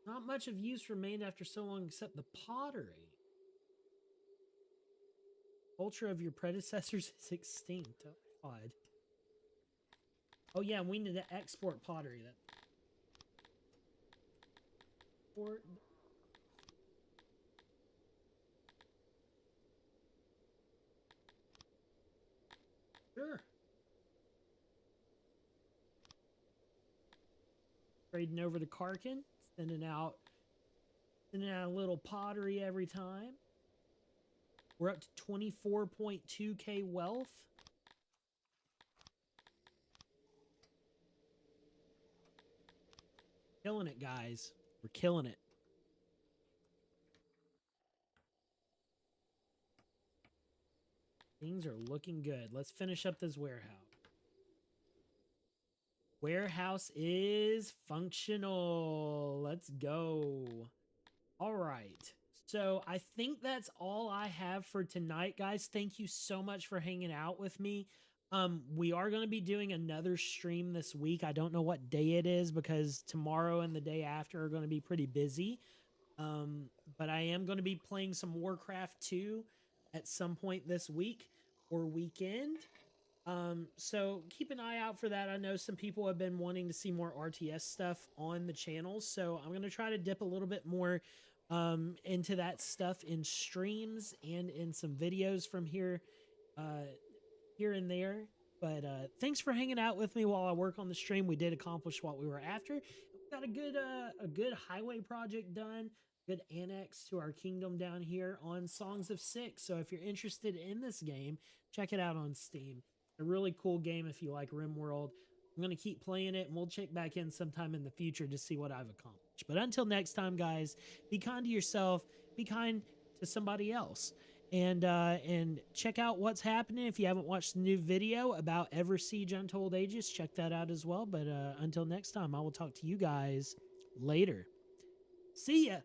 Not much of use remained after so long except the pottery. Culture of your predecessors is extinct. Oh, odd. Oh yeah, we need to export pottery. Export. Sure. Trading over to Karkin, sending out a little pottery every time. We're up to 24.2k wealth. Killing it, guys. We're killing it. Things are looking good. Let's finish up this warehouse. Warehouse is functional. Let's go. All right. So I think that's all I have for tonight, guys. Thank you so much for hanging out with me. We are going to be doing another stream this week. I don't know what day it is because tomorrow and the day after are going to be pretty busy. But I am going to be playing some Warcraft 2 at some point this week or weekend. So keep an eye out for that. I know some people have been wanting to see more RTS stuff on the channel, so I'm going to try to dip a little bit more into that stuff in streams and in some videos from here and there. But thanks for hanging out with me while I work on the stream. We did accomplish what we were after. We got a good highway project done, good annex to our kingdom down here on Songs of Six. So if you're interested in this game, check it out on Steam. A really cool game if you like RimWorld. I'm going to keep playing it, and we'll check back in sometime in the future to see what I've accomplished. But until next time, guys, be kind to yourself, be kind to somebody else, and check out what's happening. If you haven't watched the new video about Ever Siege Untold Ages, check that out as well. But until next time, I will talk to you guys later. See ya!